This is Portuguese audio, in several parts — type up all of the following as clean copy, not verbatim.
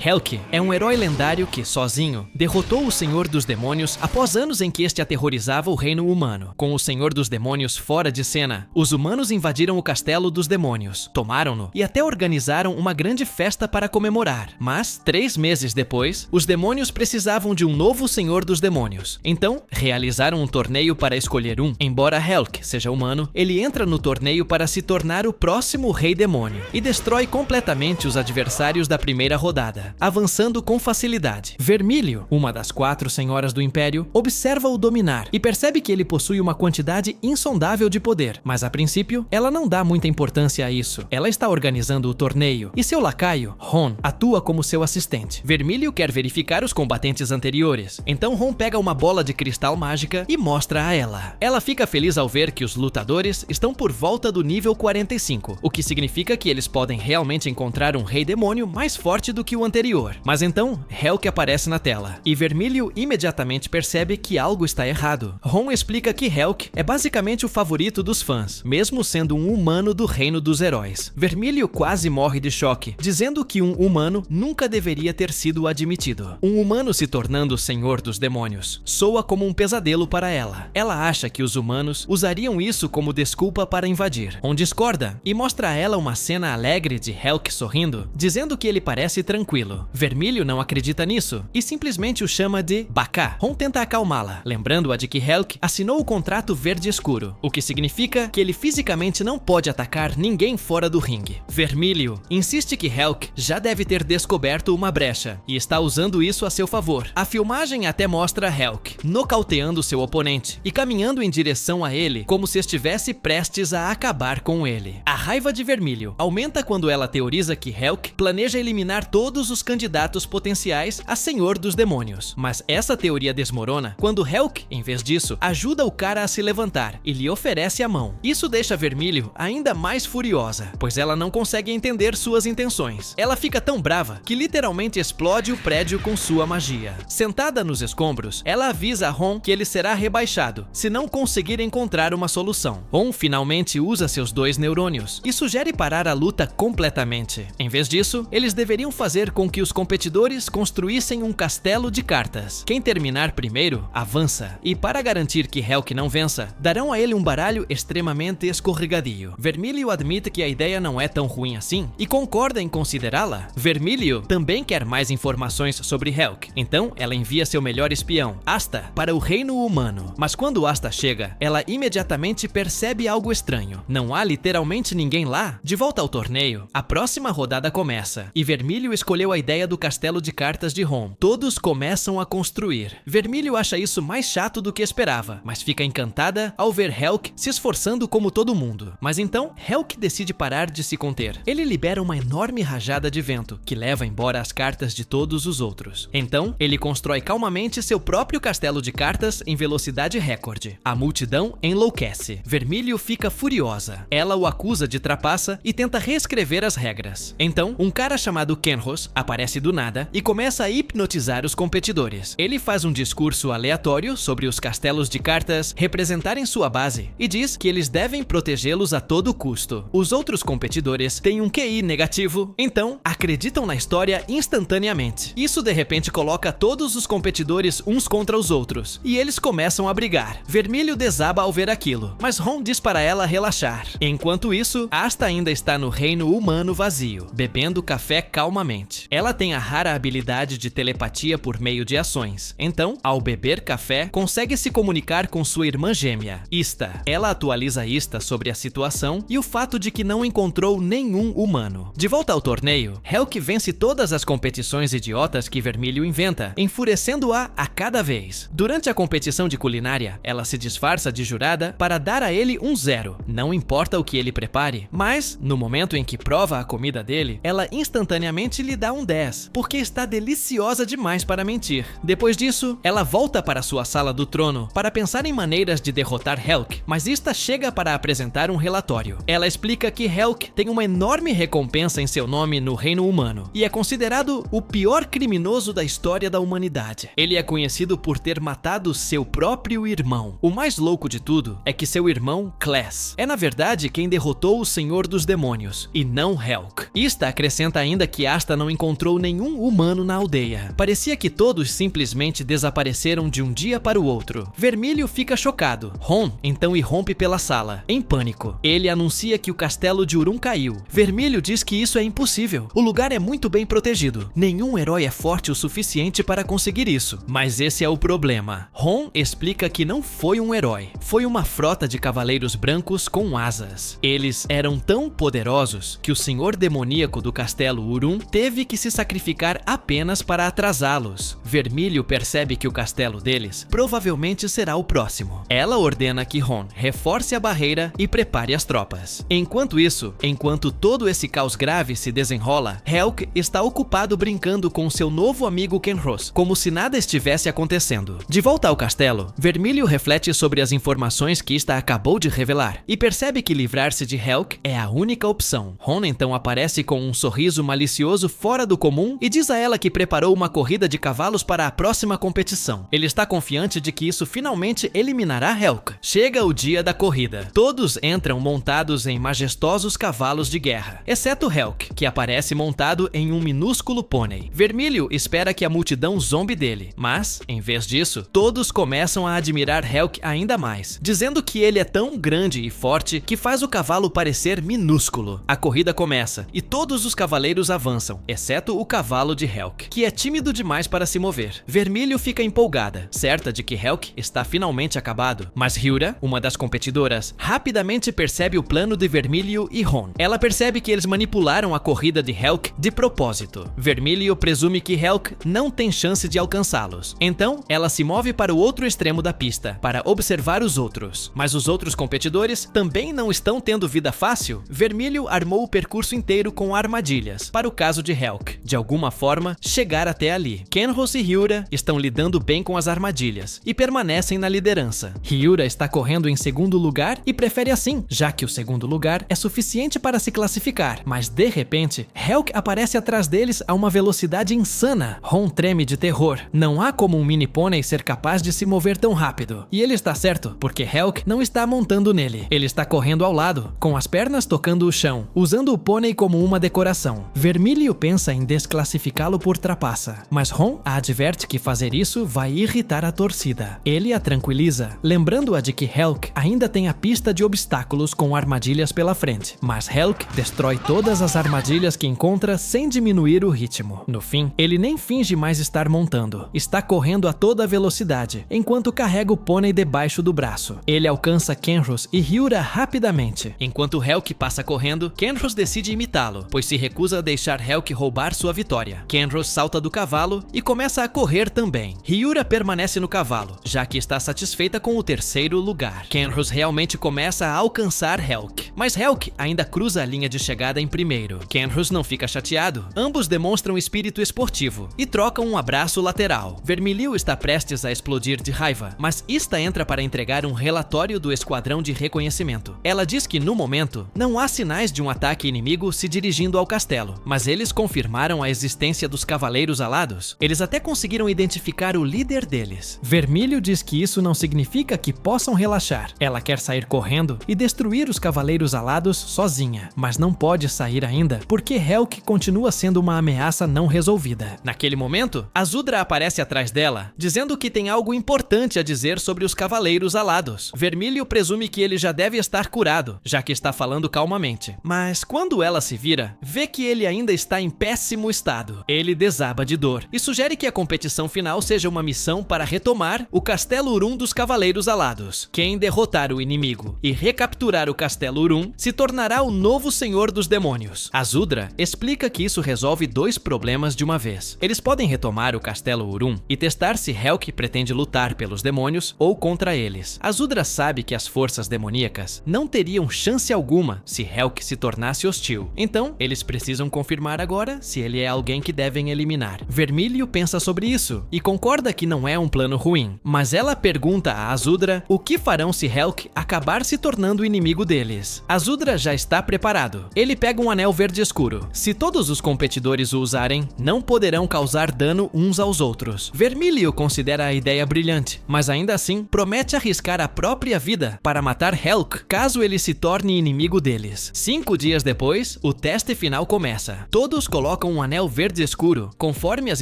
Helk é um herói lendário que, sozinho, derrotou o Senhor dos Demônios após anos em que este aterrorizava o reino humano. Com o Senhor dos Demônios fora de cena, os humanos invadiram o castelo dos demônios, tomaram-no e até organizaram uma grande festa para comemorar. Mas, 3 meses depois, os demônios precisavam de um novo Senhor dos Demônios. Então, realizaram um torneio para escolher um. Embora Helk seja humano, ele entra no torneio para se tornar o próximo Rei Demônio e destrói completamente os adversários da primeira rodada, avançando com facilidade. Vermílio, uma das 4 senhoras do Império, observa-o dominar e percebe que ele possui uma quantidade insondável de poder, mas a princípio, ela não dá muita importância a isso. Ela está organizando o torneio e seu lacaio, Ron, atua como seu assistente. Vermílio quer verificar os combatentes anteriores, então Ron pega uma bola de cristal mágica e mostra a ela. Ela fica feliz ao ver que os lutadores estão por volta do nível 45, o que significa que eles podem realmente encontrar um Rei Demônio mais forte do que o anterior. Mas então, Helk aparece na tela, e Vermílio imediatamente percebe que algo está errado. Ron explica que Helk é basicamente o favorito dos fãs, mesmo sendo um humano do reino dos heróis. Vermílio quase morre de choque, dizendo que um humano nunca deveria ter sido admitido. Um humano se tornando o Senhor dos Demônios soa como um pesadelo para ela. Ela acha que os humanos usariam isso como desculpa para invadir. Ron discorda e mostra a ela uma cena alegre de Helk sorrindo, dizendo que ele parece tranquilo. Vermílio não acredita nisso e simplesmente o chama de Bacá. Ron tenta acalmá-la, lembrando-a de que Helk assinou o contrato verde escuro, o que significa que ele fisicamente não pode atacar ninguém fora do ringue. Vermílio insiste que Helk já deve ter descoberto uma brecha e está usando isso a seu favor. A filmagem até mostra Helk nocauteando seu oponente e caminhando em direção a ele como se estivesse prestes a acabar com ele. A raiva de Vermílio aumenta quando ela teoriza que Helk planeja eliminar todos os candidatos potenciais a Senhor dos Demônios. Mas essa teoria desmorona quando Helk, em vez disso, ajuda o cara a se levantar e lhe oferece a mão. Isso deixa Vermílio ainda mais furiosa, pois ela não consegue entender suas intenções. Ela fica tão brava que literalmente explode o prédio com sua magia. Sentada nos escombros, ela avisa a Ron que ele será rebaixado se não conseguir encontrar uma solução. Ron finalmente usa seus 2 neurônios e sugere parar a luta completamente. Em vez disso, eles deveriam fazer com que os competidores construíssem um castelo de cartas. Quem terminar primeiro, avança. E para garantir que Helk não vença, darão a ele um baralho extremamente escorregadio. Vermílio admite que a ideia não é tão ruim assim e concorda em considerá-la. Vermílio também quer mais informações sobre Helk, então ela envia seu melhor espião, Asta, para o reino humano. Mas quando Asta chega, ela imediatamente percebe algo estranho. Não há literalmente ninguém lá. De volta ao torneio, a próxima rodada começa e Vermílio escolheu a ideia do castelo de cartas de Ron. Todos começam a construir. Vermílio acha isso mais chato do que esperava, mas fica encantada ao ver Helk se esforçando como todo mundo. Mas então, Helk decide parar de se conter. Ele libera uma enorme rajada de vento, que leva embora as cartas de todos os outros. Então, ele constrói calmamente seu próprio castelo de cartas em velocidade recorde. A multidão enlouquece. Vermílio fica furiosa. Ela o acusa de trapaça e tenta reescrever as regras. Então, um cara chamado Kenros aparece do nada e começa a hipnotizar os competidores. Ele faz um discurso aleatório sobre os castelos de cartas representarem sua base e diz que eles devem protegê-los a todo custo. Os outros competidores têm um QI negativo, então acreditam na história instantaneamente. Isso de repente coloca todos os competidores uns contra os outros e eles começam a brigar. Vermílio desaba ao ver aquilo, mas Ron diz para ela relaxar. Enquanto isso, Asta ainda está no reino humano vazio, bebendo café calmamente. Ela tem a rara habilidade de telepatia por meio de ações. Então, ao beber café, consegue se comunicar com sua irmã gêmea, Ista. Ela atualiza Ista sobre a situação e o fato de que não encontrou nenhum humano. De volta ao torneio, Helk vence todas as competições idiotas que Vermílio inventa, enfurecendo-a a cada vez. Durante a competição de culinária, ela se disfarça de jurada para dar a ele um 0. Não importa o que ele prepare, mas, no momento em que prova a comida dele, ela instantaneamente lhe dá um 10, porque está deliciosa demais para mentir. Depois disso, ela volta para sua sala do trono para pensar em maneiras de derrotar Helk, mas Ista chega para apresentar um relatório. Ela explica que Helk tem uma enorme recompensa em seu nome no reino humano e é considerado o pior criminoso da história da humanidade. Ele é conhecido por ter matado seu próprio irmão. O mais louco de tudo é que seu irmão, Class, é na verdade quem derrotou o Senhor dos Demônios e não Helk. Ista acrescenta ainda que Asta não encontrou encontrou nenhum humano na aldeia. Parecia que todos simplesmente desapareceram de um dia para o outro. Vermelho fica chocado. Ron então irrompe pela sala, em pânico. Ele anuncia que o castelo de Urum caiu. Vermelho diz que isso é impossível. O lugar é muito bem protegido. Nenhum herói é forte o suficiente para conseguir isso. Mas esse é o problema. Ron explica que não foi um herói. Foi uma frota de cavaleiros brancos com asas. Eles eram tão poderosos que o senhor demoníaco do castelo Urum teve que se sacrificar apenas para atrasá-los. Vermelho percebe que o castelo deles provavelmente será o próximo. Ela ordena que Ron reforce a barreira e prepare as tropas. Enquanto isso, enquanto todo esse caos grave se desenrola, Helk está ocupado brincando com seu novo amigo Kenros, como se nada estivesse acontecendo. De volta ao castelo, Vermelho reflete sobre as informações que Ista acabou de revelar e percebe que livrar-se de Helk é a única opção. Ron então aparece com um sorriso malicioso fora do comum e diz a ela que preparou uma corrida de cavalos para a próxima competição. Ele está confiante de que isso finalmente eliminará Helk. Chega o dia da corrida. Todos entram montados em majestosos cavalos de guerra, exceto Helk, que aparece montado em um minúsculo pônei. Vermelho espera que a multidão zombe dele, mas, em vez disso, todos começam a admirar Helk ainda mais, dizendo que ele é tão grande e forte que faz o cavalo parecer minúsculo. A corrida começa e todos os cavaleiros avançam, exceto o cavalo de Helk, que é tímido demais para se mover. Vermelho fica empolgada, certa de que Helk está finalmente acabado, mas Hyura, uma das competidoras, rapidamente percebe o plano de Vermelho e Ron. Ela percebe que eles manipularam a corrida de Helk de propósito. Vermelho presume que Helk não tem chance de alcançá-los. Então, ela se move para o outro extremo da pista, para observar os outros. Mas os outros competidores também não estão tendo vida fácil. Vermelho armou o percurso inteiro com armadilhas, para o caso de Helk, de alguma forma, chegar até ali. Kenros e Hyura estão lidando bem com as armadilhas e permanecem na liderança. Hyura está correndo em segundo lugar e prefere assim, já que o segundo lugar é suficiente para se classificar. Mas de repente, Helk aparece atrás deles a uma velocidade insana. Ron treme de terror. Não há como um mini pônei ser capaz de se mover tão rápido. E ele está certo, porque Helk não está montando nele. Ele está correndo ao lado, com as pernas tocando o chão, usando o pônei como uma decoração. Vermelho pensa em desclassificá-lo por trapaça, mas Ron a adverte que fazer isso vai irritar a torcida. Ele a tranquiliza, lembrando-a de que Helk ainda tem a pista de obstáculos com armadilhas pela frente. Mas Helk destrói todas as armadilhas que encontra sem diminuir o ritmo. No fim, ele nem finge mais estar montando. Está correndo a toda velocidade, enquanto carrega o pônei debaixo do braço. Ele alcança Kenros e Hyura rapidamente. Enquanto Helk passa correndo, Kenros decide imitá-lo, pois se recusa a deixar Helk roubar sua vitória. Kenros salta do cavalo e começa a correr também. Hyura permanece no cavalo, já que está satisfeita com o terceiro lugar. Kenros realmente começa a alcançar Helk, mas Helk ainda cruza a linha de chegada em primeiro. Kenros não fica chateado. Ambos demonstram espírito esportivo e trocam um abraço lateral. Vermelho está prestes a explodir de raiva, mas Ista entra para entregar um relatório do esquadrão de reconhecimento. Ela diz que, no momento, não há sinais de um ataque inimigo se dirigindo ao castelo, mas eles confirmaram a existência dos cavaleiros alados. Eles até conseguiram identificar o líder deles. Vermelho diz que isso não significa que possam relaxar. Ela quer sair correndo e destruir os cavaleiros alados sozinha, mas não pode sair ainda porque Helk continua sendo uma ameaça não resolvida. Naquele momento, Azudra aparece atrás dela, dizendo que tem algo importante a dizer sobre os cavaleiros alados. Vermelho presume que ele já deve estar curado, já que está falando calmamente. Mas quando ela se vira, vê que ele ainda está em péssimo estado. Ele desaba de dor e sugere que a competição final seja uma missão para retomar o Castelo Urum dos Cavaleiros Alados. Quem derrotar o inimigo e recapturar o Castelo Urum se tornará o novo Senhor dos Demônios. Azudra explica que isso resolve dois problemas de uma vez. Eles podem retomar o Castelo Urum e testar se Helk pretende lutar pelos demônios ou contra eles. Azudra sabe que as forças demoníacas não teriam chance alguma se Helk se tornasse hostil. Então, eles precisam confirmar agora se ele é alguém que devem eliminar. Vermelho pensa sobre isso e concorda que não é um plano ruim, mas ela pergunta a Azudra o que farão se Helk acabar se tornando inimigo deles. Azudra já está preparado. Ele pega um anel verde escuro. Se todos os competidores o usarem, não poderão causar dano uns aos outros. Vermilion considera a ideia brilhante, mas ainda assim promete arriscar a própria vida para matar Helk caso ele se torne inimigo deles. 5 dias depois, o teste final começa. Todos colocam um anel verde escuro, conforme as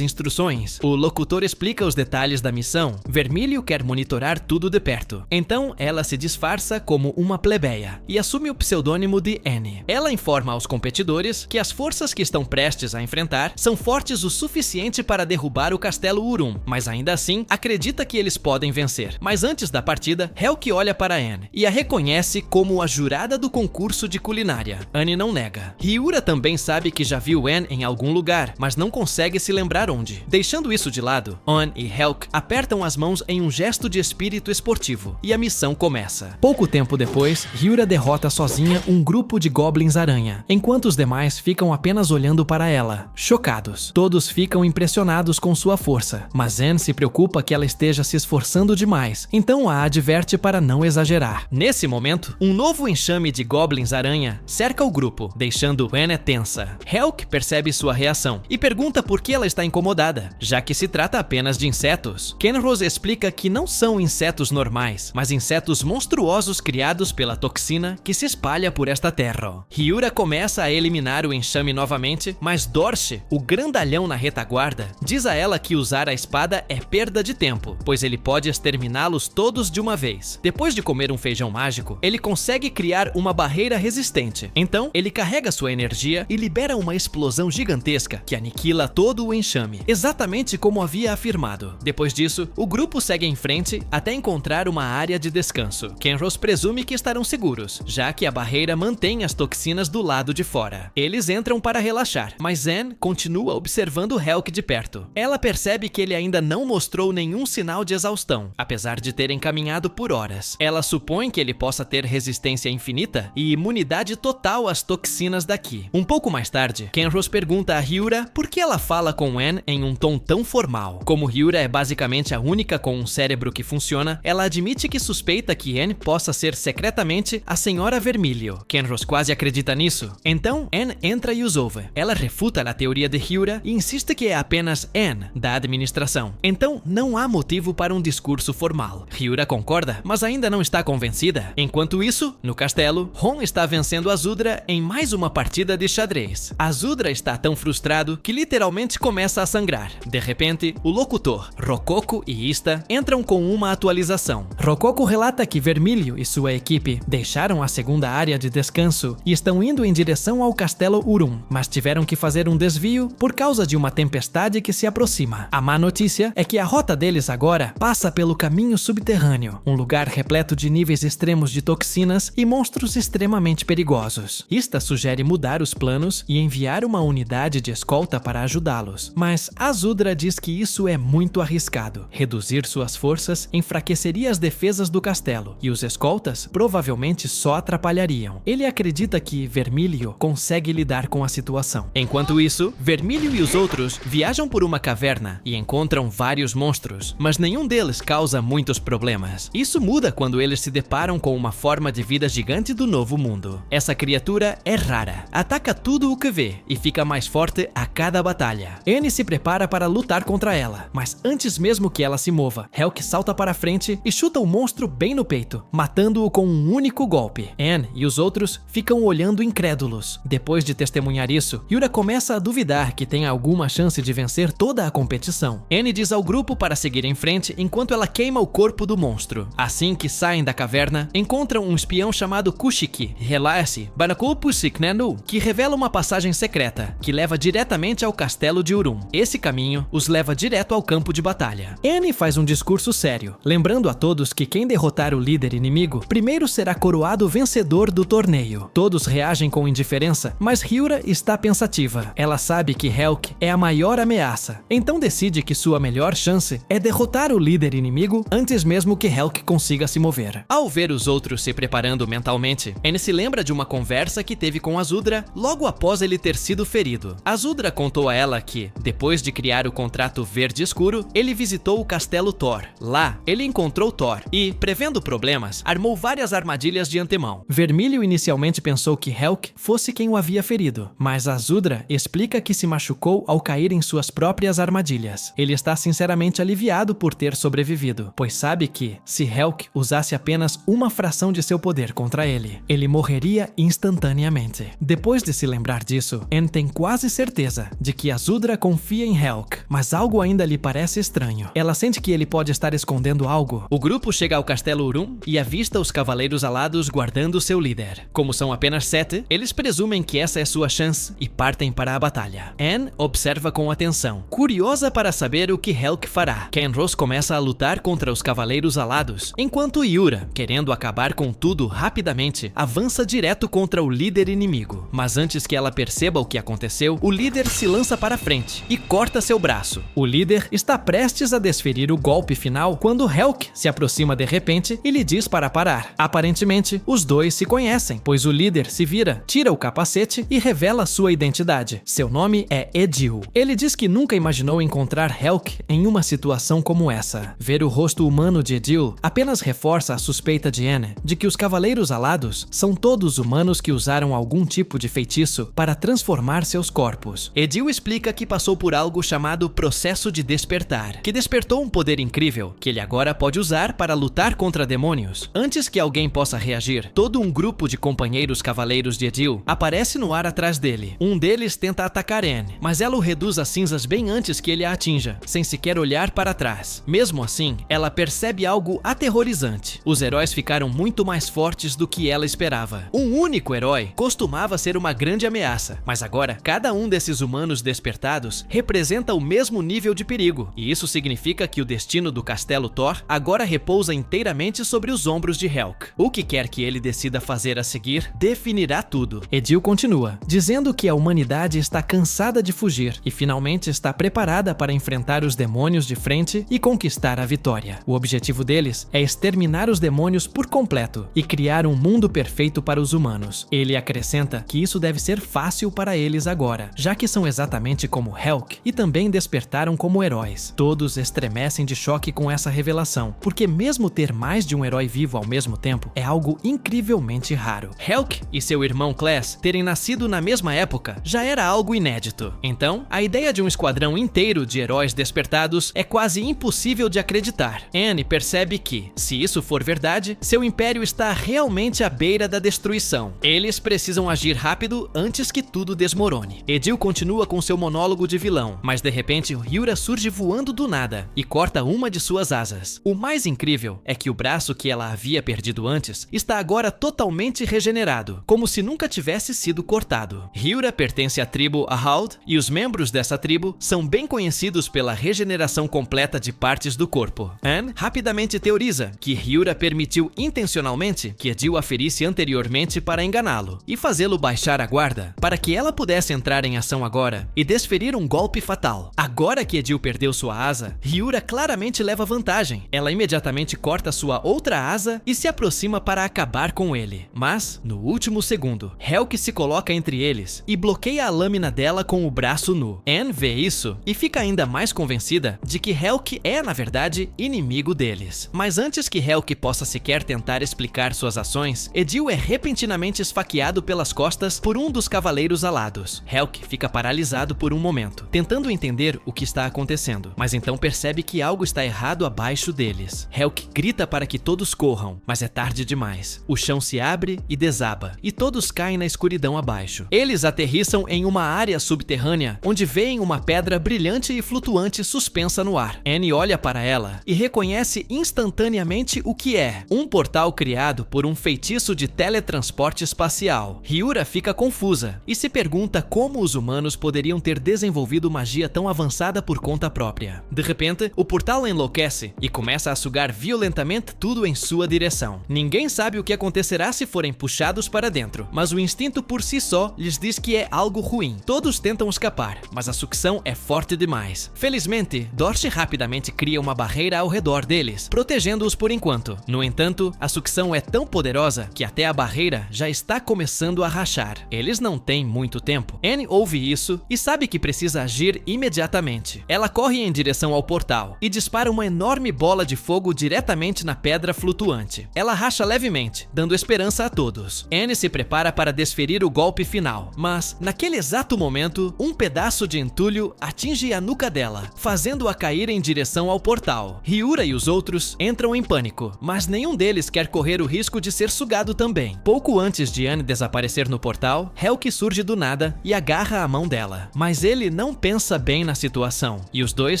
instruções. O locutor explica os detalhes da missão. Vermilion quer monitorar tudo de perto. Então, ela se disfarça como uma plebeia e assume o pseudônimo de Anne. Ela informa aos competidores que as forças que estão prestes a enfrentar são fortes o suficiente para derrubar o castelo Urum, mas ainda assim acredita que eles podem vencer. Mas antes da partida, Helk olha para Anne e a reconhece como a jurada do concurso de culinária. Anne não nega. Hyura também sabe que já viu Anne em algum lugar, mas não consegue se lembrar onde. Deixando isso de lado, Anne e Helk apertam as mãos em um gesto de espírito esportivo e a missão começa. Pouco tempo depois, Hyura derrota sozinha um grupo de goblins aranha, enquanto os demais ficam apenas olhando para ela, chocados. Todos ficam impressionados com sua força, mas Anne se preocupa que ela esteja se esforçando demais, então a adverte para não exagerar. Nesse momento, um novo enxame de goblins aranha cerca o grupo, deixando Anne tensa. Helk percebe sua reação e pergunta por que ela está incomodada, já que se trata apenas de insetos. Kenrose explica que não são insetos normais, mas insetos monstruosos criados pela toxina que se espalha por esta terra. Hyura começa a eliminar o enxame novamente, mas Dorche, o grandalhão na retaguarda, diz a ela que usar a espada é perda de tempo, pois ele pode exterminá-los todos de uma vez. Depois de comer um feijão mágico, ele consegue criar uma barreira resistente. Então, ele carrega sua energia e libera uma explosão gigantesca que aniquila todo o enxame, exatamente como havia afirmado. Depois disso, o grupo segue em frente até encontrar uma área de descanso. Kenrose presume que estarão seguros, já que a barreira mantém as toxinas do lado de fora. Eles entram para relaxar, mas Anne continua observando Helk de perto. Ela percebe que ele ainda não mostrou nenhum sinal de exaustão, apesar de terem caminhado por horas. Ela supõe que ele possa ter resistência infinita e imunidade total às toxinas daqui. Um pouco mais tarde, Kenrose pergunta a Hyura por que ela fala com Anne em um tom tão formal. Como Hyura é basicamente a única com um cérebro que funciona, ela admite que suspeita que Anne possa ser secretamente a Senhora Vermilion. Kenrose quase acredita nisso. Então, Anne entra e os ouve. Ela refuta a teoria de Hyura e insiste que é apenas Anne, da administração. Então, não há motivo para um discurso formal. Hyura concorda, mas ainda não está convencida. Enquanto isso, no castelo, Ron está vencendo Azudra em mais uma partida de xadrez. Azudra está tão frustrado que literalmente começa a sangrar. De repente, o locutor, Rococo e Ista entram com uma atualização. Rococo relata que Vermilion e sua equipe deixaram a segunda área de descanso e estão indo em direção ao castelo Urum, mas tiveram que fazer um desvio por causa de uma tempestade que se aproxima. A má notícia é que a rota deles agora passa pelo caminho subterrâneo, um lugar repleto de níveis extremos de toxinas e monstros extremamente perigosos. Ista sugere mudar os planos e enviar uma unidade de escolta para ajudá-los, mas Azudra diz que isso é muito arriscado. Reduzir suas forças enfraqueceria as defesas do castelo, e os escoltas provavelmente só atrapalhariam. Ele acredita que Vermilion consegue lidar com a situação. Enquanto isso, Vermilion e os outros viajam por uma caverna e encontram vários monstros, mas nenhum deles causa muitos problemas. Isso muda quando eles se deparam com uma forma de vida gigante do Novo Mundo. Essa criatura é rara, ataca tudo o que vê e fica mais forte a cada batalha. Anne se prepara para lutar contra ela, mas antes mesmo que ela se mova, Helk salta para frente e chuta o monstro bem no peito, matando-o com um único golpe. Anne e os outros ficam olhando incrédulos. Depois de testemunhar isso, Hyura começa a duvidar que tem alguma chance de vencer toda a competição. Anne diz ao grupo para seguir em frente enquanto ela queima o corpo do monstro. Assim que saem da caverna, encontram um espião chamado Kushiki, Relase Banakulpusiknenu, que revela uma passagem secreta que leva diretamente ao castelo de Urum. Esse caminho os leva direto ao campo de batalha. Anne faz um discurso sério, lembrando a todos que quem derrotar o líder inimigo primeiro será coroado vencedor do torneio. Todos reagem com indiferença, mas Hyura está pensativa. Ela sabe que Helk é a maior ameaça, então decide que sua melhor chance é derrotar o líder inimigo antes mesmo que Helk consiga se mover. Ao ver os outros se preparando mentalmente, Anne se lembra de uma conversa que teve com Azudra logo após ele ter sido ferido. Azudra contou a ela que, depois de criar o contrato verde escuro, ele visitou o castelo Thor. Lá, ele encontrou Thor e, prevendo problemas, armou várias armadilhas de antemão. Vermilho inicialmente pensou que Helk fosse quem o havia ferido, mas Azudra explica que se machucou ao cair em suas próprias armadilhas. Ele está sinceramente aliviado por ter sobrevivido, pois sabe que, se Helk usasse apenas uma fração de seu poder contra ele, ele morreria instantaneamente. Depois de se lembrar disso, Anne tem quase certeza de que Azudra confia em Helk, mas algo ainda lhe parece estranho. Ela sente que ele pode estar escondendo algo. O grupo chega ao castelo Urum e avista os Cavaleiros Alados guardando seu líder. Como são apenas 7, eles presumem que essa é sua chance e partem para a batalha. Anne observa com atenção, curiosa para saber o que Helk fará. Kenros começa a lutar contra os Cavaleiros Alados, enquanto Yura, querendo acabar com tudo rapidamente, avança direto contra o líder inimigo. Mas antes que ela perceba o que aconteceu, o líder se lança para frente e corta seu braço. O líder está prestes a desferir o golpe final quando Helk se aproxima de repente e lhe diz para parar. Aparentemente, os dois se conhecem, pois o líder se vira, tira o capacete e revela sua identidade. Seu nome é Edil. Ele diz que nunca imaginou encontrar Helk em uma situação como essa. Ver o rosto humano de Edil apenas reforça a suspeita de Anne de que os Cavaleiros Alados são todos humanos que usaram algum tipo de feitiço para transformar seus corpos. Edil explica que passou por algo chamado processo de despertar, que despertou um poder incrível que ele agora pode usar para lutar contra demônios. Antes que alguém possa reagir, todo um grupo de companheiros cavaleiros de Edil aparece no ar atrás dele. Um deles tenta atacar Anne, mas ela o reduz a cinzas bem antes que ele a atinja, sem sequer olhar para trás. Mesmo assim, ela percebe algo aterrorizante. Os heróis ficaram muito mais fortes do que ela esperava. Um único herói costumava ser uma grande ameaça, mas agora cada um desses humanos despertados representa o mesmo nível de perigo, e isso significa que o destino do castelo Thor agora repousa inteiramente sobre os ombros de Helk. O que quer que ele decida fazer a seguir definirá tudo. Edil continua, dizendo que a humanidade está cansada de fugir e finalmente está preparada para enfrentar os demônios de frente e conquistar a vitória. O objetivo deles é exterminar os demônios por completo e criar um mundo perfeito para os humanos. Ele acrescenta que isso deve ser fácil para eles agora, já que são exatamente como Helk e também despertaram como heróis. Todos estremecem de choque com essa revelação, porque mesmo ter mais de um herói vivo ao mesmo tempo é algo incrivelmente raro. Helk e seu irmão Class terem nascido na mesma época já era algo inédito. Então, a ideia de um esquadrão inteiro de heróis despertados é quase impossível de acreditar. Anne percebe que, se isso for verdade, seu império está realmente à beira da destruição. Eles precisam agir rápido antes que tudo desmorone. Edil continua com seu monólogo de vilão, mas de repente Yura surge voando do nada e corta uma de suas asas. O mais incrível é que o braço que ela havia perdido antes está agora totalmente regenerado, como se nunca tivesse sido cortado. Yura pertence à tribo Ahald e os membros dessa tribo são bem conhecidos pela regeneração completa de partes do corpo. Anne rapidamente teoriza que Yura permitiu intencionalmente que Edil a ferisse anteriormente para enganá-lo e fazê-lo baixar a guarda, para que ela pudesse entrar em ação agora e desferir um golpe fatal. Agora que Edil perdeu sua asa, Yura claramente leva vantagem. Ela imediatamente corta sua outra asa e se aproxima para acabar com ele. Mas, no último segundo, Helk se coloca entre eles e bloqueia a lâmina dela com o braço nu. Anne vê isso e fica ainda mais convencida de que Helk é, na verdade, inimigo deles. Mas antes que Helk possa sequer tentar explicar suas ações, Edil é repentinamente esfaqueado pelas costas por um dos Cavaleiros Alados. Helk fica paralisado por um momento, tentando entender o que está acontecendo, mas então percebe que algo está errado abaixo deles. Helk grita para que todos corram, mas é tarde demais. O chão se abre e desaba, e todos caem na escuridão abaixo. Eles aterrissam em uma área subterrânea, onde veem uma pedra brilhante e flutuante suspensa no ar. Anne olha para ela e reconhece instantaneamente o que é um portal criado por um feitiço de teletransporte espacial. Yura fica confusa e se pergunta como os humanos poderiam ter desenvolvido magia tão avançada por conta própria. De repente, o portal enlouquece e começa a sugar violentamente tudo em sua direção. Ninguém sabe o que acontecerá se forem puxados para dentro, mas o instinto por si só lhes diz que é algo ruim. Todos tentam escapar, mas a sucção é forte demais. Felizmente, Dorche rapidamente cria uma barreira ao redor deles, protegendo-os por enquanto. No entanto, a sucção é tão poderosa que até a barreira já está começando a rachar. Eles não têm muito tempo. Anne ouve isso e sabe que precisa agir imediatamente imediatamente. Ela corre em direção ao portal e dispara uma enorme bola de fogo diretamente na pedra flutuante. Ela racha levemente, dando esperança a todos. Anne se prepara para desferir o golpe final, mas, naquele exato momento, um pedaço de entulho atinge a nuca dela, fazendo-a cair em direção ao portal. Ryura e os outros entram em pânico, mas nenhum deles quer correr o risco de ser sugado também. Pouco antes de Anne desaparecer no portal, Helk surge do nada e agarra a mão dela. Mas ele não pensa bem na situação, e os dois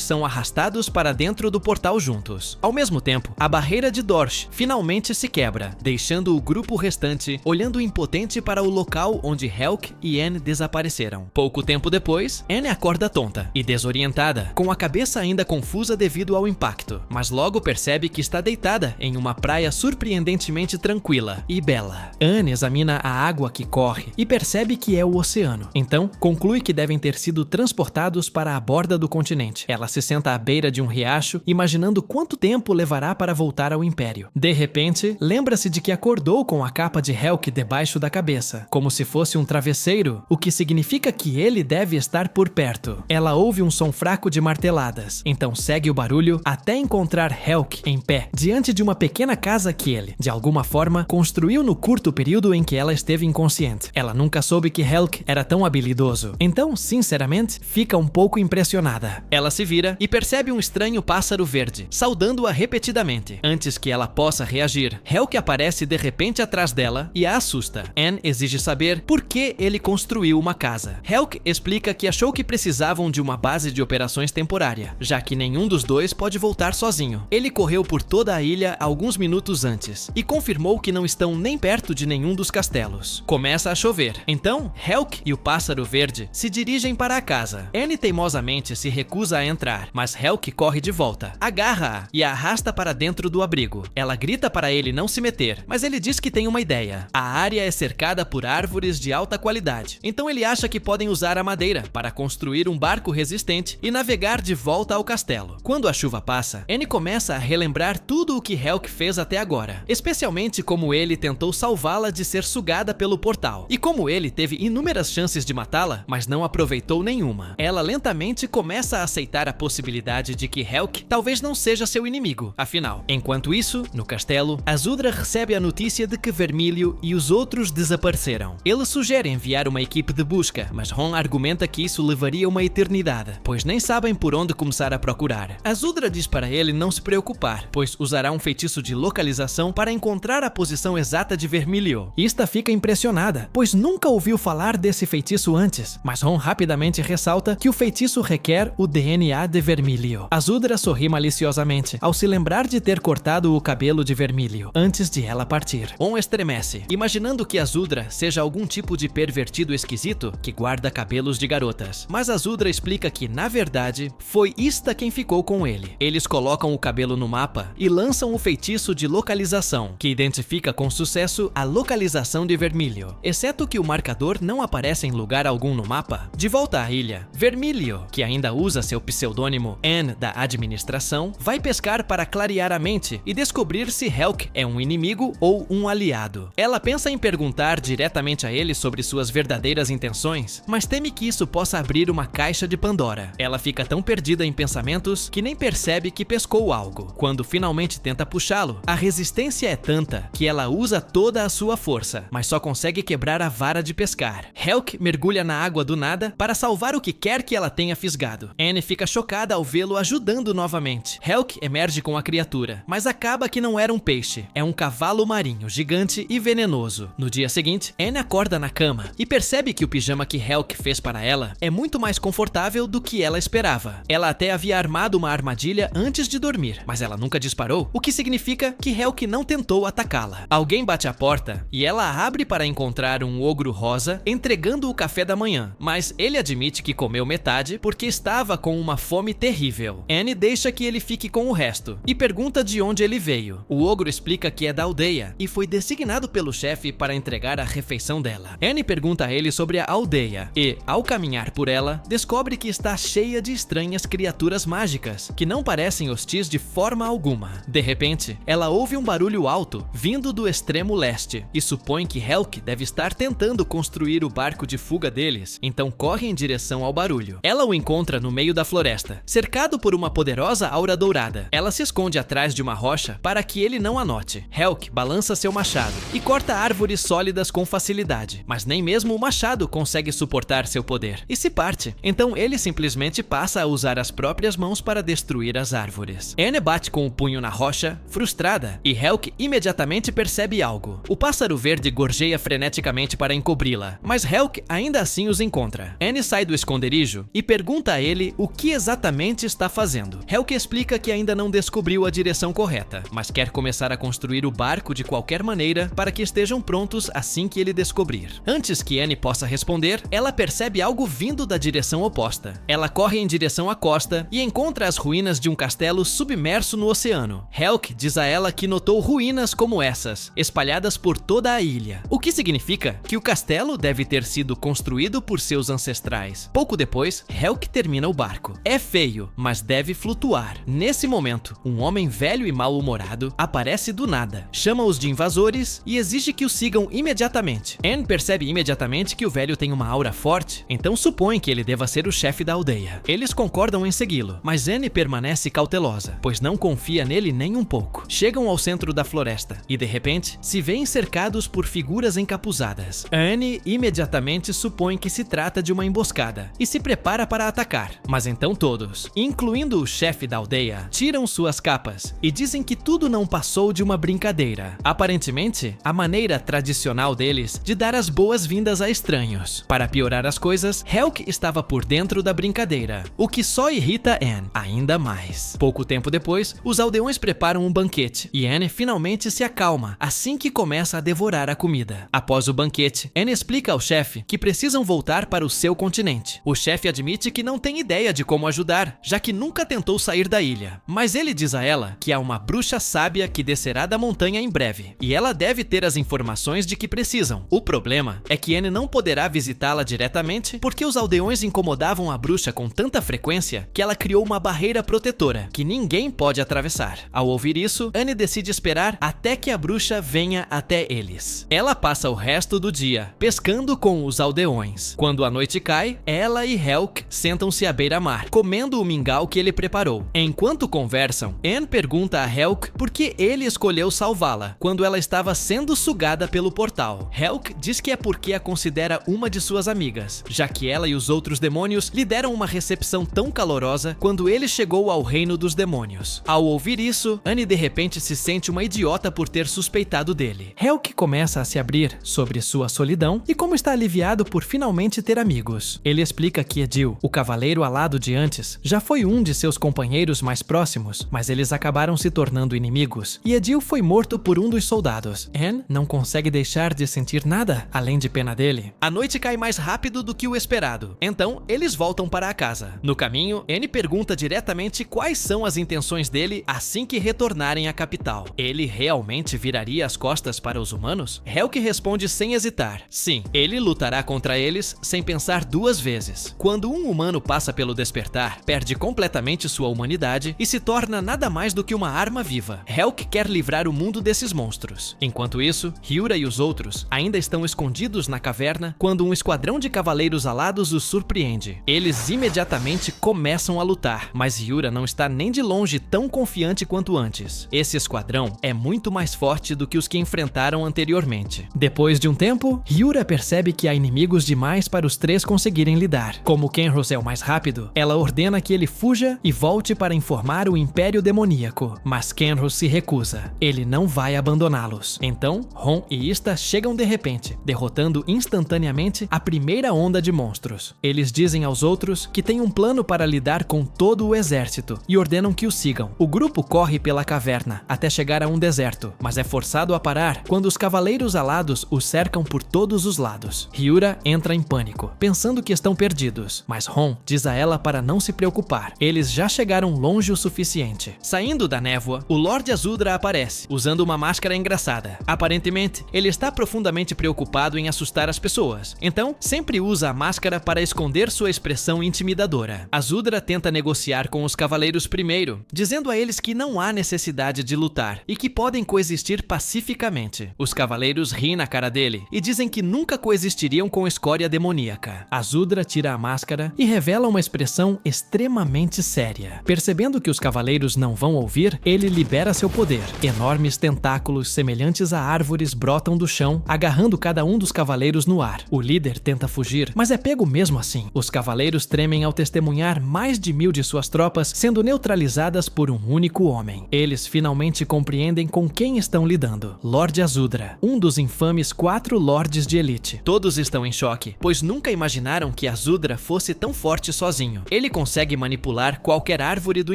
são arrastados para dentro do portal juntos. Ao mesmo tempo, a barreira de Dorsch finalmente se quebra, deixando o grupo restante olhando impotente para o local onde Helk e Anne desapareceram. Pouco tempo depois, Anne acorda tonta e desorientada, com a cabeça ainda confusa devido ao impacto, mas logo percebe que está deitada em uma praia surpreendentemente tranquila e bela. Anne examina a água que corre e percebe que é o oceano. Então, conclui que devem ter sido transportados para a borda do continente. Ela se senta à beira de um riacho, imaginando quanto tempo levará para voltar ao Império. De repente, lembra-se de que acordou com a capa de Helk debaixo da cabeça, como se fosse um travesseiro, o que significa que ele deve estar por perto. Ela ouve um som fraco de marteladas, então segue o barulho até encontrar Helk em pé, diante de uma pequena casa que ele, de alguma forma, construiu no curto período em que ela esteve inconsciente. Ela nunca soube que Helk era tão habilidoso, então, sinceramente, fica um pouco impressionada. Ela se vira e percebe um estranho pássaro verde, saudando-a repetidamente. Antes que ela possa reagir, Helk aparece de repente atrás dela e a assusta. Anne exige saber por que ele construiu uma casa. Helk explica que achou que precisavam de uma base de operações temporária, já que nenhum dos dois pode voltar sozinho. Ele correu por toda a ilha alguns minutos antes e confirmou que não estão nem perto de nenhum dos castelos. Começa a chover, então Helk e o pássaro verde se dirigem para a casa. Anne teimosamente se recusa a entrar, mas Helk corre de volta, agarra-a e a arrasta para dentro do abrigo. Ela grita para ele não se meter, mas ele diz que tem uma ideia. A área é cercada por árvores de alta qualidade, então ele acha que podem usar a madeira para construir um barco resistente e navegar de volta ao castelo. Quando a chuva passa, Anne começa a relembrar tudo o que Helk fez até agora, especialmente como ele tentou salvá-la de ser sugada pelo portal, e como ele teve inúmeras chances de matá-la, mas não aproveitou nenhuma. Ela lentamente começa a aceitar a possibilidade de que Helk talvez não seja seu inimigo, afinal. Enquanto isso, no castelo, Azudra recebe a notícia de que Vermilio e os outros desapareceram. Ele sugere enviar uma equipe de busca, mas Ron argumenta que isso levaria uma eternidade, pois nem sabem por onde começar a procurar. Azudra diz para ele não se preocupar, pois usará um feitiço de localização para encontrar a posição exata de Vermilio. Ista fica impressionada, pois nunca ouviu falar desse feitiço antes, mas Ron rapidamente ressalta que o feitiço requer o DNA de Vermilio. Azudra sorri maliciosamente ao se lembrar de ter cortado o cabelo de Vermilio antes de ela partir. Ron estremece, imaginando que Azudra seja algum tipo de pervertido esquisito que guarda cabelos de garotas. Mas Azudra explica que, na verdade, foi Ista quem ficou com ele. Eles colocam o cabelo no mapa e lançam o feitiço de localização, que identifica com sucesso a localização de Vermilio, exceto que o marcador não aparece em lugar algum no mapa. De volta à ilha, Vermilio, que ainda usa seu pseudônimo Anne da administração, vai pescar para clarear a mente e descobrir se Helk é um inimigo ou um aliado. Ela pensa em perguntar diretamente a ele sobre suas verdadeiras intenções, mas teme que isso possa abrir uma caixa de Pandora. Ela fica tão perdida em pensamentos que nem percebe que pescou algo. Quando finalmente tenta puxá-lo, a resistência é tanta que ela usa toda a sua força, mas só consegue quebrar a vara de pescar. Helk mergulha na água do nada para salvar o que quer que ela tenha fisgado. Anne fica chocada ao vê-lo ajudando novamente. Helk emerge com a criatura, mas acaba que não era um peixe, é um cavalo marinho gigante e venenoso. No dia seguinte, Anne acorda na cama e percebe que o pijama que Helk fez para ela é muito mais confortável do que ela esperava. Ela até havia armado uma armadilha antes de dormir, mas ela nunca disparou, o que significa que Helk não tentou atacá-la. Alguém bate à porta e ela abre para encontrar um ogro rosa entregando o café da manhã, mas ele admite que comeu metade porque estava com uma fome terrível. Anne deixa que ele fique com o resto e pergunta de onde ele veio. O ogro explica que é da aldeia e foi designado pelo chefe para entregar a refeição dela. Anne pergunta a ele sobre a aldeia e, ao caminhar por ela, descobre que está cheia de estranhas criaturas mágicas que não parecem hostis de forma alguma. De repente, ela ouve um barulho alto vindo do extremo leste e supõe que Helk deve estar tentando construir o barco de fuga deles, então corre em direção ao barulho. Ela Ela o encontra no meio da floresta, cercado por uma poderosa aura dourada. Ela se esconde atrás de uma rocha para que ele não a note. Helk balança seu machado e corta árvores sólidas com facilidade, mas nem mesmo o machado consegue suportar seu poder e se parte. Então ele simplesmente passa a usar as próprias mãos para destruir as árvores. Anne bate com o punho na rocha, frustrada, e Helk imediatamente percebe algo. O pássaro verde gorjeia freneticamente para encobri-la, mas Helk ainda assim os encontra. Anne sai do esconderijo e pergunta a ele o que exatamente está fazendo. Helk explica que ainda não descobriu a direção correta, mas quer começar a construir o barco de qualquer maneira para que estejam prontos assim que ele descobrir. Antes que Anne possa responder, ela percebe algo vindo da direção oposta. Ela corre em direção à costa e encontra as ruínas de um castelo submerso no oceano. Helk diz a ela que notou ruínas como essas, espalhadas por toda a ilha, o que significa que o castelo deve ter sido construído por seus ancestrais. Pouco depois, Helk termina o barco. É feio, mas deve flutuar. Nesse momento, um homem velho e mal-humorado aparece do nada, chama-os de invasores e exige que os sigam imediatamente. Anne percebe imediatamente que o velho tem uma aura forte, então supõe que ele deva ser o chefe da aldeia. Eles concordam em segui-lo, mas Anne permanece cautelosa, pois não confia nele nem um pouco. Chegam ao centro da floresta e, de repente, se veem cercados por figuras encapuzadas. Anne imediatamente supõe que se trata de uma emboscada e se prepara para atacar. Mas então todos, incluindo o chefe da aldeia, tiram suas capas e dizem que tudo não passou de uma brincadeira. Aparentemente, a maneira tradicional deles de dar as boas-vindas a estranhos. Para piorar as coisas, Helk estava por dentro da brincadeira, o que só irrita Anne ainda mais. Pouco tempo depois, os aldeões preparam um banquete e Anne finalmente se acalma assim que começa a devorar a comida. Após o banquete, Anne explica ao chefe que precisam voltar para o seu continente. O chefe admite que não tem ideia de como ajudar, já que nunca tentou sair da ilha. Mas ele diz a ela que há uma bruxa sábia que descerá da montanha em breve, e ela deve ter as informações de que precisam. O problema é que Anne não poderá visitá-la diretamente porque os aldeões incomodavam a bruxa com tanta frequência que ela criou uma barreira protetora que ninguém pode atravessar. Ao ouvir isso, Anne decide esperar até que a bruxa venha até eles. Ela passa o resto do dia pescando com os aldeões. Quando a noite cai, ela e Helk sentam-se à beira-mar, comendo o mingau que ele preparou. Enquanto conversam, Anne pergunta a Helk por que ele escolheu salvá-la quando ela estava sendo sugada pelo portal. Helk diz que é porque a considera uma de suas amigas, já que ela e os outros demônios lhe deram uma recepção tão calorosa quando ele chegou ao reino dos demônios. Ao ouvir isso, Anne de repente se sente uma idiota por ter suspeitado dele. Helk começa a se abrir sobre sua solidão e como está aliviado por finalmente ter amigos. Ele explica que Edil, o cavaleiro alado de antes, já foi um de seus companheiros mais próximos, mas eles acabaram se tornando inimigos, e Edil foi morto por um dos soldados. Anne não consegue deixar de sentir nada além de pena dele. A noite cai mais rápido do que o esperado, então eles voltam para a casa. No caminho, Anne pergunta diretamente quais são as intenções dele assim que retornarem à capital. Ele realmente viraria as costas para os humanos? Helk responde sem hesitar. Sim, ele lutará contra eles sem pensar duas vezes. Quando um humano passa pelo despertar, perde completamente sua humanidade e se torna nada mais do que uma arma viva. Helk quer livrar o mundo desses monstros. Enquanto isso, Hyura e os outros ainda estão escondidos na caverna quando um esquadrão de cavaleiros alados os surpreende. Eles imediatamente começam a lutar, mas Hyura não está nem de longe tão confiante quanto antes. Esse esquadrão é muito mais forte do que os que enfrentaram anteriormente. Depois de um tempo, Hyura percebe que há inimigos demais para os três conseguirem lidar. Como Kenros é o mais rápido, ela ordena que ele fuja e volte para informar o Império Demoníaco, mas Kenros se recusa. Ele não vai abandoná-los. Então, Ron e Ista chegam de repente, derrotando instantaneamente a primeira onda de monstros. Eles dizem aos outros que têm um plano para lidar com todo o exército e ordenam que o sigam. O grupo corre pela caverna até chegar a um deserto, mas é forçado a parar quando os cavaleiros alados os cercam por todos os lados. Hyura entra em pânico, pensando que estão perdidos, mas Ron diz a ela para não se preocupar. Eles já chegaram longe o suficiente. Saindo da névoa, o Lorde Azudra aparece, usando uma máscara engraçada. Aparentemente, ele está profundamente preocupado em assustar as pessoas, então sempre usa a máscara para esconder sua expressão intimidadora. Azudra tenta negociar com os cavaleiros primeiro, dizendo a eles que não há necessidade de lutar e que podem coexistir pacificamente. Os cavaleiros riem na cara dele e dizem que nunca coexistiriam com escória demoníaca. Azudra tira a máscara e revela uma expressão extremamente séria. Percebendo que os cavaleiros não vão ouvir, ele libera seu poder. Enormes tentáculos semelhantes a árvores brotam do chão, agarrando cada um dos cavaleiros no ar. O líder tenta fugir, mas é pego mesmo assim. Os cavaleiros tremem ao testemunhar mais de 1000 de suas tropas sendo neutralizadas por um único homem. Eles finalmente compreendem com quem estão lidando. Lord Azudra, um dos infames 4 lordes de elite. Todos estão em choque, pois nunca imaginaram que Azudra fosse tão forte sozinho. Ele consegue manipular qualquer árvore do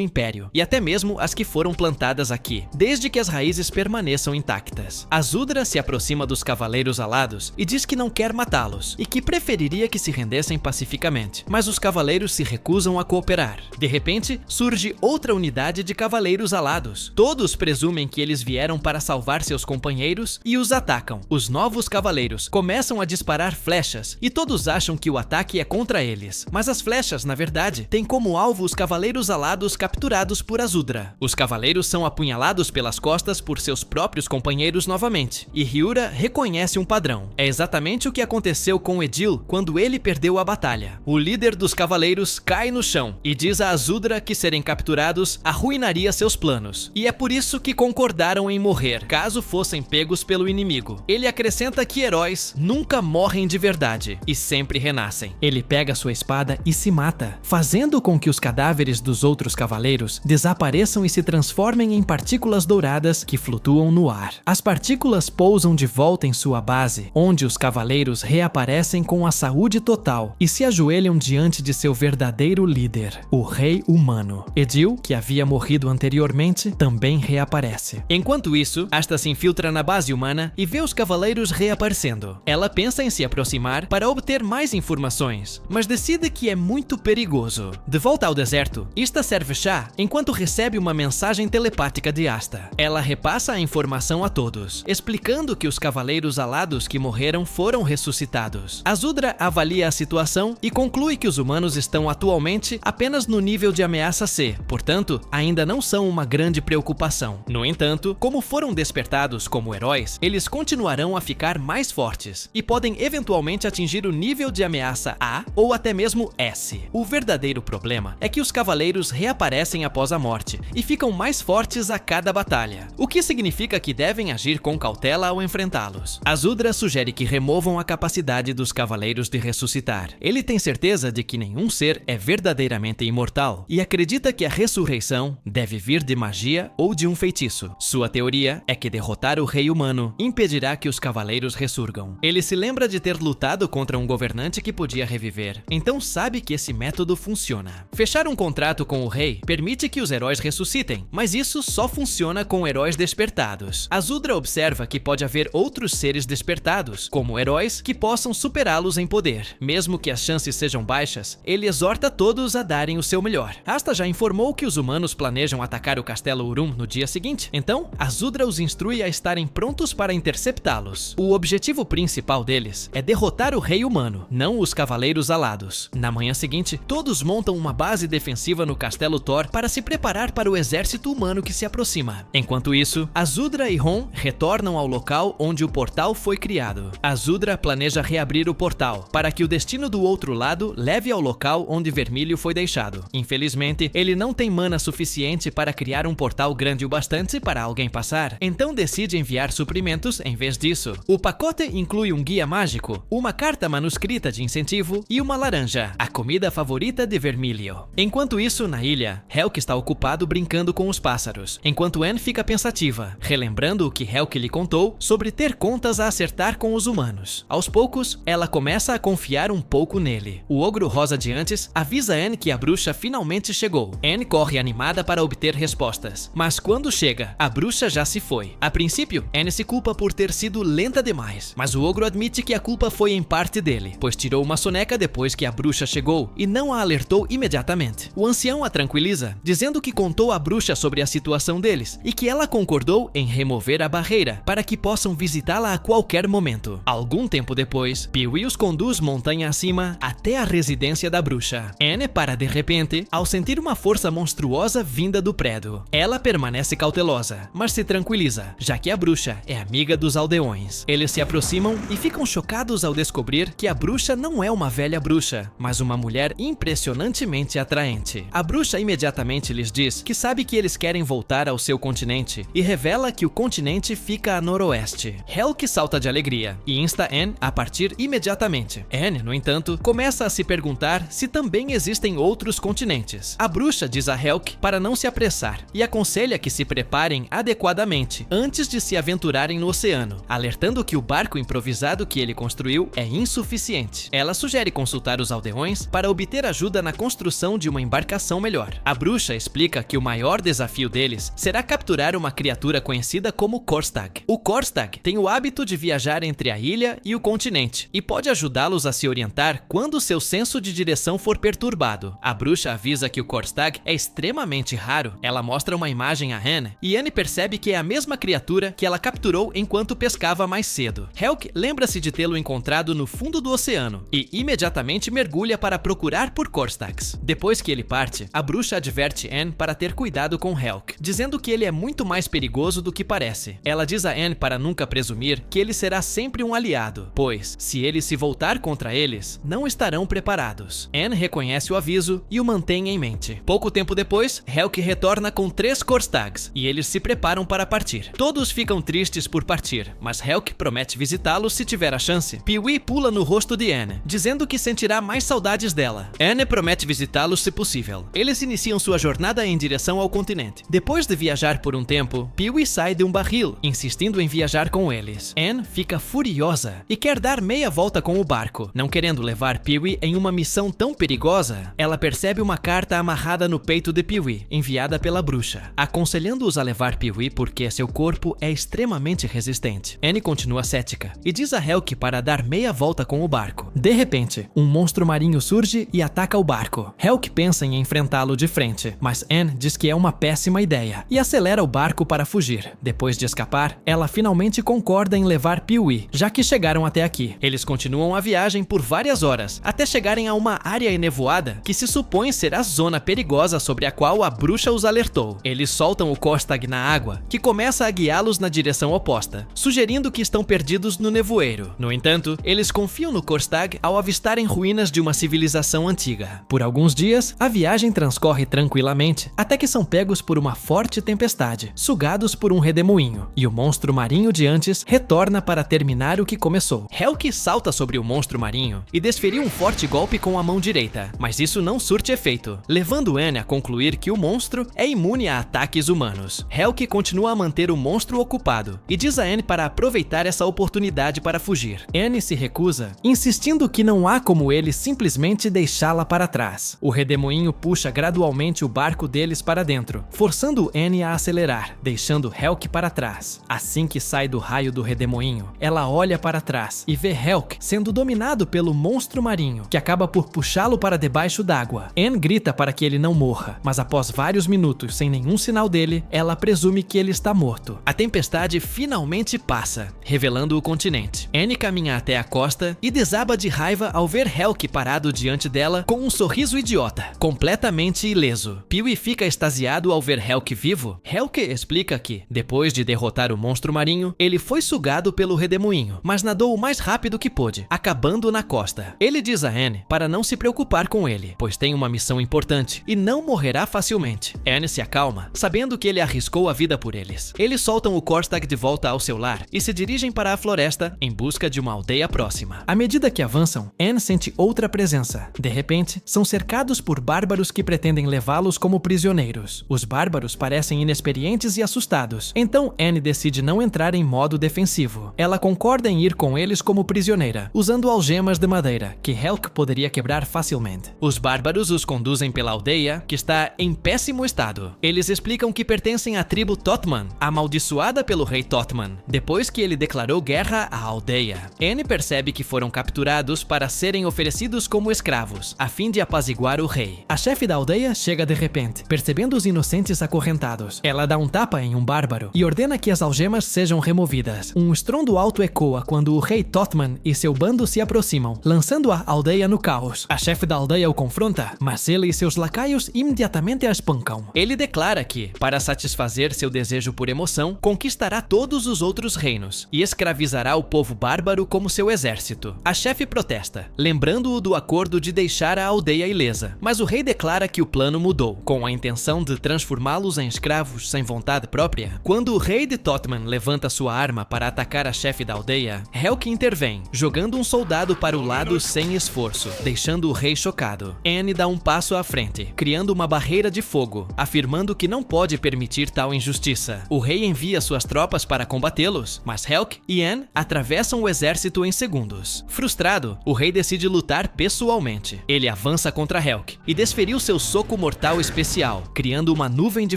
Império, e até mesmo as que foram plantadas aqui, desde que as raízes permaneçam intactas. Azudra se aproxima dos cavaleiros alados e diz que não quer matá-los, e que preferiria que se rendessem pacificamente. Mas os cavaleiros se recusam a cooperar. De repente, surge outra unidade de cavaleiros alados. Todos presumem que eles vieram para salvar seus companheiros e os atacam. Os novos cavaleiros começam a disparar flechas e todos acham que o ataque é contra eles. Mas as flechas, na verdade, têm como alvo os cavaleiros alados capturados por Azudra. Os cavaleiros são apunhalados pelas costas por seus próprios companheiros novamente. E Hyura reconhece um padrão. É exatamente o que aconteceu com Edil quando ele perdeu a batalha. O líder dos cavaleiros cai no chão e diz a Azudra que serem capturados arruinaria seus planos. E é por isso que concordaram em morrer, caso fossem pegos pelo inimigo. Ele acrescenta que heróis nunca morrem de verdade e sempre renascem. Ele pega sua espada e se mata, fazendo com que os cadáveres dos outros cavaleiros desapareçam e se transformem em partículas douradas que flutuam no ar. As partículas pousam de volta em sua base, onde os cavaleiros reaparecem com a saúde total e se ajoelham diante de seu verdadeiro líder, o Rei Humano. Edil, que havia morrido anteriormente, também reaparece. Enquanto isso, Asta se infiltra na base humana e vê os cavaleiros reaparecendo. Ela pensa em se aproximar para obter mais informações, mas decide que é muito perigoso. De volta ao deserto, Ista serve chá enquanto recebe uma mensagem telepática de Asta. Ela repassa a informação a todos, explicando que os cavaleiros alados que morreram foram ressuscitados. Azudra avalia a situação e conclui que os humanos estão atualmente apenas no nível de ameaça C, portanto, ainda não são uma grande preocupação. No entanto, como foram despertados como heróis, eles continuarão a ficar mais fortes e podem eventualmente atingir o nível de ameaça A ou até mesmo S. O verdadeiro problema é que os cavaleiros reaparecem após a morte e ficam mais fortes a cada batalha, o que significa que devem agir com cautela ao enfrentá-los. Azudra sugere que removam a capacidade dos cavaleiros de ressuscitar. Ele tem certeza de que nenhum ser é verdadeiramente imortal e acredita que a ressurreição deve vir de magia ou de um feitiço. Sua teoria é que derrotar o Rei Humano impedirá que os cavaleiros ressurgam. Ele se lembra de ter lutado contra um governante que podia reviver, então sabe que esse método funciona. Fechar um contrato com o rei permite que os heróis ressuscitem, mas isso só funciona com heróis despertados. Azudra observa que pode haver outros seres despertados, como heróis que possam superá-los em poder. Mesmo que as chances sejam baixas, ele exorta todos a darem o seu melhor. Asta já informou que os humanos planejam atacar o castelo Urum no dia seguinte, então Azudra os instrui a estarem prontos para interceptá-los. O objetivo principal deles é derrotar o Rei Humano, não os cavaleiros alados. Na manhã seguinte, todos montam uma base defensiva no castelo Thor para se preparar para o exército humano que se aproxima. Enquanto isso, Azudra e Ron retornam ao local onde o portal foi criado. Azudra planeja reabrir o portal para que o destino do outro lado leve ao local onde Vermilho foi deixado. Infelizmente, ele não tem mana suficiente para criar um portal grande o bastante para alguém passar, então decide enviar suprimentos em vez disso. O pacote inclui um guia mágico, uma carta manuscrita de incentivo e uma laranja, a comida favorita de Vermilio. Enquanto isso, na ilha, Helk está ocupado brincando com os pássaros, enquanto Anne fica pensativa, relembrando o que Helk lhe contou sobre ter contas a acertar com os humanos. Aos poucos, ela começa a confiar um pouco nele. O ogro rosa de antes avisa Anne que a bruxa finalmente chegou. Anne corre animada para obter respostas, mas quando chega, a bruxa já se foi. A princípio, Anne se culpa por ter sido lenta demais, mas o ogro admite que a culpa foi em parte dele, pois tirou uma soneca depois que a bruxa chegou e não a alertou imediatamente. O ancião a tranquiliza, dizendo que contou à bruxa sobre a situação deles e que ela concordou em remover a barreira para que possam visitá-la a qualquer momento. Algum tempo depois, Pee-wee os conduz montanha acima até a residência da bruxa. Anne para de repente ao sentir uma força monstruosa vinda do prédio. Ela permanece cautelosa, mas se tranquiliza, já que a bruxa é amiga dos aldeões. Eles se aproximam e ficam chocados ao descobrir que a bruxa não é uma velha bruxa, mas mas uma mulher impressionantemente atraente. A bruxa imediatamente lhes diz que sabe que eles querem voltar ao seu continente e revela que o continente fica a noroeste. Helk salta de alegria e insta Anne a partir imediatamente. Anne, no entanto, começa a se perguntar se também existem outros continentes. A bruxa diz a Helk para não se apressar e aconselha que se preparem adequadamente antes de se aventurarem no oceano, alertando que o barco improvisado que ele construiu é insuficiente. Ela sugere consultar os aldeões para obter ajuda na construção de uma embarcação melhor. A bruxa explica que o maior desafio deles será capturar uma criatura conhecida como Korstag. O Korstag tem o hábito de viajar entre a ilha e o continente e pode ajudá-los a se orientar quando seu senso de direção for perturbado. A bruxa avisa que o Korstag é extremamente raro. Ela mostra uma imagem a Anne e Anne percebe que é a mesma criatura que ela capturou enquanto pescava mais cedo. Helk lembra-se de tê-lo encontrado no fundo do oceano e imediatamente mergulha para procurar por Korstags. Depois que ele parte, a bruxa adverte Anne para ter cuidado com Helk, dizendo que ele é muito mais perigoso do que parece. Ela diz a Anne para nunca presumir que ele será sempre um aliado, pois, se ele se voltar contra eles, não estarão preparados. Anne reconhece o aviso e o mantém em mente. Pouco tempo depois, Helk retorna com 3 Korstags e eles se preparam para partir. Todos ficam tristes por partir, mas Helk promete visitá-los se tiver a chance. Pee-wee pula no rosto de Anne, dizendo que sentirá mais saudades dela. Anne promete visitá-los se possível. Eles iniciam sua jornada em direção ao continente. Depois de viajar por um tempo, Pee-wee sai de um barril, insistindo em viajar com eles. Anne fica furiosa e quer dar meia volta com o barco. Não querendo levar Pee-wee em uma missão tão perigosa, ela percebe uma carta amarrada no peito de Pee-wee, enviada pela bruxa, aconselhando-os a levar Pee-wee porque seu corpo é extremamente resistente. Anne continua cética e diz a Helk para dar meia volta com o barco. De repente, um monstro marinho surge e ataca o barco. Helk pensa em enfrentá-lo de frente, mas Anne diz que é uma péssima ideia e acelera o barco para fugir. Depois de escapar, ela finalmente concorda em levar Pee-wee, já que chegaram até aqui. Eles continuam a viagem por várias horas, até chegarem a uma área enevoada que se supõe ser a zona perigosa sobre a qual a bruxa os alertou. Eles soltam o Korstag na água, que começa a guiá-los na direção oposta, sugerindo que estão perdidos no nevoeiro. No entanto, eles confiam no Korstag ao avistarem ruínas de uma civilização antiga. Por alguns dias, a viagem transcorre tranquilamente, até que são pegos por uma forte tempestade, sugados por um redemoinho, e o monstro marinho de antes retorna para terminar o que começou. Helk salta sobre o monstro marinho e desferiu um forte golpe com a mão direita, mas isso não surte efeito, levando Anne a concluir que o monstro é imune a ataques humanos. Helk continua a manter o monstro ocupado e diz a Anne para aproveitar essa oportunidade para fugir. Anne se recusa, insistindo que não há como ele simplesmente deixá-la para trás. O redemoinho puxa gradualmente o barco deles para dentro, forçando Anne a acelerar, deixando Helk para trás. Assim que sai do raio do redemoinho, ela olha para trás e vê Helk sendo dominado pelo monstro marinho, que acaba por puxá-lo para debaixo d'água. Anne grita para que ele não morra, mas após vários minutos sem nenhum sinal dele, ela presume que ele está morto. A tempestade finalmente passa, revelando o continente. Anne caminha até a costa e desaba de raiva ao ver Helk parado diante dela com um sorriso idiota, completamente ileso. Pee-wee fica extasiado ao ver Helk vivo. Helk explica que, depois de derrotar o monstro marinho, ele foi sugado pelo redemoinho, mas nadou o mais rápido que pôde, acabando na costa. Ele diz a Anne para não se preocupar com ele, pois tem uma missão importante e não morrerá facilmente. Anne se acalma, sabendo que ele arriscou a vida por eles. Eles soltam o Korstag de volta ao seu lar e se dirigem para a floresta em busca de uma aldeia próxima. À medida que avançam, Anne sente outra presença. De repente, são cercados por bárbaros que pretendem levá-los como prisioneiros. Os bárbaros parecem inexperientes e assustados, então Anne decide não entrar em modo defensivo. Ela concorda em ir com eles como prisioneira, usando algemas de madeira, que Helk poderia quebrar facilmente. Os bárbaros os conduzem pela aldeia, que está em péssimo estado. Eles explicam que pertencem à tribo Totman, amaldiçoada pelo rei Totman, depois que ele declarou guerra à aldeia. Anne percebe que foram capturados para serem oferecidos como escravos, a fim de apaziguar o rei. A chefe da aldeia chega de repente, percebendo os inocentes acorrentados. Ela dá um tapa em um bárbaro e ordena que as algemas sejam removidas. Um estrondo alto ecoa quando o rei Totman e seu bando se aproximam, lançando a aldeia no caos. A chefe da aldeia o confronta, mas ele e seus lacaios imediatamente a espancam. Ele declara que, para satisfazer seu desejo por emoção, conquistará todos os outros reinos e escravizará o povo bárbaro como seu exército. A chefe protesta, lembrando-o do acordo de deixar a aldeia ilesa, mas o rei declara que o plano mudou, com a intenção de transformá-los em escravos sem vontade própria. Quando o rei de Totman levanta sua arma para atacar a chefe da aldeia, Helk intervém, jogando um soldado para o lado sem esforço, deixando o rei chocado. Anne dá um passo à frente, criando uma barreira de fogo, afirmando que não pode permitir tal injustiça. O rei envia suas tropas para combatê-los, mas Helk e Anne atravessam o exército em segundos. Frustrado, o rei decide lutar pessoalmente. Ele avança contra Helk e desferiu seu soco mortal especial, criando uma nuvem de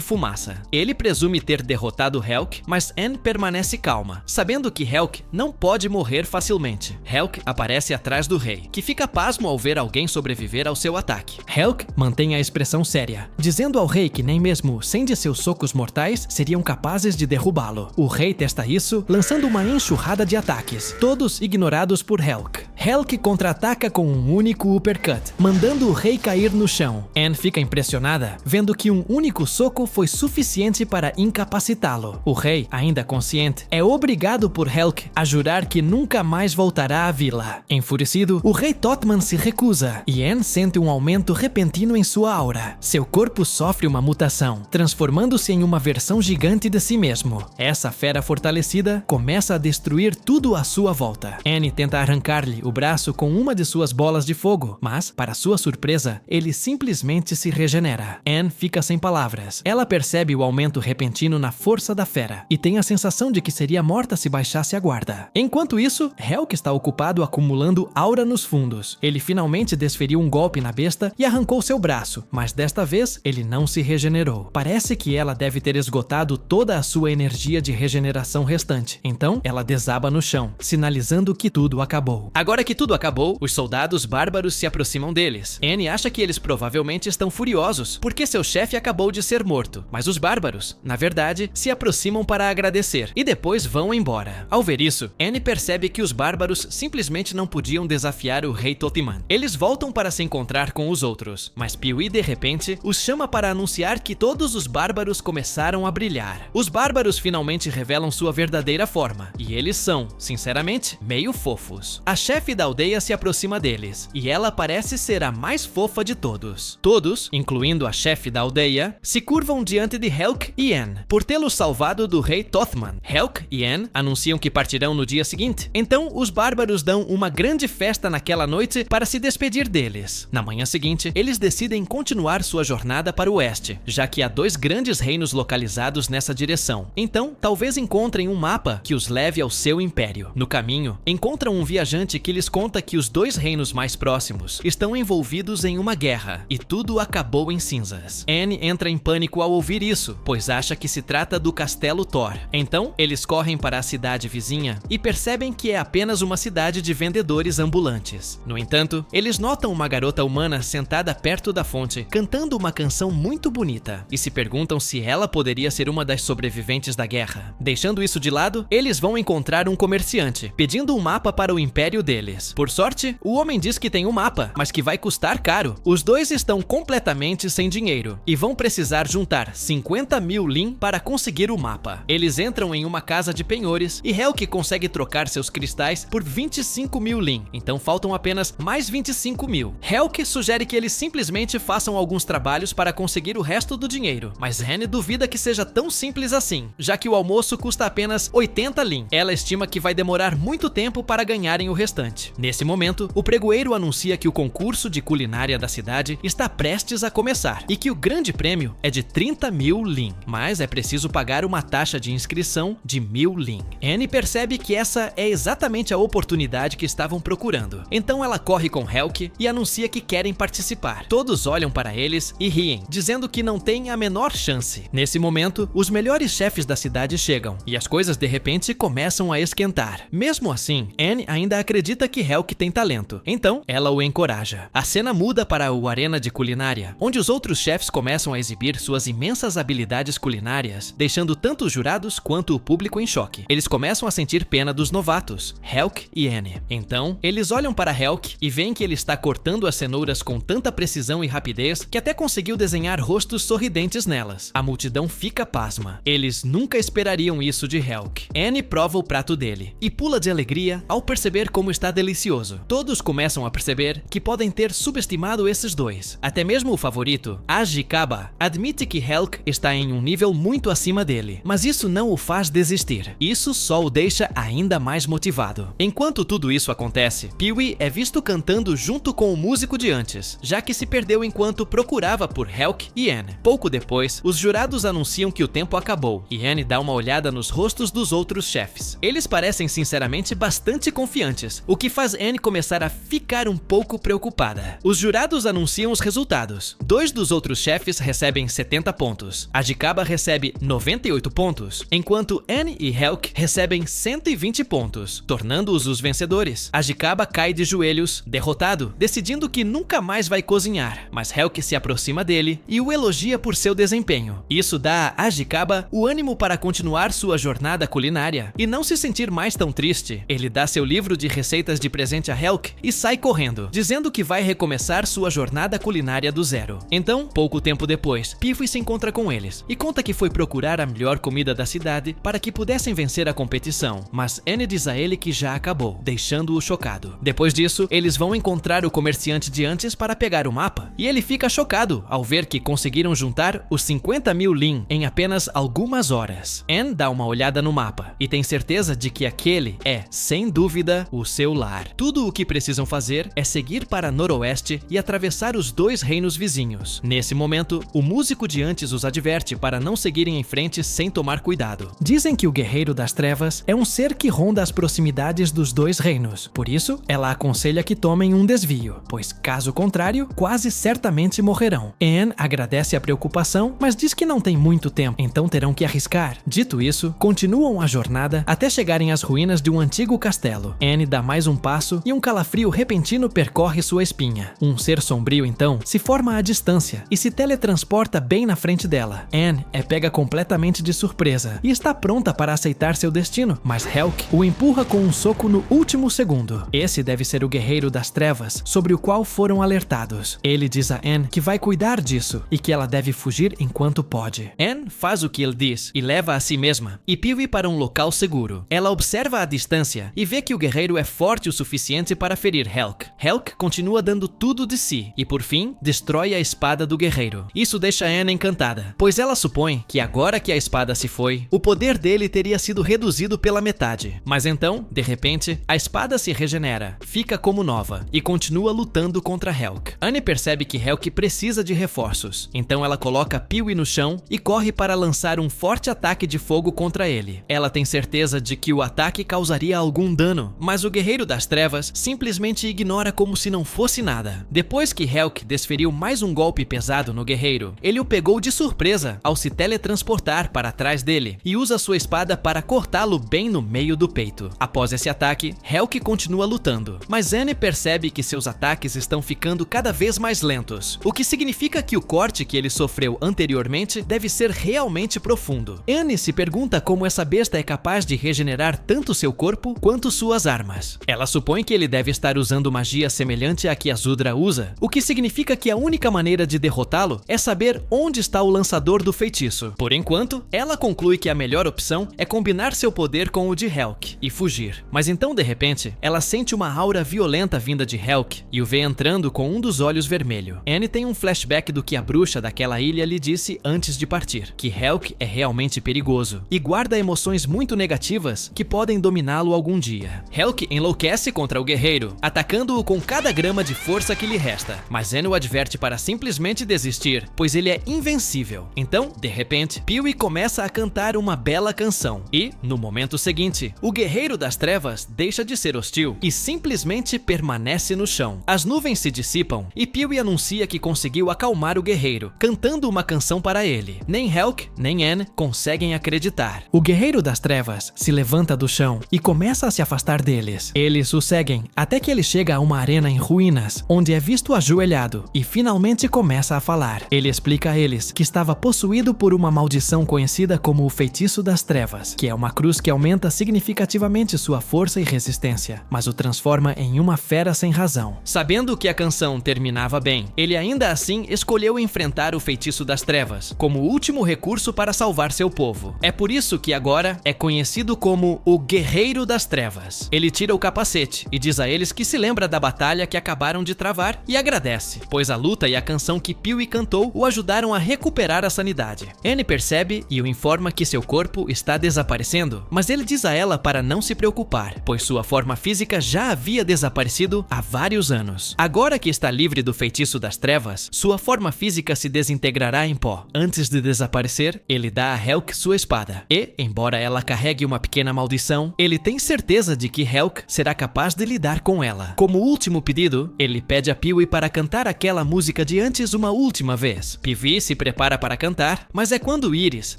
fumaça. Ele presume ter derrotado Helk, mas Anne permanece calma, sabendo que Helk não pode morrer facilmente. Helk aparece atrás do rei, que fica pasmo ao ver alguém sobreviver ao seu ataque. Helk mantém a expressão séria, dizendo ao rei que nem mesmo 100 de seus socos mortais seriam capazes de derrubá-lo. O rei testa isso, lançando uma enxurrada de ataques, todos ignorados por Helk. Helk contra-ataca com um único uppercut, mandando o rei cair no chão. Anne fica impressionada, vendo que um único soco foi suficiente para incapacitá-lo. O rei, ainda consciente, é obrigado por Helk a jurar que nunca mais voltará à vila. Enfurecido, o rei Totman se recusa, e Anne sente um aumento repentino em sua aura. Seu corpo sofre uma mutação, transformando-se em uma versão gigante de si mesmo. Essa fera fortalecida começa a destruir tudo à sua volta. Anne tenta arrancar-lhe o braço com uma de suas bolas de fogo, mas, para sua surpresa, ele simplesmente se regenera. Anne fica sem palavras. Ela percebe o aumento repentino na força da fera e tem a sensação de que seria morta se baixasse a guarda. Enquanto isso, Helk está ocupado acumulando aura nos fundos. Ele finalmente desferiu um golpe na besta e arrancou seu braço, mas desta vez ele não se regenerou. Parece que ela deve ter esgotado toda a sua energia de regeneração restante. Então, ela desaba no chão, sinalizando que tudo acabou. Agora que tudo acabou, os soldados bárbaros se aproximam deles. Anne acha que eles provavelmente estão furiosos, porque seu chefe acabou de ser morto. Mas os bárbaros, na verdade, se aproximam para agradecer e depois vão embora. Ao ver isso, Anne percebe que os bárbaros simplesmente não podiam desafiar o rei Totman. Eles voltam para se encontrar com os outros, mas Piuí de repente os chama para anunciar que todos os bárbaros começaram a brilhar. Os bárbaros finalmente revelam sua verdadeira forma, e eles são, sinceramente, meio fofos. A chefe da aldeia se aproxima deles, e ela parece ser a mais fofa de todos. Todos, incluindo a chefe da aldeia, se curvam diante de Helk e Anne, por tê-los salvado do rei Totman. Helk e Anne anunciam que partirão no dia seguinte. Então, os bárbaros dão uma grande festa naquela noite para se despedir deles. Na manhã seguinte, eles decidem continuar sua jornada para o oeste, já que há 2 grandes reinos localizados nessa direção. Então, talvez encontrem um mapa que os leve ao seu império. No caminho, encontram um viajante que lhes conta que os 2 reinos mais próximos estão envolvidos em uma guerra, e tudo acabou em cinzas. Anne entra em pânico ao ouvir isso, pois acha que se trata do Castelo Thor. Então, eles correm para a cidade vizinha e percebem que é apenas uma cidade de vendedores ambulantes. No entanto, eles notam uma garota humana sentada perto da fonte, cantando uma canção muito bonita, e se perguntam se ela poderia ser uma das sobreviventes da guerra. Deixando isso de lado, eles vão encontrar um comerciante, pedindo um mapa para o império deles. Por sorte, o homem diz que tem um mapa, mas que vai custar caro. Os 2 estão completamente sem dinheiro, e vão precisar juntar 50.000 Lin para conseguir o mapa. Eles entram em uma casa de penhores, e Helk consegue trocar seus cristais por 25.000 Lin, então faltam apenas mais 25.000. Helk sugere que eles simplesmente façam alguns trabalhos para conseguir o resto do dinheiro, mas Anne duvida que seja tão simples assim, já que o almoço custa apenas 80 Lin. Ela estima que vai demorar muito tempo para ganharem o restante. Nesse momento, o pregoeiro anuncia que o concurso de culinária da cidade está prestes a começar e que o grande prêmio é de 30.000 Lin, mas é preciso pagar uma taxa de inscrição de 1.000 Lin. Anne percebe que essa é exatamente a oportunidade que estavam procurando. Então ela corre com Helk e anuncia que querem participar. Todos olham para eles e riem, dizendo que não tem a menor chance. Nesse momento, os melhores chefes da cidade chegam e as coisas de repente começam a esquentar. Mesmo assim, Anne ainda acredita que Helk tem talento, então ela o encoraja. A cena muda para o arena de culinária, onde os outros chefes começam a exibir suas imensas habilidades culinárias, deixando tanto os jurados quanto o público em choque. Eles começam a sentir pena dos novatos, Helk e Anne. Então, eles olham para Helk e veem que ele está cortando as cenouras com tanta precisão e rapidez que até conseguiu desenhar rostos sorridentes nelas. A multidão fica pasma. Eles nunca esperariam isso de Helk. Anne prova o prato dele e pula de alegria ao perceber como está delicioso. Todos começam a perceber que podem ter subestimado esses dois. Até mesmo o favorito, Ajikaba, admite que Helk está em um nível muito acima dele, mas isso não o faz desistir. Isso só o deixa ainda mais motivado. Enquanto tudo isso acontece, Pee-wee é visto cantando junto com o músico de antes, já que se perdeu enquanto procurava por Helk e Anne. Pouco depois, os jurados anunciam que o tempo acabou, e Anne dá uma olhada nos rostos dos outros chefes. Eles parecem sinceramente bastante confiantes, o que faz Anne começar a ficar um pouco preocupada. Os jurados anunciam os resultados. 2 dos outros chefes recebem 70 pontos. Ajikaba recebe 98 pontos, enquanto Anne e Helk recebem 120 pontos, tornando-os os vencedores. Ajikaba cai de joelhos, derrotado, decidindo que nunca mais vai cozinhar, mas Helk se aproxima dele e o elogia por seu desempenho. Isso dá a Ajikaba o ânimo para continuar sua jornada culinária e não se sentir mais tão triste. Ele dá seu livro de receitas de presente a Helk e sai correndo, dizendo que vai recomeçar sua jornada culinária do zero. Então, pouco tempo depois, Pee-wee se encontra com eles e conta que foi procurar a melhor comida da cidade para que pudessem vencer a competição, mas Anne diz a ele que já acabou, deixando-o chocado. Depois disso, eles vão encontrar o comerciante de antes para pegar o mapa, e ele fica chocado ao ver que conseguiram juntar os 50.000 Lin em apenas algumas horas. Anne dá uma olhada no mapa e tem certeza de que aquele é, sem dúvida, o seu lar. Tudo o que precisam fazer é seguir para noroeste e atravessar os 2 reinos vizinhos. Nesse momento, o músico de antes os adverte para não seguirem em frente sem tomar cuidado. Dizem que o Guerreiro das Trevas é um ser que ronda as proximidades dos 2 reinos. Por isso, ela aconselha que tomem um desvio, pois caso contrário, quase certamente morrerão. Anne agradece a preocupação, mas diz que não tem muito tempo, então terão que arriscar. Dito isso, continuam a jornada até chegarem às ruínas de um antigo castelo. Anne dá mais um passo e um calafrio repentino percorre sua espinha. Um ser sombrio, então, se forma à distância e se teletransporta bem na frente dela. Anne é pega completamente de surpresa e está pronta para aceitar seu destino, mas Helk o empurra com um soco no último segundo. Esse deve ser o Guerreiro das Trevas, sobre o qual foram alertados. Ele diz a Anne que vai cuidar disso e que ela deve fugir enquanto pode. Anne faz o que ele diz e leva a si mesma e Pee-wee para um local seguro. Ela observa a distância e vê que o guerreiro é forte o suficiente para ferir Helk. Helk continua dando tudo de si e, por fim, destrói a espada do guerreiro. Isso deixa Anne encantada, pois ela supõe que agora que a espada se foi, o poder dele teria sido reduzido pela metade. Mas então, de repente, a espada se regenera, fica como nova e continua lutando contra Helk. Anne percebe que Helk precisa de reforços, então ela coloca Pee-wee no chão e corre para lançar um forte ataque de fogo contra ele. Ela tem certeza de que o ataque causaria algum dano, mas o Guerreiro das Trevas simplesmente ignora como se não fosse nada. Depois que Helk desferiu mais um golpe pesado no guerreiro, ele o pegou de surpresa ao se teletransportar para trás dele e usa sua espada para cortá-lo bem no meio do peito. Após esse ataque, Helk continua lutando, mas Anne percebe que seus ataques estão ficando cada vez mais lentos, o que significa que o corte que ele sofreu anteriormente deve ser realmente profundo. Anne se pergunta como essa besta é capaz de regenerar tanto seu corpo quanto suas armas. Ela supõe que ele deve estar usando magia semelhante à que Azudra usa, o que significa que a única maneira de derrotá-lo é saber onde está o lançador do feitiço. Por enquanto, ela conclui que a melhor opção é combinar seu poder com o de Helk e fugir. Mas então, de repente, ela sente uma aura violenta vinda de Helk e o vê entrando com um dos olhos vermelho. Anne tem um flashback do que a bruxa daquela ilha lhe disse antes de partir, que Helk é realmente perigoso e guarda emoções muito negativas que podem dominá-lo algum dia. Helk enlouquece contra o guerreiro, atacando-o com cada grama de força que lhe resta, mas Anne o adverte para simplesmente desistir, pois ele é invencível. Então, de repente, Pee-wee começa a cantar uma bela canção e, no momento seguinte, o Guerreiro das Trevas deixa de ser hostil e simplesmente permanece no chão. As nuvens se dissipam e Pee-wee anuncia que conseguiu acalmar o guerreiro, cantando uma canção para ele. Nem Helk, nem Anne conseguem acreditar. O Guerreiro das Trevas se levanta do chão e começa a se afastar deles. Eles o seguem até que ele chega a uma arena em ruínas, onde é visto ajoelhado e finalmente começa a falar. Ele explica a eles que estava possuído por uma maldição conhecida como o Feitiço das Trevas, que é uma cruz que aumenta significativamente sua força e resistência, mas o transforma em uma fera sem razão. Sabendo que a canção terminava bem, ele ainda assim escolheu enfrentar o Feitiço das Trevas, como último recurso para salvar seu povo. É por isso que agora é conhecido como o Guerreiro das Trevas. Ele tira o capacete capacete e diz a eles que se lembra da batalha que acabaram de travar e agradece, pois a luta e a canção que Pee-wee cantou o ajudaram a recuperar a sanidade. Annie percebe e o informa que seu corpo está desaparecendo, mas ele diz a ela para não se preocupar, pois sua forma física já havia desaparecido há vários anos. Agora que está livre do feitiço das trevas, sua forma física se desintegrará em pó. Antes de desaparecer, ele dá a Helk sua espada e, embora ela carregue uma pequena maldição, ele tem certeza de que Helk será capaz de lidar com ela. Como último pedido, ele pede a Pee-wee para cantar aquela música de antes uma última vez. Pee-wee se prepara para cantar, mas é quando Iris,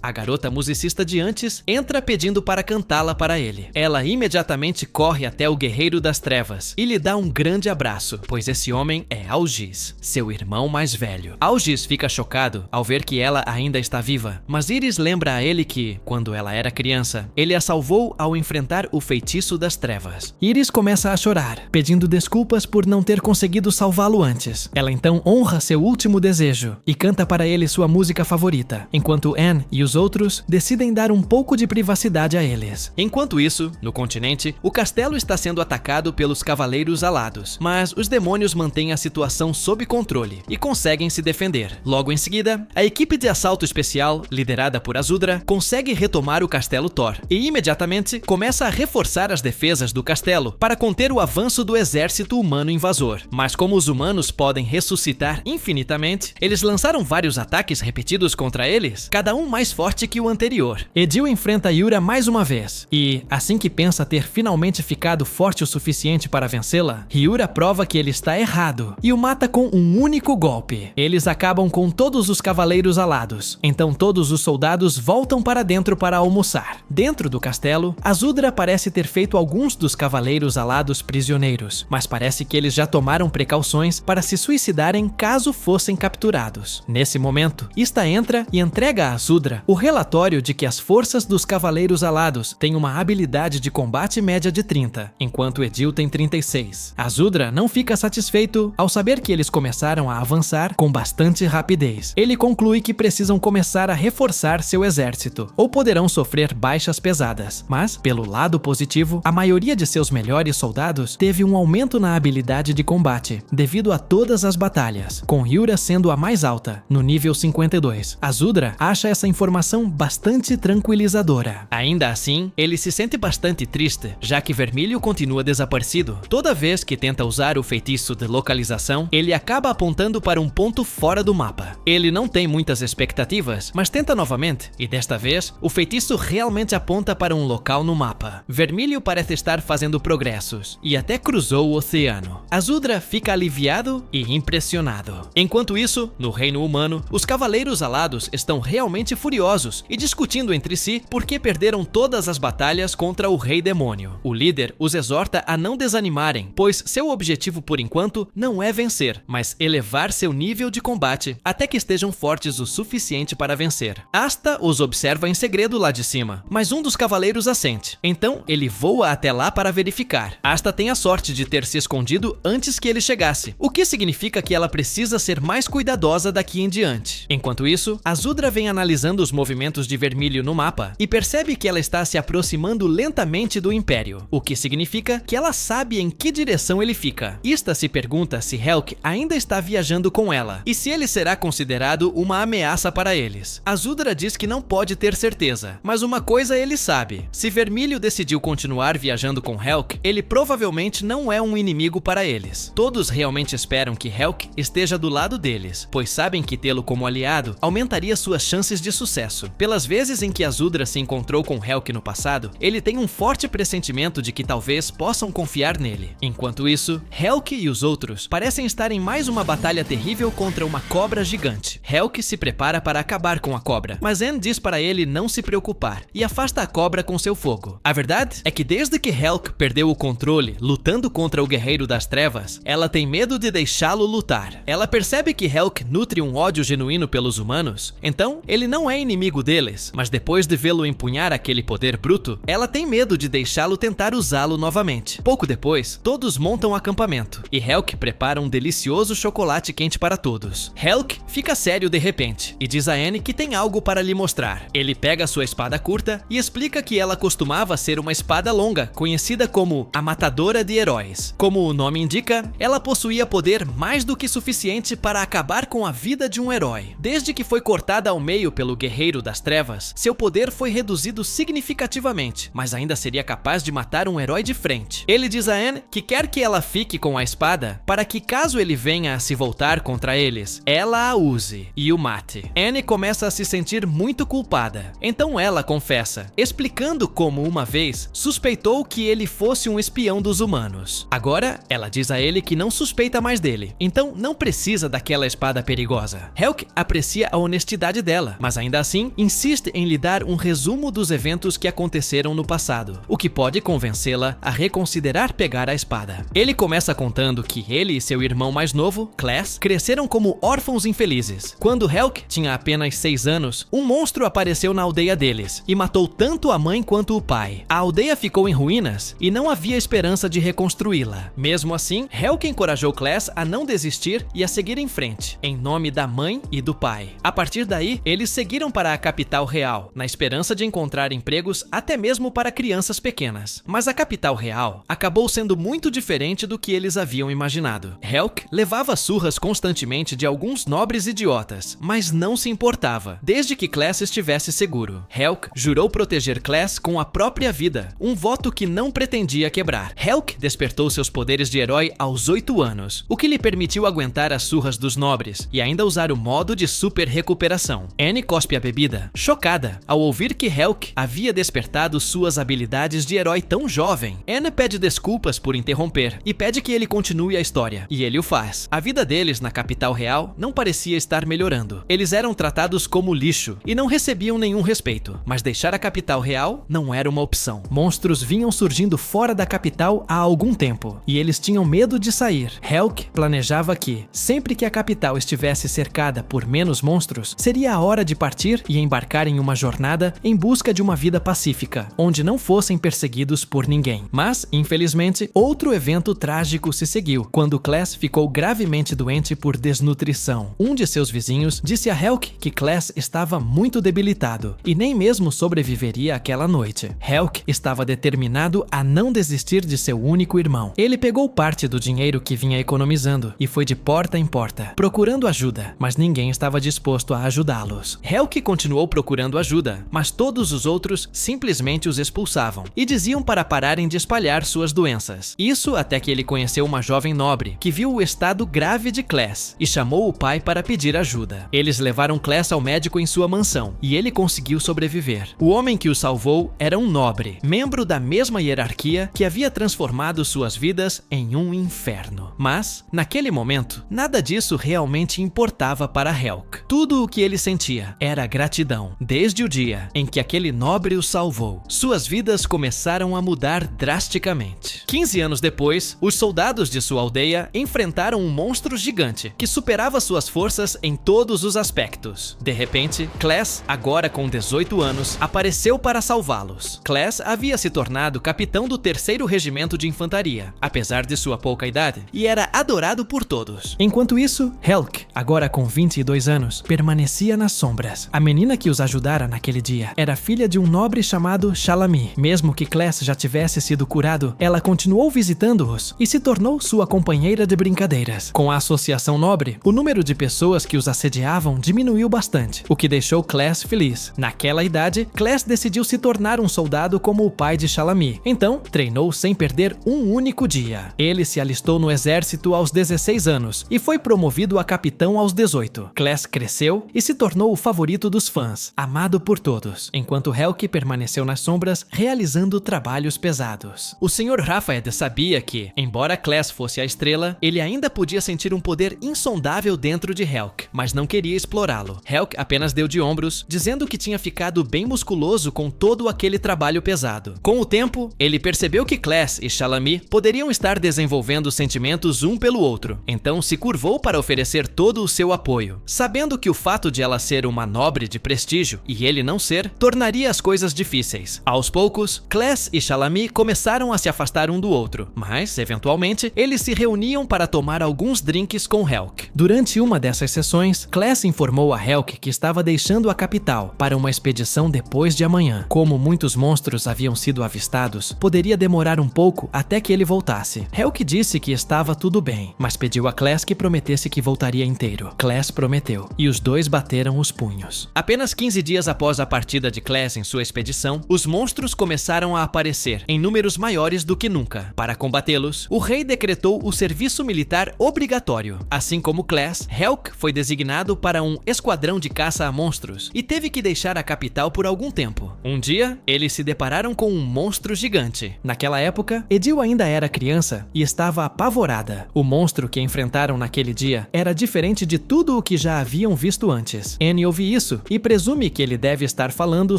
a garota musicista de antes, entra pedindo para cantá-la para ele. Ela imediatamente corre até o Guerreiro das Trevas e lhe dá um grande abraço, pois esse homem é Algiz, seu irmão mais velho. Algiz fica chocado ao ver que ela ainda está viva, mas Iris lembra a ele que, quando ela era criança, ele a salvou ao enfrentar o feitiço das trevas. Iris começa a chorar, pedindo desculpas por não ter conseguido salvá-lo antes. Ela então honra seu último desejo e canta para ele sua música favorita, enquanto Anne e os outros decidem dar um pouco de privacidade a eles. Enquanto isso, no continente, o castelo está sendo atacado pelos Cavaleiros Alados, mas os demônios mantêm a situação sob controle e conseguem se defender. Logo em seguida, a equipe de assalto especial, liderada por Azudra, consegue retomar o castelo Thor e imediatamente começa a reforçar as defesas do castelo para conter o avanço do exército humano invasor. Mas como os humanos podem ressuscitar infinitamente, eles lançaram vários ataques repetidos contra eles, cada um mais forte que o anterior. Edil enfrenta Yura mais uma vez e, assim que pensa ter finalmente ficado forte o suficiente para vencê-la, Yura prova que ele está errado e o mata com um único golpe. Eles acabam com todos os Cavaleiros Alados, então todos os soldados voltam para dentro para almoçar. Dentro do castelo, Azudra parece ter feito alguns dos Cavaleiros Alados prisioneiros, mas parece que eles já tomaram precauções para se suicidarem caso fossem capturados. Nesse momento, Ista entra e entrega a Azudra o relatório de que as forças dos Cavaleiros Alados têm uma habilidade de combate média de 30, enquanto Edil tem 36. Azudra não fica satisfeito ao saber que eles começaram a avançar com bastante rapidez. Ele conclui que precisam começar a reforçar seu exército, ou poderão sofrer baixas pesadas. Mas, pelo lado positivo, a maioria de seus melhores soldados teve um aumento na habilidade de combate, devido a todas as batalhas, com Yura sendo a mais alta, no nível 52. Azudra acha essa informação bastante tranquilizadora. Ainda assim, ele se sente bastante triste, já que Vermilho continua desaparecido. Toda vez que tenta usar o feitiço de localização, ele acaba apontando para um ponto fora do mapa. Ele não tem muitas expectativas, mas tenta novamente, e desta vez, o feitiço realmente aponta para um local no mapa. Vermilho parece estar fazendo progressos, e até cruzou o oceano. Azudra fica aliviado e impressionado. Enquanto isso, no reino humano, os Cavaleiros Alados estão realmente furiosos e discutindo entre si por que perderam todas as batalhas contra o Rei Demônio. O líder os exorta a não desanimarem, pois seu objetivo por enquanto não é vencer, mas elevar seu nível de combate até que estejam fortes o suficiente para vencer. Asta os observa em segredo lá de cima, mas um dos cavaleiros assente. Então ele voa até lá para verificar. Asta tem a sorte de ter se escondido antes que ele chegasse, o que significa que ela precisa ser mais cuidadosa daqui em diante. Enquanto isso, Azudra vem analisando os movimentos de Vermilho no mapa e percebe que ela está se aproximando lentamente do Império, o que significa que ela sabe em que direção ele fica. Ista se pergunta se Helk ainda está viajando com ela e se ele será considerado uma ameaça para eles. Azudra diz que não pode ter certeza, mas uma coisa ele sabe: se Vermilho decidiu continuar viajando com Helk, ele provavelmente não é um inimigo para eles. Todos realmente esperam que Helk esteja do lado deles, pois sabem que tê-lo como aliado aumentaria suas chances de sucesso. Pelas vezes em que Azudra se encontrou com Helk no passado, ele tem um forte pressentimento de que talvez possam confiar nele. Enquanto isso, Helk e os outros parecem estar em mais uma batalha terrível contra uma cobra gigante. Helk se prepara para acabar com a cobra, mas Anne diz para ele não se preocupar e afasta a cobra com seu fogo. A verdade é que desde que Helk perdeu o controle lutando contra o Guerreiro das Trevas, ela tem medo de deixá-lo lutar. Ela percebe que Helk nutre um ódio genuíno pelos humanos, então ele não é inimigo deles, mas depois de vê-lo empunhar aquele poder bruto, ela tem medo de deixá-lo tentar usá-lo novamente. Pouco depois, todos montam um acampamento e Helk prepara um delicioso chocolate quente para todos. Helk fica sério de repente e diz a Anne que tem algo para lhe mostrar. Ele pega sua espada curta e explica que ela costumava ser uma espada longa, conhecida como como a Matadora de Heróis. Como o nome indica, ela possuía poder mais do que suficiente para acabar com a vida de um herói. Desde que foi cortada ao meio pelo Guerreiro das Trevas, seu poder foi reduzido significativamente, mas ainda seria capaz de matar um herói de frente. Ele diz a Anne que quer que ela fique com a espada para que, caso ele venha a se voltar contra eles, ela a use e o mate. Anne começa a se sentir muito culpada. Então ela confessa, explicando como uma vez suspeitou que ele fosse um espião dos humanos. Agora, ela diz a ele que não suspeita mais dele, então não precisa daquela espada perigosa. Helk aprecia a honestidade dela, mas ainda assim insiste em lhe dar um resumo dos eventos que aconteceram no passado, o que pode convencê-la a reconsiderar pegar a espada. Ele começa contando que ele e seu irmão mais novo, Class, cresceram como órfãos infelizes. Quando Helk tinha apenas 6 anos, um monstro apareceu na aldeia deles e matou tanto a mãe quanto o pai. A aldeia ficou em ruínas e não havia esperança de reconstruí-la. Mesmo assim, Helk encorajou Class a não desistir e a seguir em frente, em nome da mãe e do pai. A partir daí, eles seguiram para a capital real, na esperança de encontrar empregos até mesmo para crianças pequenas. Mas a capital real acabou sendo muito diferente do que eles haviam imaginado. Helk levava surras constantemente de alguns nobres idiotas, mas não se importava, desde que Class estivesse seguro. Helk jurou proteger Class com a própria vida, um voto que não pretendia quebrar. Helk despertou seus poderes de herói aos 8 anos, o que lhe permitiu aguentar as surras dos nobres e ainda usar o modo de super recuperação. Anne cospe a bebida, chocada, ao ouvir que Helk havia despertado suas habilidades de herói tão jovem. Anne pede desculpas por interromper e pede que ele continue a história, e ele o faz. A vida deles na capital real não parecia estar melhorando. Eles eram tratados como lixo e não recebiam nenhum respeito, mas deixar a capital real não era uma opção. Monstros vinham surgindo fora da capital há algum tempo, e eles tinham medo de sair. Helk planejava que, sempre que a capital estivesse cercada por menos monstros, seria a hora de partir e embarcar em uma jornada em busca de uma vida pacífica, onde não fossem perseguidos por ninguém. Mas, infelizmente, outro evento trágico se seguiu, quando Class ficou gravemente doente por desnutrição. Um de seus vizinhos disse a Helk que Class estava muito debilitado e nem mesmo sobreviveria aquela noite. Helk estava determinado a não desistir de seu único irmão. Ele pegou parte do dinheiro que vinha economizando e foi de porta em porta, procurando ajuda, mas ninguém estava disposto a ajudá-los. Helk continuou procurando ajuda, mas todos os outros simplesmente os expulsavam e diziam para pararem de espalhar suas doenças. Isso até que ele conheceu uma jovem nobre que viu o estado grave de Class e chamou o pai para pedir ajuda. Eles levaram Class ao médico em sua mansão e ele conseguiu sobreviver. O homem que o salvou era um nobre, membro da mesma hierarquia que havia transformado suas vidas em um inferno. Mas, naquele momento, nada disso realmente importava para Helk. Tudo o que ele sentia era gratidão. Desde o dia em que aquele nobre o salvou, suas vidas começaram a mudar drasticamente. 15 anos depois, os soldados de sua aldeia enfrentaram um monstro gigante que superava suas forças em todos os aspectos. De repente, Class, agora com 18 anos, apareceu para salvá-los. Class havia se tornado capitão do 3º Regimento de Infantaria, apesar de sua pouca idade, e era adorado por todos. Enquanto isso, Helk, agora com 22 anos, permanecia nas sombras. A menina que os ajudara naquele dia era filha de um nobre chamado Shalami. Mesmo que Class já tivesse sido curado, ela continuou visitando-os e se tornou sua companheira de brincadeiras. Com a associação nobre, o número de pessoas que os assediavam diminuiu bastante, o que deixou Class feliz. Naquela idade, Class decidiu se tornar um soldado como o pai de Shalami. Então, treinou sem perder um único dia. Ele se alistou no exército aos 16 anos e foi promovido a capitão aos 18. Class cresceu e se tornou o favorito dos fãs, amado por todos, enquanto Helk permaneceu nas sombras realizando trabalhos pesados. O Sr. Rafaed sabia que, embora Class fosse a estrela, ele ainda podia sentir um poder insondável dentro de Helk, mas não queria explorá-lo. Helk apenas deu de ombros, dizendo que tinha ficado bem musculoso com todo aquele trabalho pesado. Com o tempo, ele percebeu que Class e Shalami poderiam estar desenvolvendo sentimentos um pelo outro, então se curvou para oferecer todo o seu apoio, sabendo que o fato de ela ser uma nobre de prestígio e ele não ser, tornaria as coisas difíceis. Aos poucos, Class e Shalami começaram a se afastar um do outro, mas, eventualmente, eles se reuniam para tomar alguns drinks com Helk. Durante uma dessas sessões, Class informou a Helk que estava deixando a capital para uma expedição depois de amanhã. Como muitos monstros haviam sido avistados, poderia poderia demorar um pouco até que ele voltasse. Helk disse que estava tudo bem, mas pediu a Class que prometesse que voltaria inteiro. Class prometeu, e os dois bateram os punhos. Apenas 15 dias após a partida de Class em sua expedição, os monstros começaram a aparecer em números maiores do que nunca. Para combatê-los, o rei decretou o serviço militar obrigatório. Assim como Class, Helk foi designado para um esquadrão de caça a monstros e teve que deixar a capital por algum tempo. Um dia, eles se depararam com um monstro gigante. Naquela época, Edil ainda era criança e estava apavorada. O monstro que enfrentaram naquele dia era diferente de tudo o que já haviam visto antes. Annie ouve isso e presume que ele deve estar falando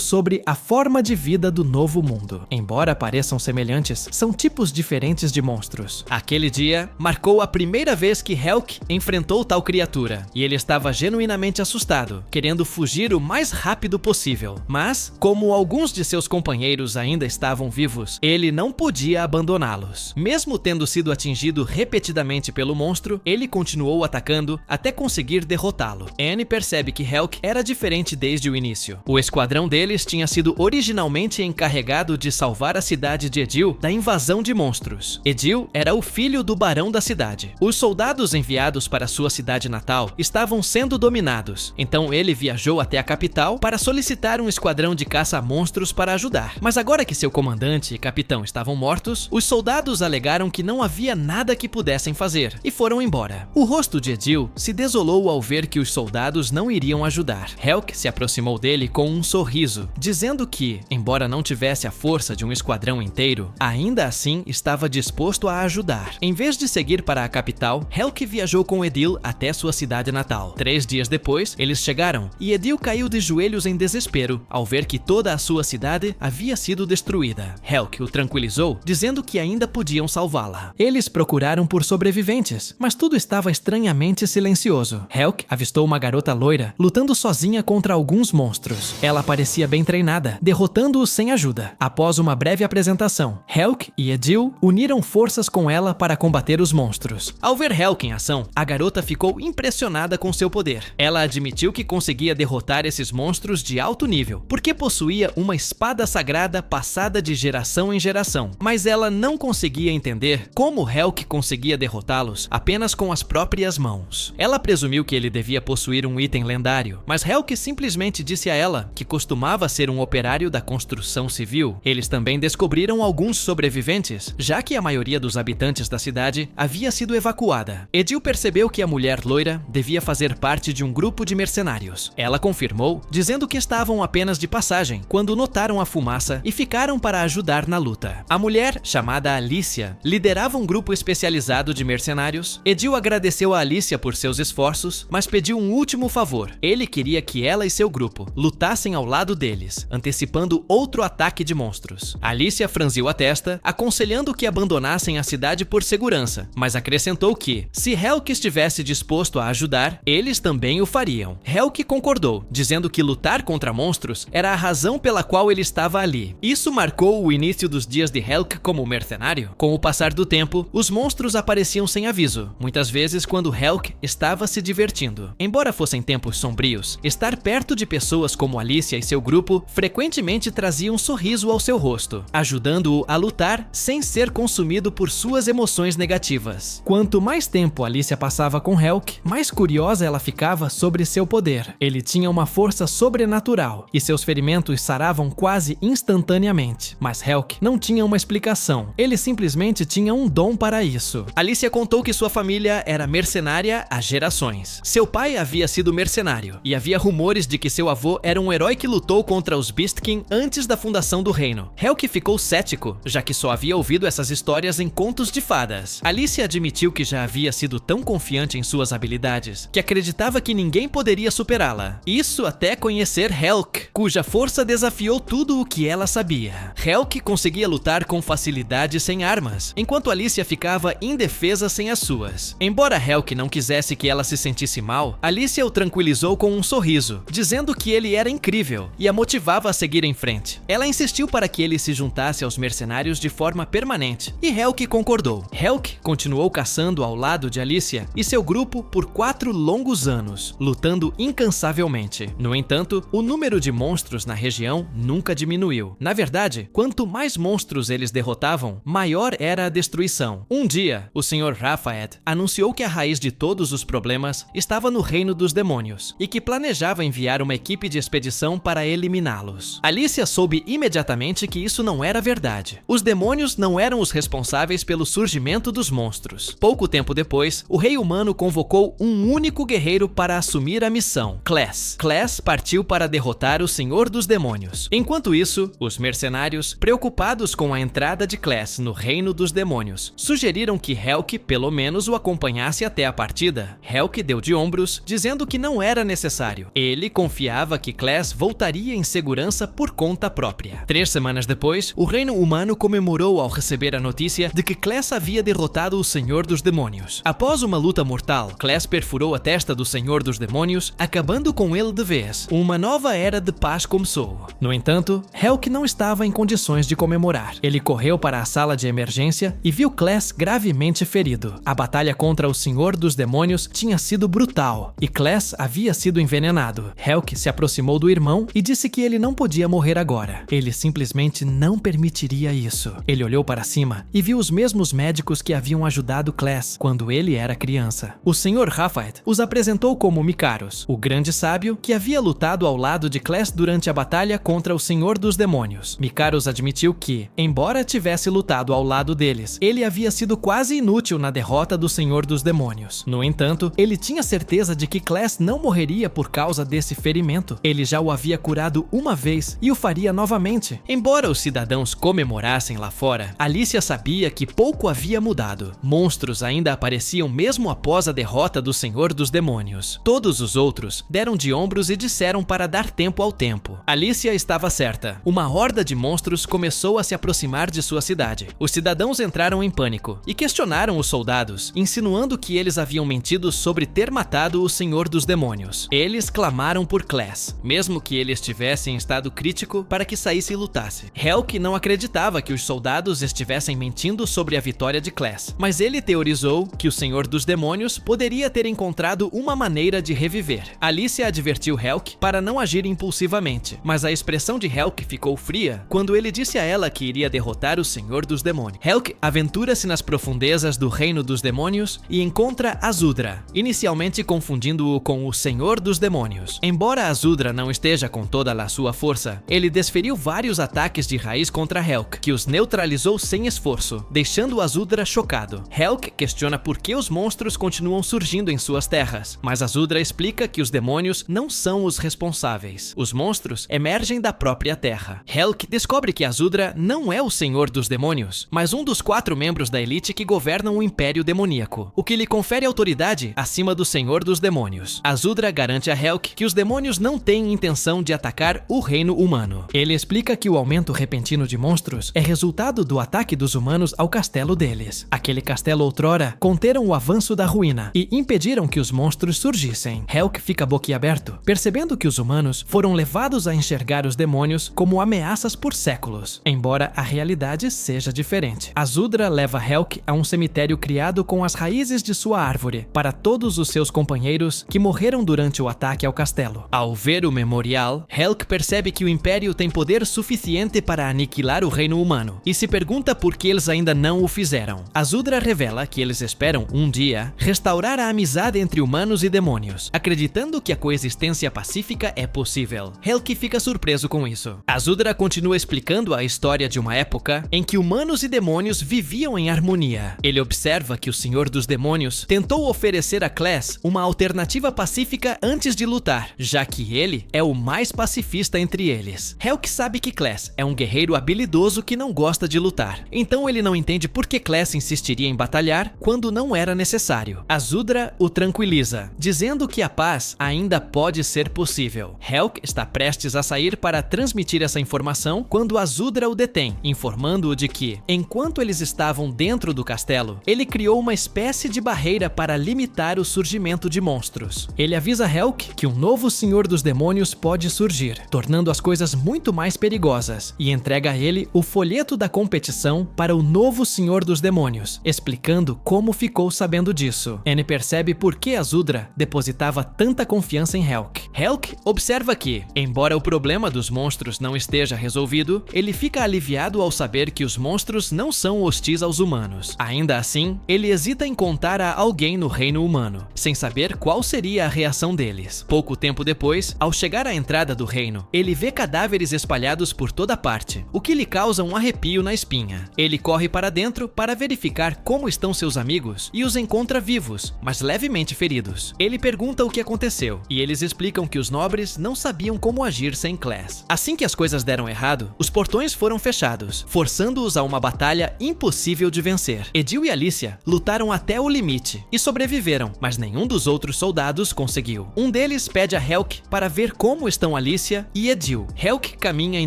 sobre a forma de vida do novo mundo. Embora pareçam semelhantes, são tipos diferentes de monstros. Aquele dia marcou a primeira vez que Helk enfrentou tal criatura, e ele estava genuinamente assustado, querendo fugir o mais rápido possível. Mas, como alguns de seus companheiros ainda estavam vivos, ele não podia abandoná-los. Mesmo tendo sido atingido repetidamente pelo monstro, ele continuou atacando até conseguir derrotá-lo. Annie percebe que Helk era diferente desde o início. O esquadrão deles tinha sido originalmente encarregado de salvar a cidade de Edil da invasão de monstros. Edil era o filho do barão da cidade. Os soldados enviados para sua cidade natal estavam sendo dominados, então ele viajou até a capital para solicitar um esquadrão de caça a monstros para ajudar. Mas agora que seu comandante e capitão estavam mortos, os soldados alegaram que não havia nada que pudessem fazer e foram embora. O rosto de Edil se desolou ao ver que os soldados não iriam ajudar. Helk se aproximou dele com um sorriso, dizendo que, embora não tivesse a força de um esquadrão inteiro, ainda assim estava disposto a ajudar. Em vez de seguir para a capital, Helk viajou com Edil até sua cidade natal. 3 dias depois, eles chegaram e Edil caiu de joelhos em desespero ao ver que toda a sua cidade havia sido destruída. Helk o tranquilizou, dizendo que ainda podiam salvá-la. Eles procuraram por sobreviventes, mas tudo estava estranhamente silencioso. Helk avistou uma garota loira lutando sozinha contra alguns monstros. Ela parecia bem treinada, derrotando-os sem ajuda. Após uma breve apresentação, Helk e Edil uniram forças com ela para combater os monstros. Ao ver Helk em ação, a garota ficou impressionada com seu poder. Ela admitiu que conseguia derrotar esses monstros de alto nível, porque possuía uma espada sagrada passada de geração em geração. Mas ela não conseguia entender como Helk conseguia derrotá-los apenas com as próprias mãos. Ela presumiu que ele devia possuir um item lendário, mas Helk simplesmente disse a ela que costumava ser um operário da construção civil. Eles também descobriram alguns sobreviventes, já que a maioria dos habitantes da cidade havia sido evacuada. Edil percebeu que a mulher loira devia fazer parte de um grupo de mercenários. Ela confirmou, dizendo que estavam apenas de passagem, quando notaram a fumaça e ficaram para ajudar na luta. A mulher, chamada Alicia, liderava um grupo especializado de mercenários. Edil agradeceu a Alicia por seus esforços, mas pediu um último favor. Ele queria que ela e seu grupo lutassem ao lado deles, antecipando outro ataque de monstros. Alicia franziu a testa, aconselhando que abandonassem a cidade por segurança, mas acrescentou que, se Helk estivesse disposto a ajudar, eles também o fariam. Helk concordou, dizendo que lutar contra monstros era a razão pela qual ele estava ali. Isso marcou o início dos dias de Helk como mercenário. Com o passar do tempo, os monstros apareciam sem aviso, muitas vezes quando Helk estava se divertindo. Embora fossem tempos sombrios, estar perto de pessoas como Alicia e seu grupo frequentemente trazia um sorriso ao seu rosto, ajudando-o a lutar sem ser consumido por suas emoções negativas. Quanto mais tempo Alicia passava com Helk, mais curiosa ela ficava sobre seu poder. Ele tinha uma força sobrenatural e seus ferimentos saravam quase instantaneamente. Mas Helk não tinha uma explicação. Ele simplesmente tinha um dom para isso. Alicia contou que sua família era mercenária há gerações. Seu pai havia sido mercenário e havia rumores de que seu avô era um herói que lutou contra os Beastkin antes da fundação do reino. Helk ficou cético, já que só havia ouvido essas histórias em contos de fadas. Alicia admitiu que já havia sido tão confiante em suas habilidades que acreditava que ninguém poderia superá-la. Isso até conhecer Helk, cuja força desafiou tudo o que ela sabia. Helk conseguia lutar com facilidade sem armas, enquanto Alicia ficava indefesa sem as suas. Embora Helk não quisesse que ela se sentisse mal, Alicia o tranquilizou com um sorriso, dizendo que ele era incrível e a motivava a seguir em frente. Ela insistiu para que ele se juntasse aos mercenários de forma permanente, e Helk concordou. Helk continuou caçando ao lado de Alicia e seu grupo por 4 longos anos, lutando incansavelmente. No entanto, o número de monstros na região nunca diminuiu. Na verdade, quanto mais monstros monstros eles derrotavam, maior era a destruição. Um dia, o Sr. Raphael anunciou que a raiz de todos os problemas estava no reino dos demônios e que planejava enviar uma equipe de expedição para eliminá-los. Alicia soube imediatamente que isso não era verdade. Os demônios não eram os responsáveis pelo surgimento dos monstros. Pouco tempo depois, o rei humano convocou um único guerreiro para assumir a missão, Class. Class partiu para derrotar o Senhor dos Demônios. Enquanto isso, os mercenários, preocupados com a entrada de Class no reino dos demônios, sugeriram que Helk pelo menos o acompanhasse até a partida. Helk deu de ombros, dizendo que não era necessário. Ele confiava que Class voltaria em segurança por conta própria. 3 semanas depois, o reino humano comemorou ao receber a notícia de que Class havia derrotado o Senhor dos Demônios. Após uma luta mortal, Class perfurou a testa do Senhor dos Demônios, acabando com ele de vez. Uma nova era de paz começou. No entanto, Helk não estava em condições de comemorar. Ele correu para a sala de emergência e viu Class gravemente ferido. A batalha contra o Senhor dos Demônios tinha sido brutal e Class havia sido envenenado. Helk se aproximou do irmão e disse que ele não podia morrer agora. Ele simplesmente não permitiria isso. Ele olhou para cima e viu os mesmos médicos que haviam ajudado Class quando ele era criança. O Sr. Raphael os apresentou como Mikaros, o grande sábio que havia lutado ao lado de Class durante a batalha contra o Senhor dos Demônios. Mikaros admitiu que, embora tivesse lutado ao lado deles, ele havia sido quase inútil na derrota do Senhor dos Demônios. No entanto, ele tinha certeza de que Class não morreria por causa desse ferimento. Ele já o havia curado uma vez e o faria novamente. Embora os cidadãos comemorassem lá fora, Alicia sabia que pouco havia mudado. Monstros ainda apareciam mesmo após a derrota do Senhor dos Demônios. Todos os outros deram de ombros e disseram para dar tempo ao tempo. Alicia estava certa. Uma horda de monstros começou a se aproximar de sua cidade. Os cidadãos entraram em pânico e questionaram os soldados, insinuando que eles haviam mentido sobre ter matado o Senhor dos Demônios. Eles clamaram por Class, mesmo que ele estivesse em estado crítico, para que saísse e lutasse. Helk não acreditava que os soldados estivessem mentindo sobre a vitória de Class, mas ele teorizou que o Senhor dos Demônios poderia ter encontrado uma maneira de reviver. Alicia advertiu Helk para não agir impulsivamente, mas a expressão de Helk ficou fria quando ele disse a ela que iria derrotar o Senhor dos Demônios. Helk aventura-se nas profundezas do reino dos demônios e encontra Azudra, inicialmente confundindo-o com o Senhor dos Demônios. Embora Azudra não esteja com toda a sua força, ele desferiu vários ataques de raiz contra Helk, que os neutralizou sem esforço, deixando Azudra chocado. Helk questiona por que os monstros continuam surgindo em suas terras, mas Azudra explica que os demônios não são os responsáveis. Os monstros emergem da própria terra. Helk descobre que Azudra não é o Senhor dos Demônios, mas um dos 4 membros da elite que governam o Império Demoníaco, o que lhe confere autoridade acima do Senhor dos Demônios. Azudra garante a Helk que os demônios não têm intenção de atacar o reino humano. Ele explica que o aumento repentino de monstros é resultado do ataque dos humanos ao castelo deles. Aquele castelo outrora conteram o avanço da ruína e impediram que os monstros surgissem. Helk fica boquiaberto, percebendo que os humanos foram levados a enxergar os demônios como ameaças por séculos, embora a realidade seja diferente. Azudra leva Helk a um cemitério criado com as raízes de sua árvore para todos os seus companheiros que morreram durante o ataque ao castelo. Ao ver o memorial, Helk percebe que o Império tem poder suficiente para aniquilar o reino humano e se pergunta por que eles ainda não o fizeram. Azudra revela que eles esperam, um dia, restaurar a amizade entre humanos e demônios, acreditando que a coexistência pacífica é possível. Helk fica surpreso com isso. Azudra continua explicando a história de uma época em que humanos e demônios viviam em harmonia. Ele observa que o Senhor dos Demônios tentou oferecer a Class uma alternativa pacífica antes de lutar, já que ele é o mais pacifista entre eles. Helk sabe que Class é um guerreiro habilidoso que não gosta de lutar, então ele não entende por que Class insistiria em batalhar quando não era necessário. Azudra o tranquiliza, dizendo que a paz ainda pode ser possível. Helk está prestes a sair para transmitir essa informação quando Azudra o detém, informando-o de que, enquanto eles estavam dentro do castelo, ele criou uma espécie de barreira para limitar o surgimento de monstros. Ele avisa Helk que um novo Senhor dos Demônios pode surgir, tornando as coisas muito mais perigosas, e entrega a ele o folheto da competição para o novo Senhor dos Demônios, explicando como ficou sabendo disso. N percebe por que Azudra depositava tanta confiança em Helk. Helk observa que, embora o problema dos monstros não esteja resolvido, ele fica aliviado aliviado ao saber que os monstros não são hostis aos humanos. Ainda assim, ele hesita em contar a alguém no reino humano, sem saber qual seria a reação deles. Pouco tempo depois, ao chegar à entrada do reino, ele vê cadáveres espalhados por toda parte, o que lhe causa um arrepio na espinha. Ele corre para dentro para verificar como estão seus amigos e os encontra vivos, mas levemente feridos. Ele pergunta o que aconteceu, e eles explicam que os nobres não sabiam como agir sem Class. Assim que as coisas deram errado, os portões foram fechados, forçando-os a uma batalha impossível de vencer. Edil e Alicia lutaram até o limite e sobreviveram, mas nenhum dos outros soldados conseguiu. Um deles pede a Helk para ver como estão Alicia e Edil. Helk caminha em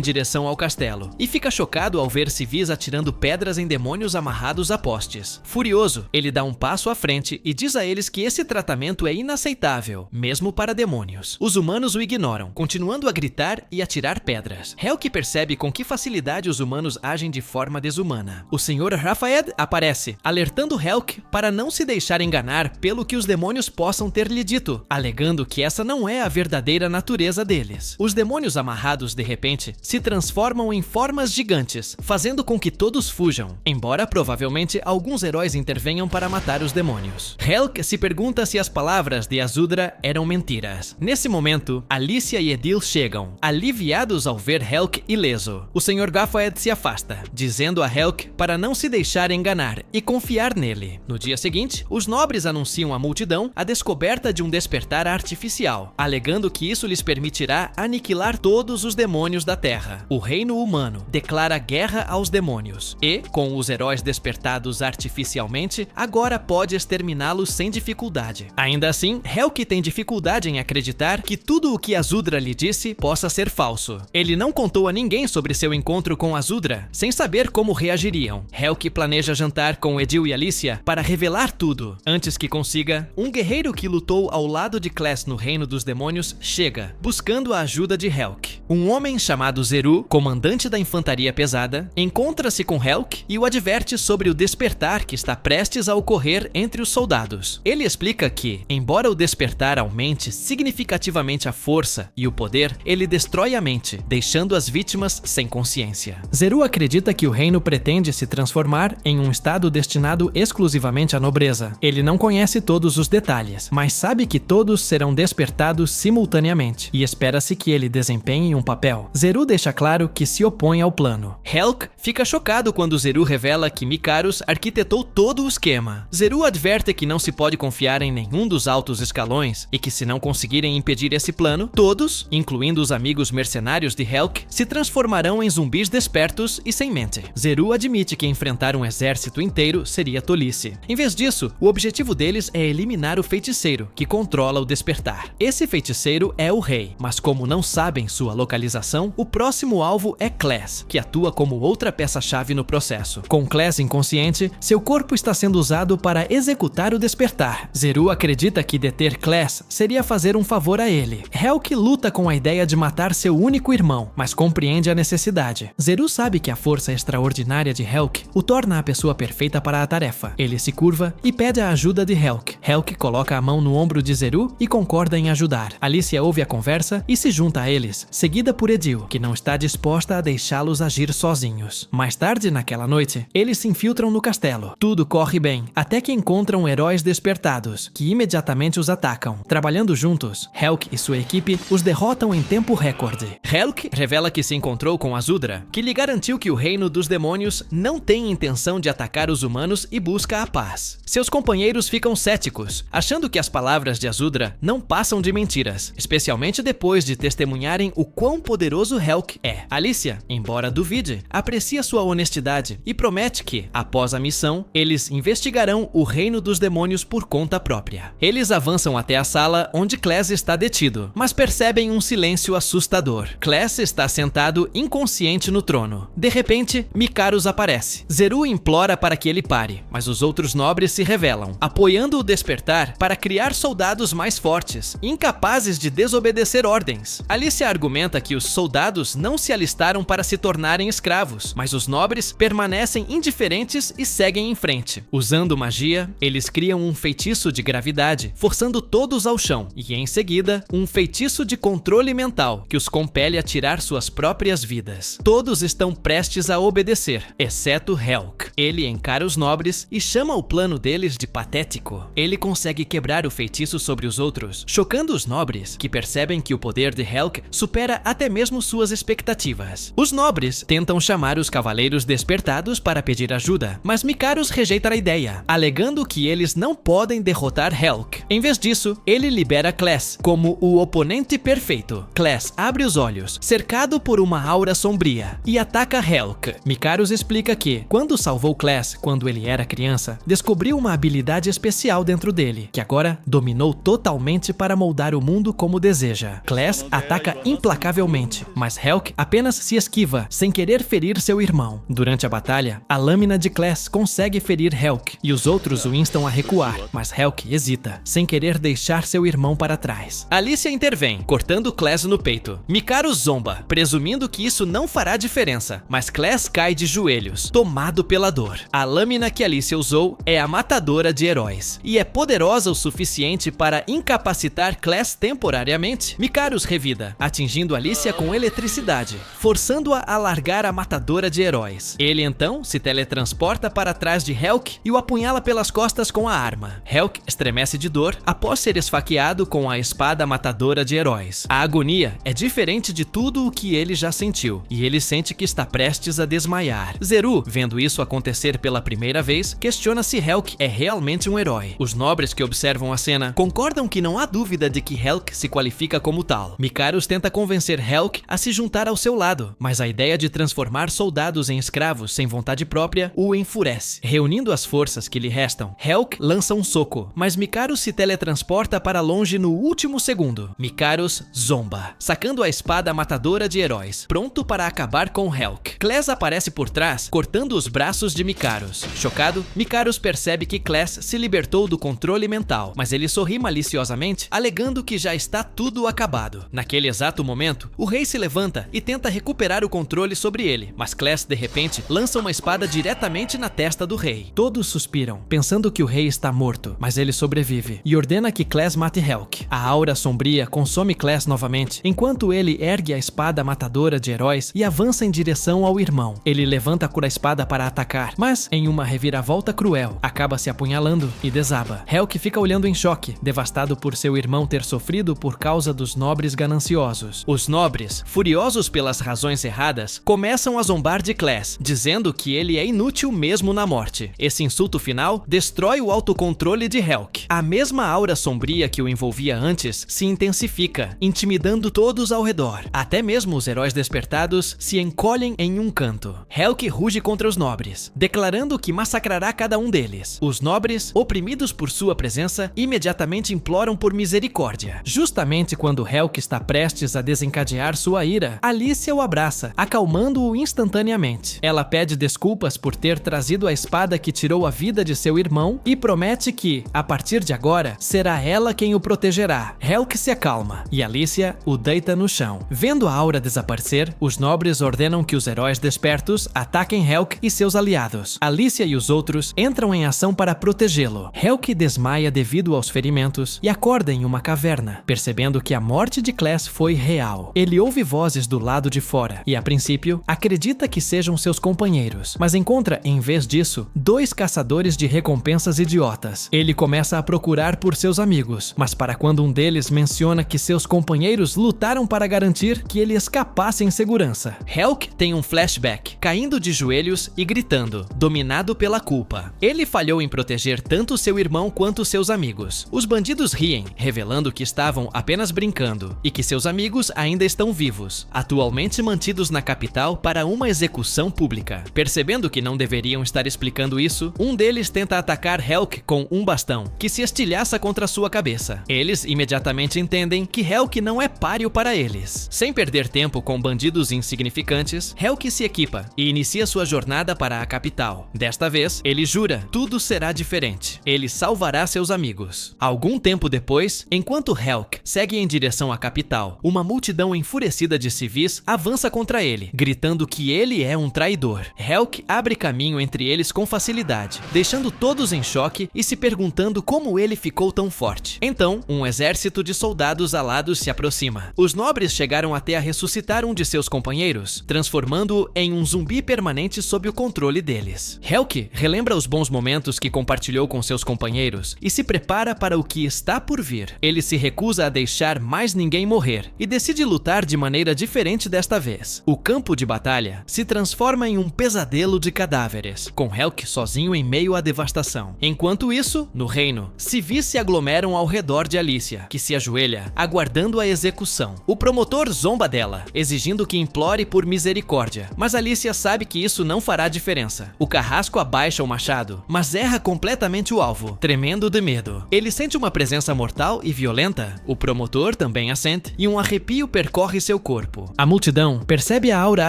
direção ao castelo e fica chocado ao ver civis atirando pedras em demônios amarrados a postes. Furioso, ele dá um passo à frente e diz a eles que esse tratamento é inaceitável, mesmo para demônios. Os humanos o ignoram, continuando a gritar e atirar pedras. Helk percebe com que facilidade os humanos agem de forma desumana. O Sr. Rafaed aparece, alertando Helk para não se deixar enganar pelo que os demônios possam ter lhe dito, alegando que essa não é a verdadeira natureza deles. Os demônios amarrados, de repente, se transformam em formas gigantes, fazendo com que todos fujam, embora provavelmente alguns heróis intervenham para matar os demônios. Helk se pergunta se as palavras de Azudra eram mentiras. Nesse momento, Alicia e Edil chegam, aliviados ao ver Helk ileso. O Sr. Gafaed se afasta, dizendo a Helk para não se deixar enganar e confiar nele. No dia seguinte, os nobres anunciam à multidão a descoberta de um despertar artificial, alegando que isso lhes permitirá aniquilar todos os demônios da Terra. O reino humano declara guerra aos demônios e, com os heróis despertados artificialmente, agora pode exterminá-los sem dificuldade. Ainda assim, Helk tem dificuldade em acreditar que tudo o que Azudra lhe disse possa ser falso. Ele não contou a ninguém sobre seu encontro com Azudra, sem saber como reagiriam. Helk planeja jantar com Edil e Alicia para revelar tudo. Antes que consiga, um guerreiro que lutou ao lado de Class no Reino dos Demônios chega, buscando a ajuda de Helk. Um homem chamado Zeru, comandante da infantaria pesada, encontra-se com Helk e o adverte sobre o despertar que está prestes a ocorrer entre os soldados. Ele explica que, embora o despertar aumente significativamente a força e o poder, ele destrói a mente, deixando as vítimas sem consciência. Zeru acredita que o reino pretende se transformar em um estado destinado exclusivamente à nobreza. Ele não conhece todos os detalhes, mas sabe que todos serão despertados simultaneamente, e espera-se que ele desempenhe um papel. Zeru deixa claro que se opõe ao plano. Helk fica chocado quando Zeru revela que Mikaros arquitetou todo o esquema. Zeru adverte que não se pode confiar em nenhum dos altos escalões e que se não conseguirem impedir esse plano, todos, incluindo os amigos mercenários de Helk, se transformarão em zumbis despertos e sem mente. Zeru admite que enfrentar um exército inteiro seria tolice. Em vez disso, o objetivo deles é eliminar o feiticeiro, que controla o despertar. Esse feiticeiro é o rei, mas como não sabem sua localização, o próximo alvo é Class, que atua como outra peça-chave no processo. Com Class inconsciente, seu corpo está sendo usado para executar o despertar. Zeru acredita que deter Class seria fazer um favor a ele. Helk luta com a ideia de matar seu único irmão, mas compreende a necessidade. Zeru sabe que a força extraordinária de Helk o torna a pessoa perfeita para a tarefa. Ele se curva e pede a ajuda de Helk. Helk coloca a mão no ombro de Zeru e concorda em ajudar. Alicia ouve a conversa e se junta a eles, seguida por Edil, que não está disposta a deixá-los agir sozinhos. Mais tarde naquela noite, eles se infiltram no castelo. Tudo corre bem, até que encontram heróis despertados, que imediatamente os atacam. Trabalhando juntos, Helk e sua equipe os derrotam em tempo recorde. Helk revela que se encontrou com Azudra, que lhe garantiu que o reino dos demônios não tem intenção de atacar os humanos e busca a paz. Seus companheiros ficam céticos, achando que as palavras de Azudra não passam de mentiras, especialmente depois de testemunharem o quão poderoso Helk é. Alicia, embora duvide, aprecia sua honestidade e promete que, após a missão, eles investigarão o reino dos demônios por conta própria. Eles avançam até a sala onde Class está detido, mas percebem um silêncio assustador. Class está sentado inconsciente no trono. De repente, Mikaros aparece. Zeru implora para que ele pare, mas os outros nobres se revelam, apoiando o despertar para criar soldados mais fortes, incapazes de desobedecer ordens. Alicia argumenta que os soldados não se alistaram para se tornarem escravos, mas os nobres permanecem indiferentes e seguem em frente. Usando magia, eles criam um feitiço de gravidade, forçando todos ao chão, e em seguida, um feitiço de controle mental que os compele a tirar suas próprias vidas. Todos estão prestes a obedecer, exceto Helk. Ele encara os nobres e chama o plano deles de patético. Ele consegue quebrar o feitiço sobre os outros, chocando os nobres, que percebem que o poder de Helk supera até mesmo suas expectativas. Os nobres tentam chamar os cavaleiros despertados para pedir ajuda, mas Mikaros rejeita a ideia, alegando que eles não podem derrotar Helk. Em vez disso, ele libera Class como o oponente perfeito. Class abre os olhos, cercado por uma aura sombria, e ataca Helk. Mikaros explica que, quando salvou Class quando ele era criança, descobriu uma habilidade especial dentro dele, que agora dominou totalmente para moldar o mundo como deseja. Class ataca implacavelmente, mas Helk apenas se esquiva, sem querer ferir seu irmão. Durante a batalha, a lâmina de Class consegue ferir Helk, e os outros o instam a recuar, mas Helk hesita, sem querer deixar seu irmão para trás. Alicia intervém, cortando Class no peito. Mikaros zomba, presumindo que isso não fará diferença, mas Class cai de joelhos, tomado pela dor. A lâmina que Alicia usou é a matadora de heróis, e é poderosa o suficiente para incapacitar Class temporariamente. Mikaros revida, atingindo Alicia com eletricidade, forçando-a a largar a matadora de heróis. Ele então se teletransporta para trás de Helk e o apunhala pelas costas com a arma. Helk estremece de dor após ser esfaqueado com a espada matadora de heróis. A agonia é diferente de tudo o que ele já sentiu, e ele sente que está prestes a desmaiar. Zeru, vendo isso acontecer pela primeira vez, questiona se Helk é realmente um herói. Os nobres que observam a cena concordam que não há dúvida de que Helk se qualifica como tal. Mikaros tenta convencer Helk a se juntar ao seu lado, mas a ideia de transformar soldados em escravos sem vontade própria o enfurece. Reunindo as forças que lhe restam, Helk lança um soco, mas Mikaros se teletransporta para longe no último segundo. Mikaros zomba, sacando a espada matadora de heróis, pronto para acabar com Helk. Class aparece por trás, cortando os braços de Mikaros. Chocado, Mikaros percebe que Class se libertou do controle mental, mas ele sorri maliciosamente, alegando que já está tudo acabado. Naquele exato momento, o rei se levanta e tenta recuperar o controle sobre ele, mas Class de repente lança uma espada diretamente na testa do rei. Todos suspiram, pensando que o rei está morto, mas ele sobrevive e ordena que Class mate Helk. A aura sombria consome Class novamente, enquanto ele ergue a espada matadora de heróis e avança em direção ao irmão. Ele levanta a espada para atacar, mas, em uma reviravolta cruel, acaba se apunhalando e desaba. Helk fica olhando em choque, devastado por seu irmão ter sofrido por causa dos nobres gananciosos. Os nobres, furiosos pelas razões erradas, começam a zombar de Class, dizendo que ele é inútil mesmo na morte. Esse insulto final destrói o autocontrole de Helk. A mesma aura sombria que o envolvia antes se intensifica, intimidando todos ao redor. Até mesmo os heróis despertados se encolhem em um canto. Helk ruge contra os nobres, declarando que massacrará cada um deles. Os nobres, oprimidos por sua presença, imediatamente imploram por misericórdia. Justamente quando Helk está prestes a desencadear sua ira, Alicia o abraça, acalmando-o instantaneamente. Ela pede desculpas por ter trazido a espada que tirou a vida de seu irmão e promete que, a partir de agora, será ela quem o protegerá. Helk se acalma e Alicia o deita no chão. Vendo a aura desaparecer, os nobres ordenam que os heróis despertos ataquem Helk e seus aliados. Alicia e os outros entram em ação para protegê-lo. Helk desmaia devido aos ferimentos e acorda em uma caverna, percebendo que a morte de Class foi real. Ele ouve vozes do lado de fora e, a princípio, acredita que sejam seus companheiros, mas encontra, em vez disso, dois caçadores de recompensas idiotas. Ele começa a procurar por seus amigos, mas para quando um deles menciona que seus companheiros lutaram para garantir que ele escapasse em segurança. Helk tem um flashback, caindo de joelhos e gritando, dominado pela culpa. Ele falhou em proteger tanto seu irmão quanto seus amigos. Os bandidos riem, revelando que estavam apenas brincando e que seus amigos ainda estão vivos, atualmente mantidos na capital para uma execução pública. Percebendo que não deveriam estar explicando isso, um deles tenta atacar Helk com um bastão, que se estilhaça contra sua cabeça. Eles imediatamente entendem que Helk não é páreo para eles. Sem perder tempo com bandidos insignificantes, Helk se equipa e inicia sua jornada para a capital. Desta vez, ele jura, tudo será diferente. Ele salvará seus amigos. Algum tempo depois, enquanto Helk segue em direção à capital, uma multidão enfurecida de civis avança contra ele, gritando que ele é um traidor. Helk abre caminho entre eles com facilidade, deixando todos em choque e se perguntando como ele ficou tão forte. Então, um exército de soldados alados se aproxima. Os nobres chegaram até a ressuscitar um de seus companheiros, transformando-o em um zumbi permanente sob o controle deles. Helk relembra os bons momentos que compartilhou com seus companheiros e se prepara para o que está por vir. Ele se recusa a deixar mais ninguém morrer e decide lutar de maneira diferente desta vez. O campo de batalha se transforma em um pesadelo de cadáveres, com Helk sozinho em meio à devastação. Enquanto isso, no reino, civis se aglomeram ao redor de Alicia, que se ajoelha, aguardando a execução. O promotor zomba dela, exigindo que implore por misericórdia, mas Alicia sabe que isso não fará diferença. O carrasco abaixa o machado, mas erra completamente o alvo, tremendo de medo. Ele sente uma presença mortal e violenta, o promotor também a sente, e um arrepio percorre seu corpo. A multidão percebe a aura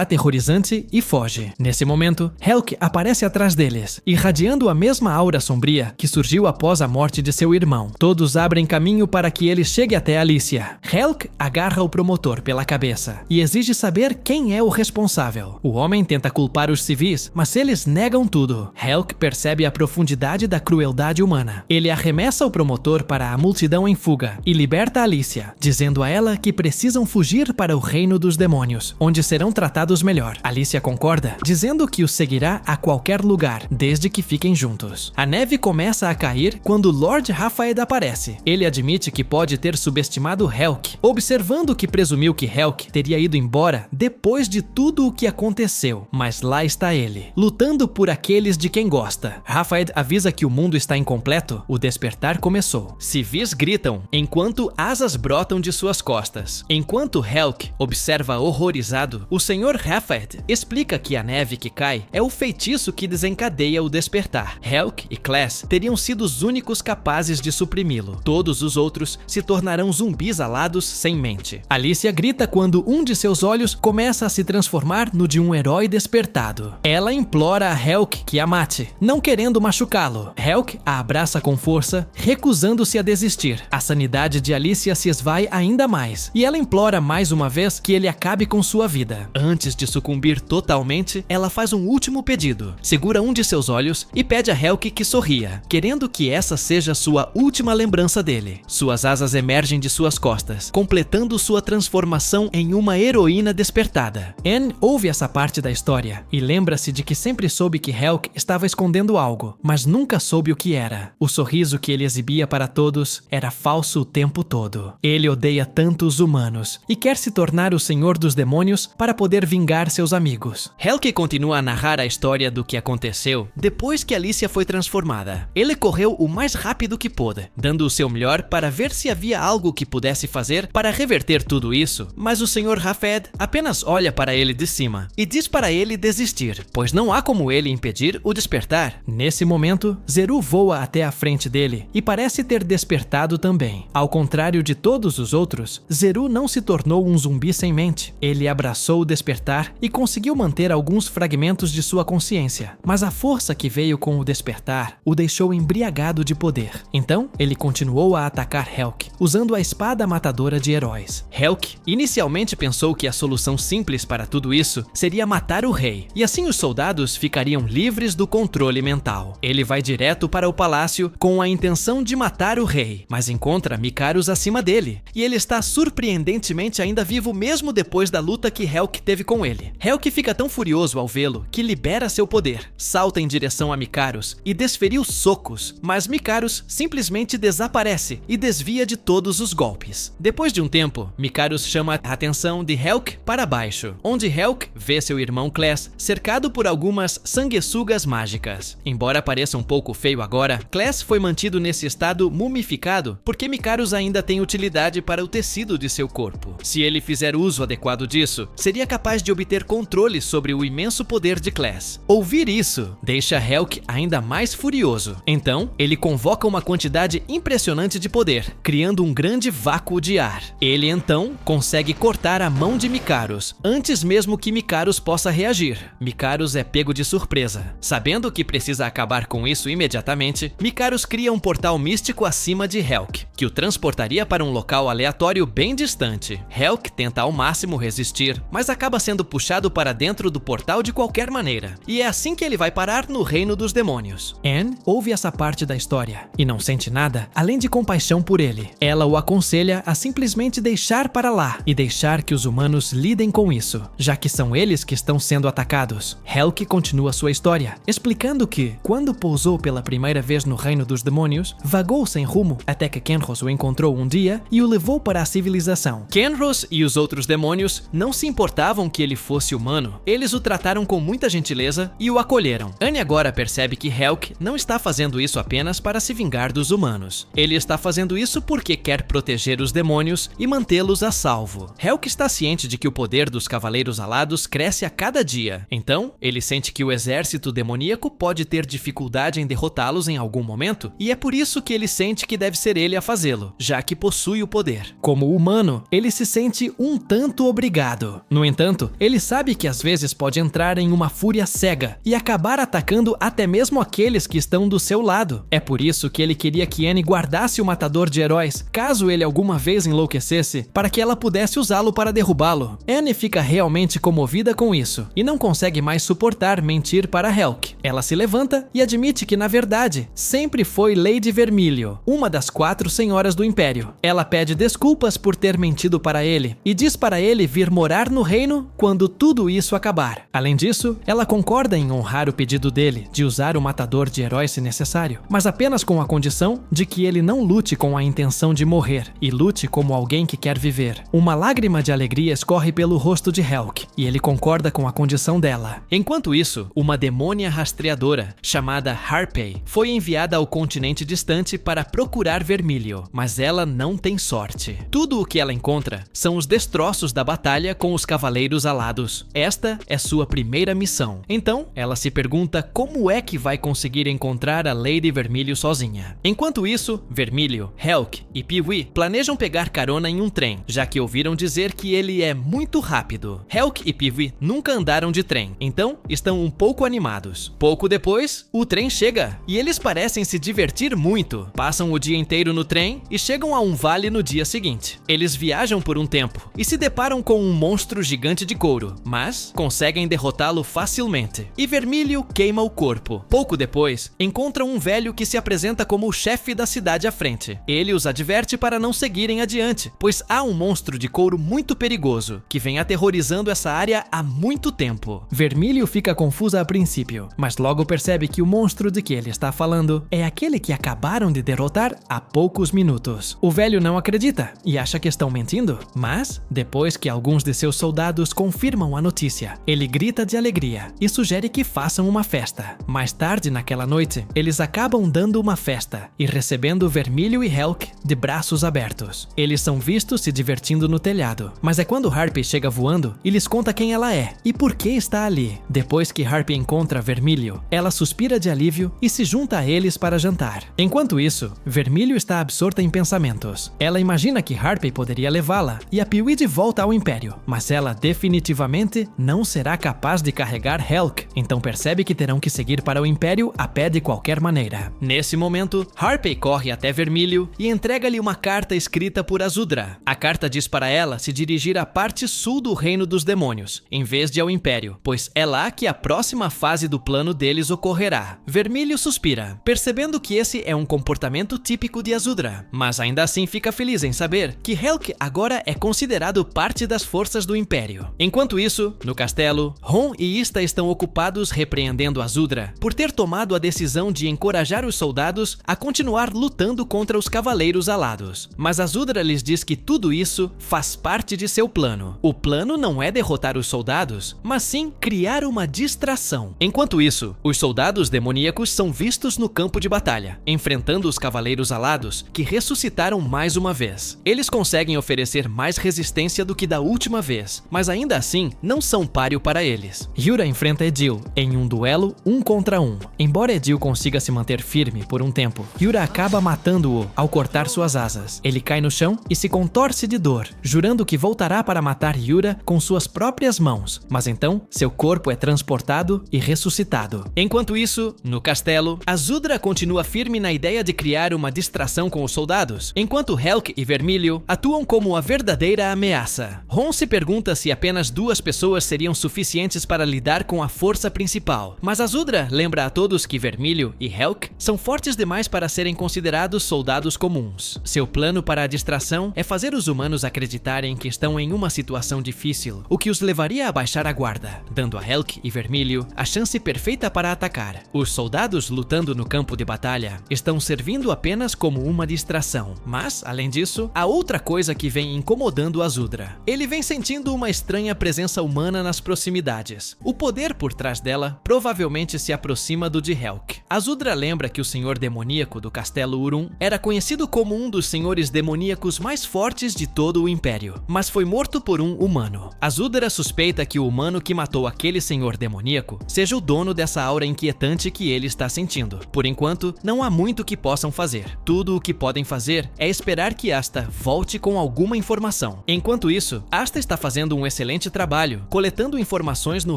aterrorizante e foge. Nesse momento, Helk aparece atrás deles, irradiando a mesma aura sombria que surgiu após a morte de seu irmão. Todos abrem caminho para que ele chegue até Alicia. Helk agarra o promotor pela cabeça e exige saber quem é o responsável. O homem tenta culpar os civis, mas eles negam tudo. Helk percebe a profundidade da crueldade humana. Ele arremessa o promotor para a multidão em fuga e liberta Alicia, dizendo a ela que precisam fugir para o reino dos demônios, onde serão tratados melhor. Alicia concorda, dizendo que os seguirá a qualquer lugar, desde que fiquem juntos. A neve começa a cair quando Lord Rafaed aparece. Ele admite que pode ter subestimado Helk, observando que presumiu que Helk teria ido embora depois de tudo o que aconteceu. Mas lá está ele, lutando por aqueles de quem gosta. Rafaed avisa que o mundo está incompleto, o despertar começou. Civis gritam, enquanto asas brotam de suas costas. Enquanto Helk observa horrorizado, o Sr. Rafaed explica que a neve que cai é o feitiço que desencadeia o despertar. Helk e Class teriam sido os únicos capazes de suprimi-lo. Todos os outros se tornarão zumbis alados sem mente. Alicia grita quando um de seus olhos começa a se transformar no de um herói despertado. Ela implora a Helk que a mate, não querendo machucá-lo. Helk a abraça com força, recusando-se a desistir. A sanidade de Alicia se esvai ainda mais, e ela implora mais uma vez que ele acabe com sua vida. Antes de sucumbir totalmente, ela faz um último pedido. Segura um de seus olhos e pede a Helk que sorria, querendo que essa seja sua última lembrança dele. Suas asas emergem de suas costas, completando sua transformação em uma heroína despertada. Anne ouve essa parte da história e lembra-se de que sempre soube que Helk estava escondendo algo, mas nunca soube o que era. O sorriso que ele exibia para todos era falso o tempo todo. Ele odeia tanto os humanos e quer se tornar o senhor dos demônios para poder vingar seus amigos. Helk continua a narrar a história do que aconteceu depois que Alicia foi transformada. Ele correu o mais rápido que pôde, dando o seu melhor para ver se havia algo que pudesse fazer para reverter tudo isso, mas o Sr. Rafaed apenas olha para ele de cima e diz para ele desistir, pois não há como ele impedir o despertar. Nesse momento, Zeru voa até a frente dele e parece ter despertado também. Ao contrário de todos os outros, Zeru não se tornou um zumbi sem mente. Ele abraçou o despertar e conseguiu manter alguns fragmentos de sua consciência, mas a força que veio com o despertar o deixou embriagado de poder. Então, ele continuou a atacar Helk, usando a espada matadora de heróis. Helk inicialmente pensou que a solução simples para tudo isso seria matar o rei, e assim os soldados ficariam livres do controle mental. Ele vai direto para o palácio com a intenção de matar o rei, mas encontra Mikaros acima dele, e ele está surpreendentemente ainda vivo mesmo depois da luta que Helk teve com ele. Helk fica tão furioso ao vê-lo que libera seu poder, salta em direção a Mikaros e desferiu socos, mas Mikaros simplesmente desaparece e desvia de todos os golpes. Depois de um tempo, Mikaros chama a atenção de Helk para baixo, onde Helk vê seu irmão Class cercado por algumas sanguessugas mágicas. Embora pareça um pouco feio agora, Class foi mantido nesse estado mumificado porque Mikaros ainda tem utilidade para o tecido de seu corpo. Se ele fizer uso adequado disso, seria capaz de obter controle sobre o imenso poder de Class. Ouvir isso deixa Helk ainda mais furioso. Então, ele convoca uma quantidade impressionante de poder, criando um grande vácuo de ar. Ele então consegue cortar a mão de Mikaros, antes mesmo que Mikaros possa reagir. Mikaros é pego de surpresa. Sabendo que precisa acabar com isso imediatamente, Mikaros cria um portal místico acima de Helk, que o transportaria para um local aleatório bem distante. Helk tenta ao máximo resistir, mas acaba sendo puxado para dentro do portal de qualquer maneira. E é assim que ele vai parar no reino dos demônios. Anne ouve essa parte da história e não sente nada além de compaixão por ele. Ela o aconselha a simplesmente deixar para lá e deixar que os humanos lidem com isso, já que são eles que estão sendo atacados. Helk continua sua história, explicando que, quando pousou pela primeira vez no reino dos demônios, vagou sem rumo até que Kenros o encontrou um dia e o levou para a civilização. Kenros e os outros demônios não se importavam que ele fosse humano. Eles o trataram com muita gentileza e o acolheram. Annie agora percebe que Helk não está fazendo isso apenas para se vingar dos humanos. Ele está fazendo isso porque quer proteger os demônios e mantê-los a salvo. Helk está ciente de que o poder dos Cavaleiros Alados cresce a cada dia. Então, ele sente que o exército demoníaco pode ter dificuldade em derrotá-los em algum momento, e é por isso que ele sente que deve ser ele a fazê-lo, já que possui o poder. Como humano, ele se sente um tanto obrigado. No entanto, ele sabe que às vezes pode entrar em uma fúria cega e acabar atacando até mesmo aqueles que estão do seu lado. É por isso que ele queria que Annie guardasse o matador de heróis, caso ele alguma vez enlouquecesse, para que ela pudesse usá-lo para derrubá-lo. Annie fica realmente comovida com isso e não consegue mais suportar mentir para Helk. Ela se levanta e admite que, na verdade, sempre foi Lady Vermilio, uma das 4 senhoras do Império. Ela pede desculpas por ter mentido para ele e diz para ele vir morar no reino quando tudo isso acabar. Além disso, ela concorda em honrar o pedido dele de usar o matador de heróis se necessário, mas apenas com a condição de que ele não lute com a intenção de morrer e lute como alguém que quer viver. Uma lágrima de alegria escorre pelo rosto de Helk e ele concorda com a condição dela. Enquanto isso, uma demônia rastreadora chamada Harpy foi enviada ao continente distante para procurar Vermilio, mas ela não tem sorte. Tudo o que ela encontra são os destroços da batalha com os Cavaleiros Alados. Esta é sua primeira missão. Então, ela se pergunta como é que vai conseguir encontrar a Lady Vermilio sozinha. Enquanto isso, Vermilio, Helk e Pee-wee planejam pegar carona em um trem, já que ouviram dizer que ele é muito rápido. Helk e Pee-wee nunca andaram de trem, então estão um pouco animados. Pouco depois, o trem chega e eles parecem se divertir muito. Passam o dia inteiro no trem e chegam a um vale no dia seguinte. Eles viajam por um tempo e se deparam com um monstro gigante de couro, mas conseguem derrotá-lo facilmente. E Vermilio queima o corpo. Pouco depois, encontram um velho que se apresenta como o chefe da cidade à frente. Ele os adverte para não seguirem adiante, pois há um monstro de couro muito perigoso, que vem aterrorizando essa área há muito tempo. Vermilio fica confusa a princípio, mas logo percebe que o monstro de que ele está falando é aquele que acabaram de derrotar há poucos minutos. O velho não acredita e acha que estão mentindo, mas, depois que alguns de seus soldados confirmam a notícia, ele grita de alegria e sugere que façam uma festa. Mais tarde naquela noite, eles acabam dando uma festa e recebendo Vermilio e Helk de braços abertos. Eles são vistos se divertindo no telhado, mas é quando Harpy chega voando e lhes conta quem ela é e por que está ali. Depois que Harpy encontra Vermilio, ela suspira de alívio e se junta a eles para jantar. Enquanto isso, Vermilio está absorta em pensamentos. Ela imagina que Harpy poderia levá-la e a Pee-wee de volta ao Império, mas ela definitivamente não será capaz de carregar Helk, então percebe que terão que seguir para o Império a pé de qualquer maneira. Nesse momento, Harpy corre até Vermilio e entrega-lhe uma carta escrita por Azudra. A carta diz para ela se dirigir à parte sul do Reino dos Demônios, em vez de ao Império, pois é lá que a próxima fase do plano deles ocorrerá. Vermilio suspira, percebendo que esse é um comportamento típico de Azudra, mas ainda assim fica feliz em saber que Helk agora é considerado parte das forças do Império. Enquanto isso, no castelo, Ron e Ista estão ocupados repreendendo Azudra por ter tomado a decisão de encorajar os soldados a continuar lutando contra os Cavaleiros Alados. Mas Azudra lhes diz que tudo isso faz parte de seu plano. O plano não é derrotar os soldados, mas sim criar uma distração. Enquanto isso, os soldados demoníacos são vistos no campo de batalha, enfrentando os Cavaleiros Alados, que ressuscitaram mais uma vez. Eles conseguem oferecer mais resistência do que da última vez, mas ainda assim não são páreo para eles. Yura enfrenta Edil em um duelo 1 contra 1. Embora Edil consiga se manter firme por um tempo, Yura acaba matando-o ao cortar suas asas. Ele cai no chão e se contorce de dor, jurando que voltará para matar Yura com suas próprias mãos, mas então seu corpo é transportado e ressuscitado. Enquanto isso, no castelo, Azudra continua firme na ideia de criar uma distração com os soldados, enquanto Helk e Vermilio atuam como a verdadeira ameaça. Ron se pergunta se apenas 2 pessoas seriam suficientes para lidar com a força principal, mas Azudra lembra a todos que Vermilio e Helk são fortes demais para serem considerados soldados comuns. Seu plano para a distração é fazer os humanos acreditarem que estão em uma situação difícil, o que os levaria a baixar a guarda, dando a Helk e Vermílio a chance perfeita para atacar. Os soldados lutando no campo de batalha estão servindo apenas como uma distração, mas, além disso, há outra coisa que vem incomodando Azudra. Ele vem sentindo uma estranha presença humana nas proximidades. O poder por trás dela provavelmente se aproxima do de Helk. Azudra lembra que o senhor demoníaco do castelo Urum era conhecido como um dos senhores demoníacos mais fortes de todo o Império, mas foi morto por um humano. Azudra suspeita que o humano que matou aquele senhor demoníaco seja o dono dessa aura inquietante que ele está sentindo. Por enquanto, não há muito que possam fazer. Tudo o que podem fazer é esperar que Asta volte com alguma informação. Enquanto isso, Asta está fazendo um excelente trabalho, coletando informações no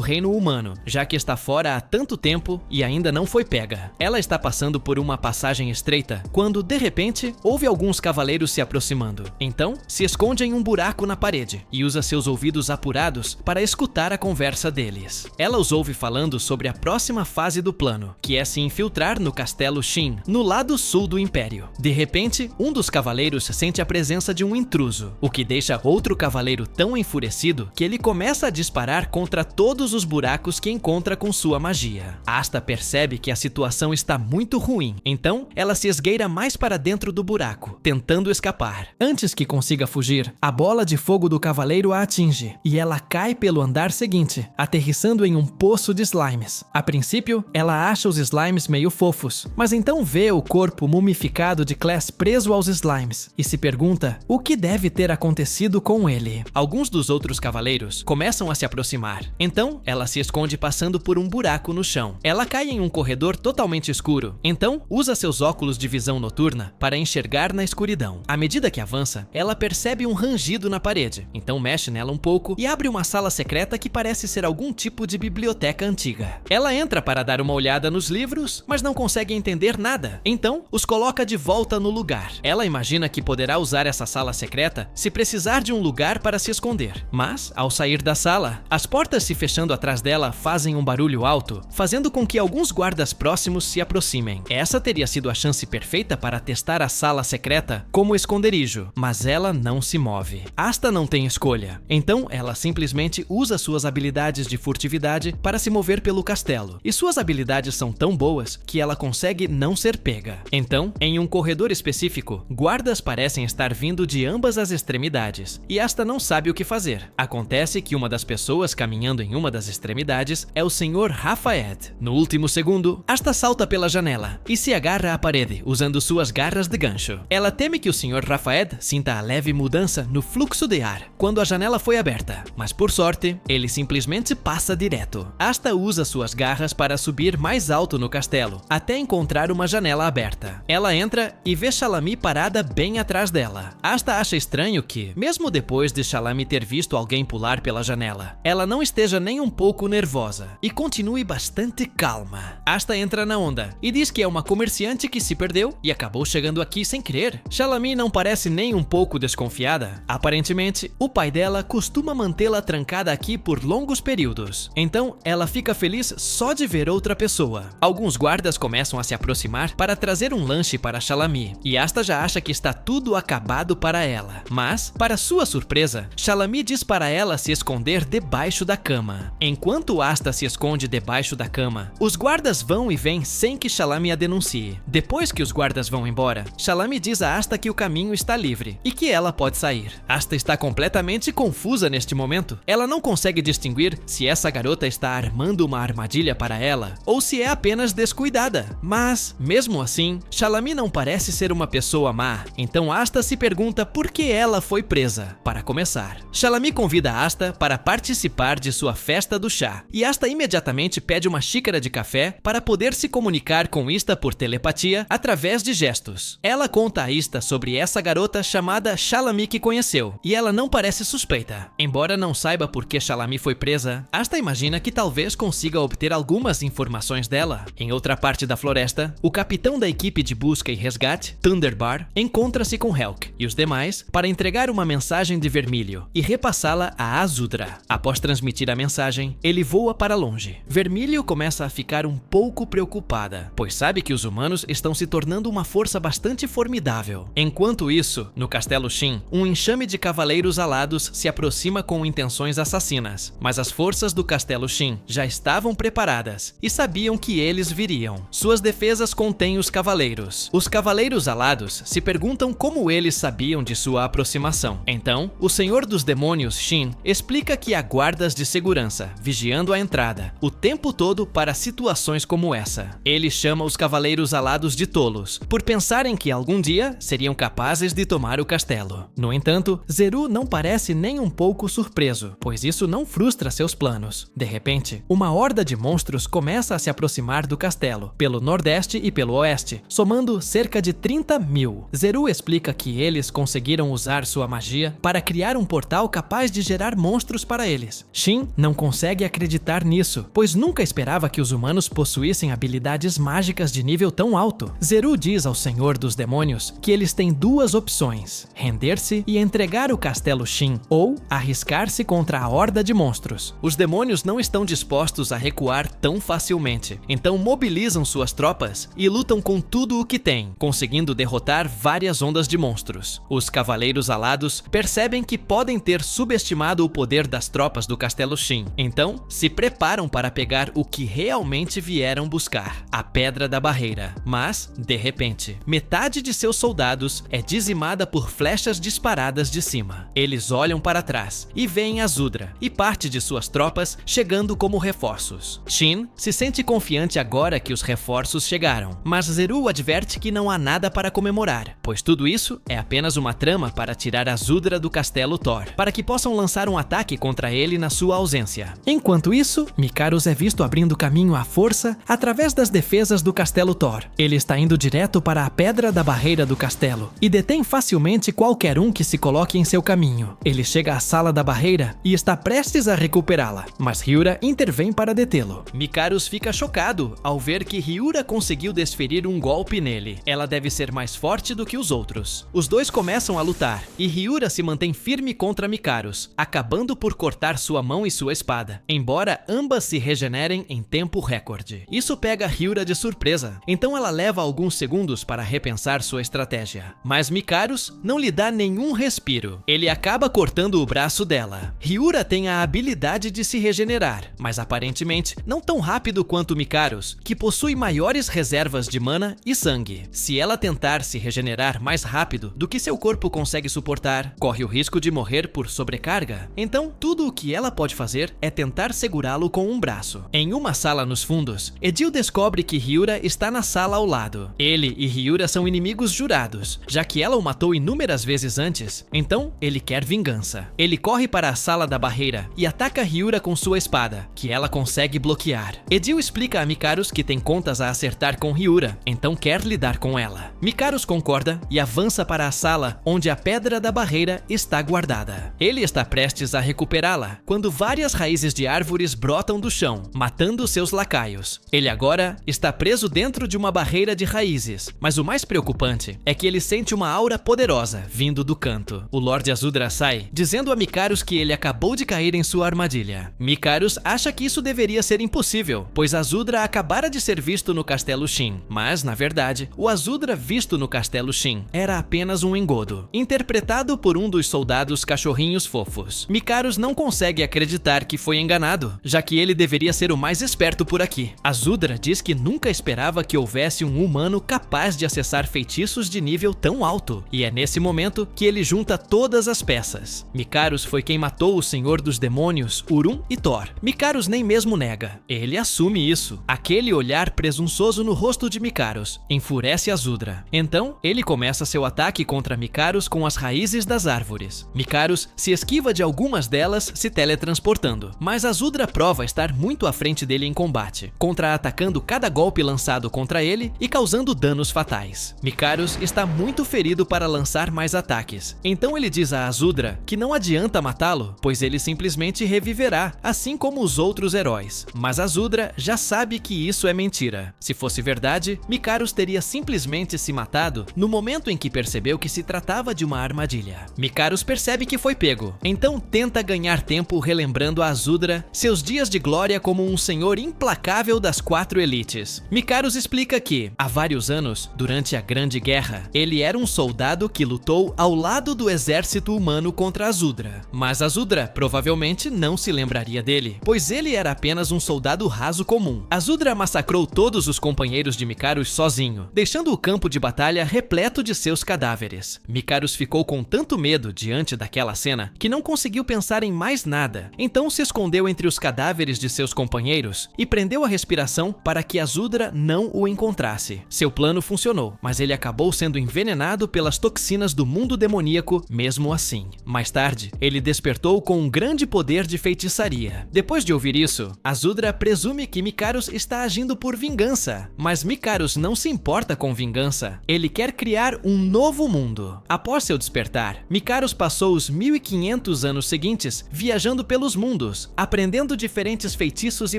reino humano, já que está fora há tanto tempo e ainda não foi pega. Ela está passando por uma passagem estreita, quando, de repente, ouve alguns cavaleiros se aproximando. Então, se esconde em um buraco na parede e usa seus ouvidos apurados para escutar a conversa deles. Ela os ouve falando sobre a próxima fase do plano, que é se infiltrar no castelo Shin, no lado sul do Império. De repente, um dos cavaleiros sente a presença de um intruso, o que deixa outro cavaleiro tão enfurecido que ele começa a disparar contra todos os buracos que encontra com sua magia. Asta percebe que a situação está muito ruim, então ela se esgueira mais para dentro do buraco, tentando escapar. Antes que consiga fugir, a bola de fogo do cavaleiro a atinge, e ela cai pelo andar seguinte, aterrissando em um poço de slimes. A princípio, ela acha os slimes meio fofos, mas então vê o corpo mumificado de Class preso aos slimes, e se pergunta o que deve ter acontecido com ele. Alguns dos outros cavaleiros começam a se aproximar, então ela se esconde passando por um buraco no chão. Ela cai em um corredor totalmente escuro, então usa seus óculos de visão noturna para enxergar na escuridão. À medida que avança, ela percebe um rangido na parede, então mexe nela um pouco e abre uma sala secreta que parece ser algum tipo de biblioteca antiga. Ela entra para dar uma olhada nos livros, mas não consegue entender nada, então os coloca de volta no lugar. Ela imagina que poderá usar essa sala secreta se precisar de um lugar para se esconder, mas ao sair da sala, as portas se fechando atrás dela fazem um barulho alto, fazendo com que alguns guardas próximos se aproximem. Essa teria sido a chance perfeita para testar a sala secreta como esconderijo, mas ela não se move. Asta não tem escolha, então ela simplesmente usa suas habilidades de furtividade para se mover pelo castelo, e suas habilidades são tão boas que ela consegue não ser pega. Então, em um corredor específico, guardas parecem estar vindo de ambas as extremidades, e Asta não sabe o que fazer. Acontece que uma das pessoas caminhando em uma das extremidades é o Sr. Rafaed. No último segundo, Asta salta pela janela e se agarra à parede usando suas garras de gancho. Ela teme que o Sr. Rafaed sinta a leve mudança no fluxo de ar quando a janela foi aberta, mas por sorte, ele simplesmente passa direto. Asta usa suas garras para subir mais alto no castelo, até encontrar uma janela aberta. Ela entra e vê Shalami parada bem atrás dela. Asta acha estranho que, mesmo depois de Shalami ter visto alguém pular pela janela, ela não esteja nem um pouco nervosa e continue bastante calma. Asta entra na onda e diz que é uma comerciante que se perdeu e acabou chegando aqui sem querer. Shalami não parece nem um pouco desconfiada. Aparentemente, o pai dela costuma mantê-la trancada aqui por longos períodos, então ela fica feliz só de ver outra pessoa. Alguns guardas começam a se aproximar para trazer um lanche para Shalami, e Asta já acha que está tudo acabado para ela. Mas, para sua surpresa, Shalami diz para ela se esconder debaixo da cama. Enquanto Asta se esconde debaixo da cama, os guardas vão e vêm sem que Shalami a denuncie. Depois que os guardas vão embora, Shalami diz a Asta que o caminho está livre e que ela pode sair. Asta está completamente confusa neste momento. Ela não consegue distinguir se essa garota está armando uma armadilha para ela ou se é apenas descuidada. Mas, mesmo assim, Shalami não parece ser uma pessoa má, então Asta se pergunta por que ela foi presa. Para começar, Shalami convida Asta para participar de sua festa do chá, e Asta imediatamente pede uma xícara de café para poder se comunicar com Ista por telepatia através de gestos. Ela conta a Ista sobre essa garota chamada Shalami que conheceu, e ela não parece suspeita. Embora não saiba por que Shalami foi presa, Asta imagina que talvez consiga obter algumas informações dela. Em outra parte da floresta, o capitão da equipe de busca e resgate, Thunderbar, encontra-se com Helk e os demais para entregar uma mensagem de Vermílio e repassá-la a Azudra. Após transmitir a mensagem, ele voa para longe. Vermílio começa a ficar um pouco preocupada, pois sabe que os humanos estão se tornando uma força bastante formidável. Enquanto isso, no castelo Shin, um enxame de cavaleiros alados se aproxima com com intenções assassinas, mas as forças do Castelo Shin já estavam preparadas e sabiam que eles viriam. Suas defesas contêm os cavaleiros. Os cavaleiros alados se perguntam como eles sabiam de sua aproximação. Então, o Senhor dos Demônios, Shin, explica que há guardas de segurança vigiando a entrada o tempo todo para situações como essa. Ele chama os cavaleiros alados de tolos por pensarem que algum dia seriam capazes de tomar o castelo. No entanto, Zeru não parece nem um pouco surpreso, pois isso não frustra seus planos. De repente, uma horda de monstros começa a se aproximar do castelo, pelo nordeste e pelo oeste, somando cerca de 30.000. Zeru explica que eles conseguiram usar sua magia para criar um portal capaz de gerar monstros para eles. Shin não consegue acreditar nisso, pois nunca esperava que os humanos possuíssem habilidades mágicas de nível tão alto. Zeru diz ao Senhor dos Demônios que eles têm duas opções: render-se e entregar o castelo Shin, ou arriscar-se contra a horda de monstros. Os demônios não estão dispostos a recuar tão facilmente, então mobilizam suas tropas e lutam com tudo o que têm, conseguindo derrotar várias ondas de monstros. Os cavaleiros alados percebem que podem ter subestimado o poder das tropas do castelo Shin, então se preparam para pegar o que realmente vieram buscar: a Pedra da Barreira. Mas, de repente, metade de seus soldados é dizimada por flechas disparadas de cima. Eles olham para trás e veem Azudra e parte de suas tropas chegando como reforços. Shin se sente confiante agora que os reforços chegaram, mas Zeru adverte que não há nada para comemorar, pois tudo isso é apenas uma trama para tirar Azudra do castelo Thor, para que possam lançar um ataque contra ele na sua ausência. Enquanto isso, Mikaros é visto abrindo caminho à força através das defesas do castelo Thor. Ele está indo direto para a Pedra da Barreira do castelo e detém facilmente qualquer um que se coloque em seu caminho. Ele chega à sala da barreira e está prestes a recuperá-la, mas Hyura intervém para detê-lo. Mikaros fica chocado ao ver que Hyura conseguiu desferir um golpe nele. Ela deve ser mais forte do que os outros. Os dois começam a lutar e Hyura se mantém firme contra Mikaros, acabando por cortar sua mão e sua espada, embora ambas se regenerem em tempo recorde. Isso pega Hyura de surpresa, então ela leva alguns segundos para repensar sua estratégia. Mas Mikaros não lhe dá nenhum respiro. Ele acaba cortando o braço dela. Hyura tem a habilidade de se regenerar, mas aparentemente não tão rápido quanto Mikaros, que possui maiores reservas de mana e sangue. Se ela tentar se regenerar mais rápido do que seu corpo consegue suportar, corre o risco de morrer por sobrecarga. Então, tudo o que ela pode fazer é tentar segurá-lo com um braço. Em uma sala nos fundos, Edil descobre que Hyura está na sala ao lado. Ele e Hyura são inimigos jurados, já que ela o matou inúmeras vezes antes, então ele quer vingança. Ele corre para a sala da barreira e ataca Hyura com sua espada, que ela consegue bloquear. Edil explica a Mikaros que tem contas a acertar com Hyura, então quer lidar com ela. Mikaros concorda e avança para a sala onde a Pedra da Barreira está guardada. Ele está prestes a recuperá-la, quando várias raízes de árvores brotam do chão, matando seus lacaios. Ele agora está preso dentro de uma barreira de raízes, mas o mais preocupante é que ele sente uma aura poderosa vindo do canto. O Lorde Azudra sai, dizendo a Mikaros que ele acabou de cair em sua armadilha. Mikaros acha que isso deveria ser impossível, pois Azudra acabara de ser visto no Castelo Shin, mas, na verdade, o Azudra visto no Castelo Shin era apenas um engodo, interpretado por um dos soldados cachorrinhos fofos. Mikaros não consegue acreditar que foi enganado, já que ele deveria ser o mais esperto por aqui. Azudra diz que nunca esperava que houvesse um humano capaz de acessar feitiços de nível tão alto, e é nesse momento que ele junta todas as peças. Mikaros foi quem matou o Senhor dos Demônios, Urum e Thor. Mikaros nem mesmo nega. Ele assume isso. Aquele olhar presunçoso no rosto de Mikaros enfurece Azudra. Então, ele começa seu ataque contra Mikaros com as raízes das árvores. Mikaros se esquiva de algumas delas, se teletransportando, mas Azudra prova estar muito à frente dele em combate, contra-atacando cada golpe lançado contra ele e causando danos fatais. Mikaros está muito ferido para lançar mais ataques, então ele diz a Azudra que não adianta matá-lo, pois ele simplesmente reviverá, assim como os outros heróis. Mas Azudra já sabe que isso é mentira. Se fosse verdade, Mikaros teria simplesmente se matado no momento em que percebeu que se tratava de uma armadilha. Mikaros percebe que foi pego, então tenta ganhar tempo relembrando a Azudra seus dias de glória como um senhor implacável das 4 elites. Mikaros explica que, há vários anos, durante a Grande Guerra, ele era um soldado que lutou ao lado do exército humano contra Azudra. Mas Azudra provavelmente não se lembraria dele, pois ele era apenas um soldado raso comum. Azudra massacrou todos os companheiros de Mikaros sozinho, deixando o campo de batalha repleto de seus cadáveres. Mikaros ficou com tanto medo diante daquela cena que não conseguiu pensar em mais nada. Então se escondeu entre os cadáveres de seus companheiros e prendeu a respiração para que Azudra não o encontrasse. Seu plano funcionou, mas ele acabou sendo envenenado pelas toxinas do mundo demoníaco mesmo assim. Mais tarde, ele despertou com um grande poder de feitiçaria. Depois de ouvir isso, Azudra presume que Mikaros está agindo por vingança, mas Mikaros não se importa com vingança. Ele quer criar um novo mundo. Após seu despertar, Mikaros passou os 1500 anos seguintes viajando pelos mundos, aprendendo diferentes feitiços e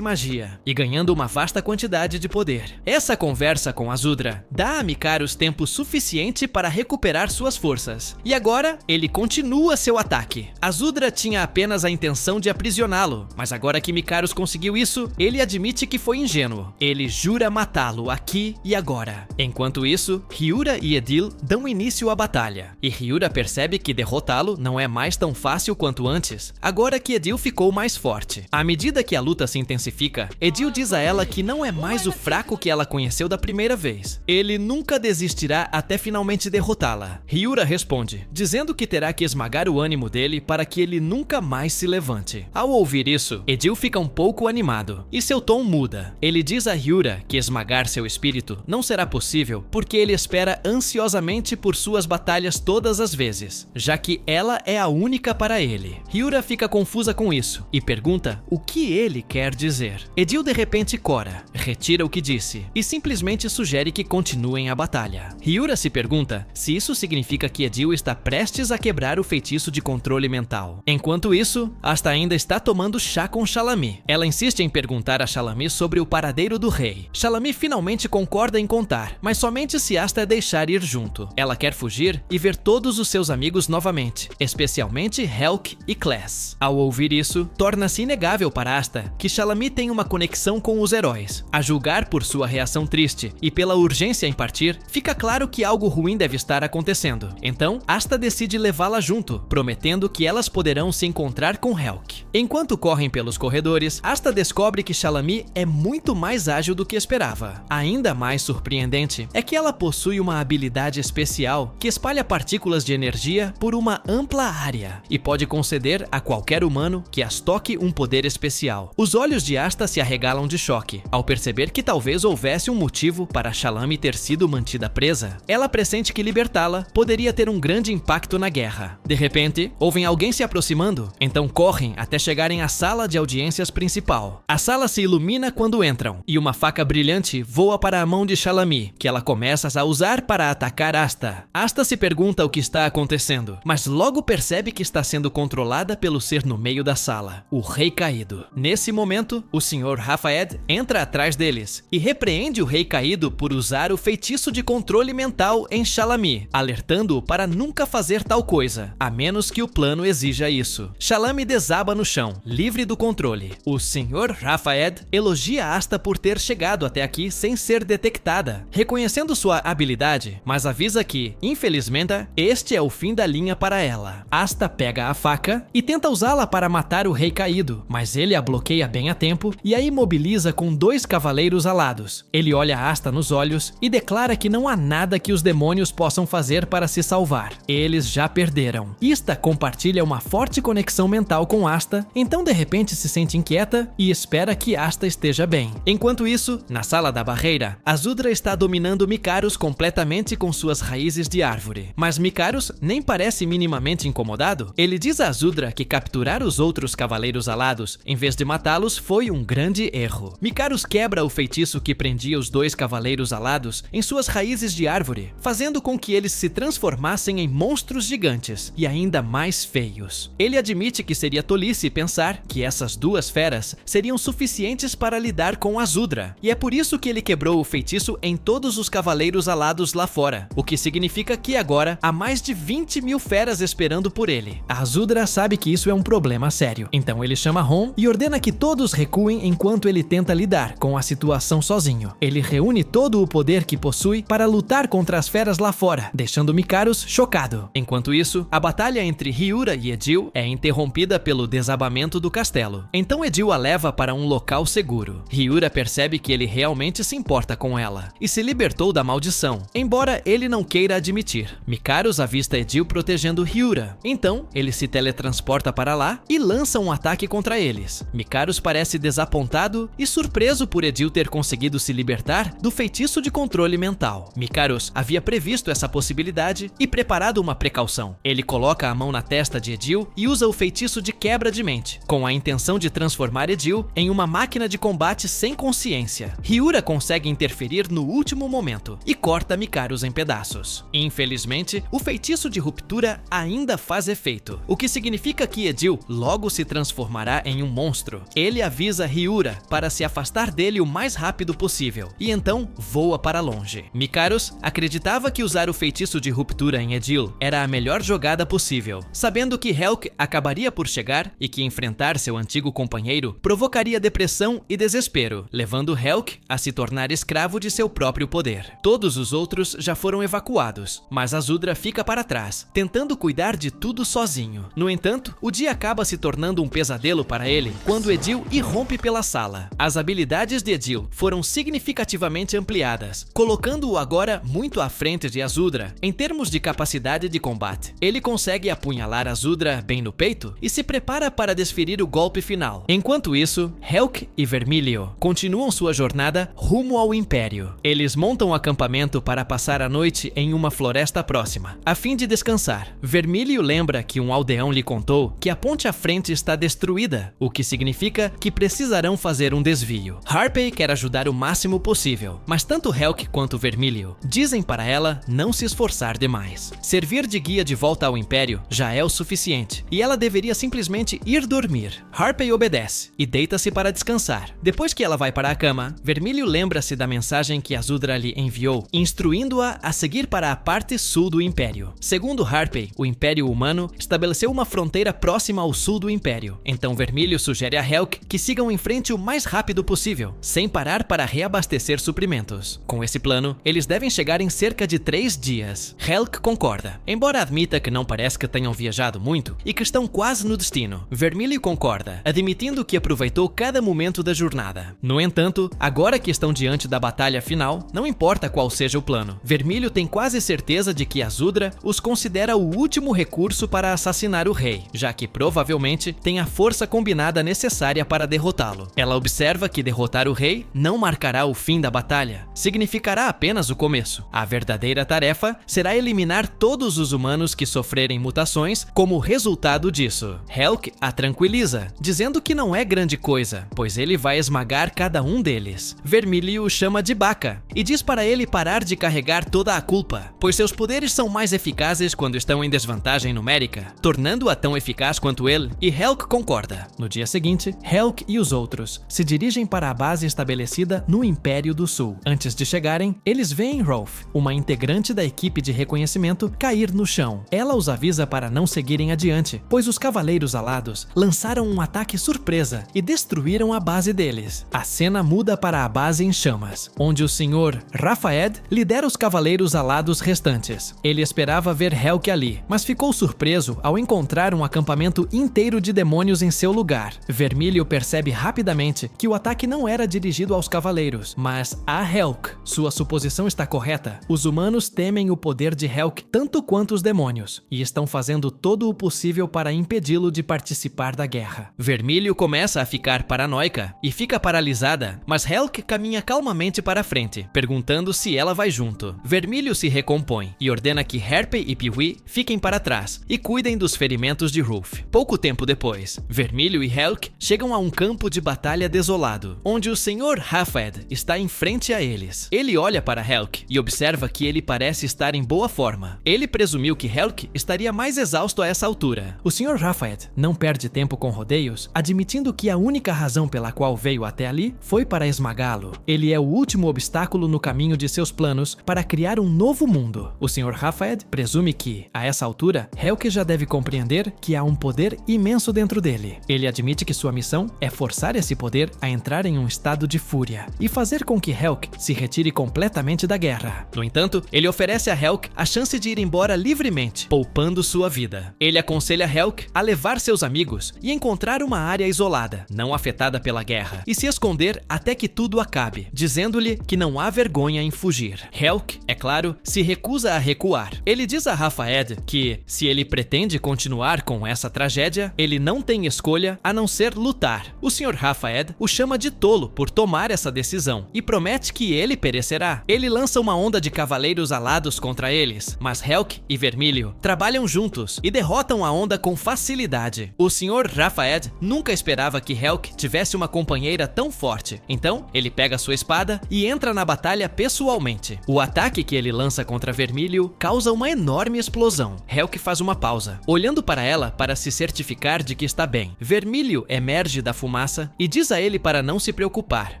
magia, e ganhando uma vasta quantidade de poder. Essa conversa com Azudra dá a Mikaros tempo suficiente para recuperar suas forças. E agora, ele continua seu ataque. Azudra tinha apenas a intenção de aprisioná-lo, mas agora que Mikaros conseguiu isso, ele admite que foi ingênuo. Ele jura matá-lo aqui e agora. Enquanto isso, Hyura e Edil dão início à batalha, e Hyura percebe que derrotá-lo não é mais tão fácil quanto antes, agora que Edil ficou mais forte. À medida que a luta se intensifica, Edil diz a ela que não é mais o fraco que ela conheceu da primeira vez. Ele nunca desistirá até finalmente derrotá-la. Hyura responde, dizendo que terá que esmagar o ânimo dele para que ele nunca mais se levante. Ao ouvir isso, Edil fica um pouco animado, e seu tom muda. Ele diz a Hyura que esmagar seu espírito não será possível porque ele espera ansiosamente por suas batalhas todas as vezes, já que ela é a única para ele. Hyura fica confusa com isso e pergunta o que ele quer dizer. Edil de repente cora, retira o que disse e simplesmente sugere que continuem a batalha. Hyura se pergunta se isso significa que Edil está prestes a quebrar o feitiço de controle mental. Enquanto isso, Asta ainda está tomando chá com Shalami. Ela insiste em perguntar a Shalami sobre o paradeiro do rei. Shalami finalmente concorda em contar, mas somente se Asta deixar ir junto. Ela quer fugir e ver todos os seus amigos novamente, especialmente Helk e Kless. Ao ouvir isso, torna-se inegável para Asta que Shalami tem uma conexão com os heróis. A julgar por sua reação triste e pela urgência em partir, fica claro que algo ruim deve estar acontecendo. Então, Asta decide levá-la junto, prometendo que elas poderão se encontrar com Helk. Enquanto correm pelos corredores, Asta descobre que Shalami é muito mais ágil do que esperava. Ainda mais surpreendente é que ela possui uma habilidade especial que espalha partículas de energia por uma ampla área e pode conceder a qualquer humano que as toque um poder especial. Os olhos de Asta se arregalam de choque ao perceber que talvez houvesse um motivo para Shalami ter sido mantida presa. Ela pressente que libertá-la poderia ter um grande impacto na guerra. De repente, ouvem alguém se aproximando, então correm até chegarem à sala de audiências principal. A sala se ilumina quando entram, e uma faca brilhante voa para a mão de Shalami, que ela começa a usar para atacar Asta. Asta se pergunta o que está acontecendo, mas logo percebe que está sendo controlada pelo ser no meio da sala, o Rei Caído. Nesse momento, o Sr. Rafaed entra atrás deles e repreende o Rei Caído por usar o feitiço de controle mental em Shalami, alertando-o para nunca fazer tal coisa, a menos que o plano exija isso. Shalami desaba no chão, livre do controle. O Sr. Rafaed elogia Asta por ter chegado até aqui sem ser detectada, reconhecendo sua habilidade, mas avisa que, infelizmente, este é o fim da linha para ela. Asta pega a faca e tenta usá-la para matar o Rei Caído, mas ele a bloqueia bem a tempo e a imobiliza com 2 cavaleiros alados. Ele olha Asta nos olhos e declara que não há nada que os demônios possam fazer para se salvar. Eles já perderam. Ista compartilha uma forte conexão mental com Asta, então de repente se sente inquieta e espera que Asta esteja bem. Enquanto isso, na sala da barreira, Azudra está dominando Mikaros completamente com suas raízes de árvore. Mas Mikaros nem parece minimamente incomodado. Ele diz a Azudra que capturar os outros cavaleiros alados, em vez de matá-los, foi um grande erro. Mikaros quebra o feitiço que prendia os 2 cavaleiros alados em suas raízes de árvore, fazendo com que eles se transformassem em monstros gigantes e ainda mais feios. Ele admite que seria tolice pensar que essas 2 feras seriam suficientes para lidar com Azudra, e é por isso que ele quebrou o feitiço em todos os cavaleiros alados lá fora, o que significa que agora há mais de 20.000 feras esperando por ele. A Azudra sabe que isso é um problema sério, então ele chama Hon e ordena que todos recuem enquanto ele tenta lidar com a situação sozinho. Ele reúne todo o poder que possui para lutar contra as feras lá fora, deixando Mikaros chocado. Enquanto isso, a batalha entre Hyura e Edil é interrompida pelo desabamento do castelo. Então Edil a leva para um local seguro. Hyura percebe que ele realmente se importa com ela e se libertou da maldição, embora ele não queira admitir. Mikaros avista Edil protegendo Hyura. Então ele se teletransporta para lá e lança um ataque contra eles. Mikaros parece desapontado e surpreso por Edil ter conseguido se libertar do feitiço de controle mental. Mikaros havia previsto essa possibilidade e preparado uma precaução. Ele coloca a mão na testa de Edil e usa o feitiço de quebra de mente, com a intenção de transformar Edil em uma máquina de combate sem consciência. Hyura consegue interferir no último momento e corta Mikaros em pedaços. Infelizmente, o feitiço de ruptura ainda faz efeito, o que significa que Edil logo se transformará em um monstro. Ele avisa Hyura para se afastar dele o mais rápido possível e então voa para longe. Mikaros acreditava que usar o feitiço de ruptura em Edil era a melhor jogada possível, sabendo que Helk acabaria por chegar e que enfrentar seu antigo companheiro provocaria depressão e desespero, levando Helk a se tornar escravo de seu próprio poder. Todos os outros já foram evacuados, mas Azudra fica para trás, tentando cuidar de tudo sozinho. No entanto, o dia acaba se tornando um pesadelo para ele quando Edil irrompe pela sala. As habilidades de Edil foram significativamente ampliadas, colocando-o agora muito à frente de Azudra em termos de capacidade de combate. Ele consegue apunhalar Azudra bem no peito e se prepara para desferir o golpe final. Enquanto isso, Helk e Vermilio continuam sua jornada rumo ao Império. Eles montam um acampamento para passar a noite em uma floresta próxima, a fim de descansar. Vermilio lembra que um aldeão lhe contou que a ponte à frente está destruída, o que significa que precisarão fazer um desvio. Harpey quer ajudar o máximo possível, mas tanto Helk quanto Vermilio dizem para ela não se esforçar demais. Servir de guia de volta ao Império já é o suficiente, e ela deveria simplesmente ir dormir. Harpey obedece e deita-se para descansar. Depois que ela vai para a cama, Vermilio lembra-se da mensagem que Azudra lhe enviou, instruindo-a a seguir para a parte sul do Império. Segundo Harpey, o Império Humano estabeleceu uma fronteira próxima ao sul do Império. Então Vermilio sugere a Helk que sigam em frente o mais rápido possível, sem parar para reabastecer suprimentos. Com esse plano, eles devem chegar em cerca de 3 dias. Helk concorda, embora admita que não parece que tenham viajado muito e que estão quase no destino. Vermilio concorda, admitindo que aproveitou cada momento da jornada. No entanto, agora que estão diante da batalha final, não importa qual seja o plano. Vermilio tem quase certeza de que Azudra os considera o último recurso para assassinar o rei, já que provavelmente tem a força combinada necessária para derrotá-lo. Ela observa que derrotar o rei não marcará o fim da batalha, significará apenas o começo. A verdadeira tarefa será eliminar todos os humanos que sofrerem mutações como resultado disso. Helk a tranquiliza, dizendo que não é grande coisa, pois ele vai esmagar cada um deles. Vermilio o chama de Baka e diz para ele parar de carregar toda a culpa, pois seus poderes são mais eficazes quando estão em desvantagem numérica, tornando-a tão eficaz quanto ele, e Helk concorda. No dia seguinte, Helk e os outros se dirigem para a base estabelecida no Império do Sul. Antes de chegarem, eles veem Rolf, uma integrante da equipe de reconhecimento, cair no chão. Ela os avisa para não seguirem adiante, pois os Cavaleiros Alados lançaram um ataque surpresa e destruíram a base deles. A cena muda para a base em chamas, onde o Sr. Rafaed lidera os Cavaleiros Alados restantes. Ele esperava ver Helk ali, mas ficou surpreso ao encontrar um acampamento inteiro de demônios em seu lugar. Vermilio percebe rapidamente que o ataque não era dirigido aos Cavaleiros, mas a Helk. Sua suposição está correta. Os humanos temem o poder de Helk tanto quanto os demônios, e estão fazendo todo o possível para impedi-lo de participar da guerra. Vermilio começa a ficar paranoica e fica paralisada, mas Helk caminha calmamente para frente, perguntando se ela vai junto. Vermilio se recompõe e ordena que Harpey e Pewee fiquem para trás e cuidem dos ferimentos de Rolf. Pouco tempo depois, Vermilio e Helk chegam a um campo de batalha desolado, onde o Sr. Rafaed está em frente a eles. Ele olha para Helk e observa que ele parece estar em boa forma. Ele presumiu que Helk estaria mais exausto a essa altura. O Sr. Rafaed não perde tempo com rodeios, admitindo que a única razão pela qual veio até ali foi para esmagá-lo. Ele é o último obstáculo no caminho de seus planos para criar um novo mundo. O Sr. Rafaed presume que, a essa altura, Helk já deve compreender que há um poder imenso dentro dele. Ele admite que sua missão é forçar esse poder a entrar em um estado de fúria e fazer com que Helk se retire completamente da guerra. No entanto, ele oferece a Helk a chance de ir embora livremente, poupando sua vida. Ele a aconselha Helk a levar seus amigos e encontrar uma área isolada, não afetada pela guerra, e se esconder até que tudo acabe, dizendo-lhe que não há vergonha em fugir. Helk, é claro, se recusa a recuar. Ele diz a Rafaed que, se ele pretende continuar com essa tragédia, ele não tem escolha a não ser lutar. O Sr. Rafaed o chama de tolo por tomar essa decisão e promete que ele perecerá. Ele lança uma onda de cavaleiros alados contra eles, mas Helk e Vermílio trabalham juntos e derrotam a onda com facilidade. O Sr. Rafaed nunca esperava que Helk tivesse uma companheira tão forte, então ele pega sua espada e entra na batalha pessoalmente. O ataque que ele lança contra Vermílio causa uma enorme explosão. Helk faz uma pausa, olhando para ela para se certificar de que está bem. Vermílio emerge da fumaça e diz a ele para não se preocupar,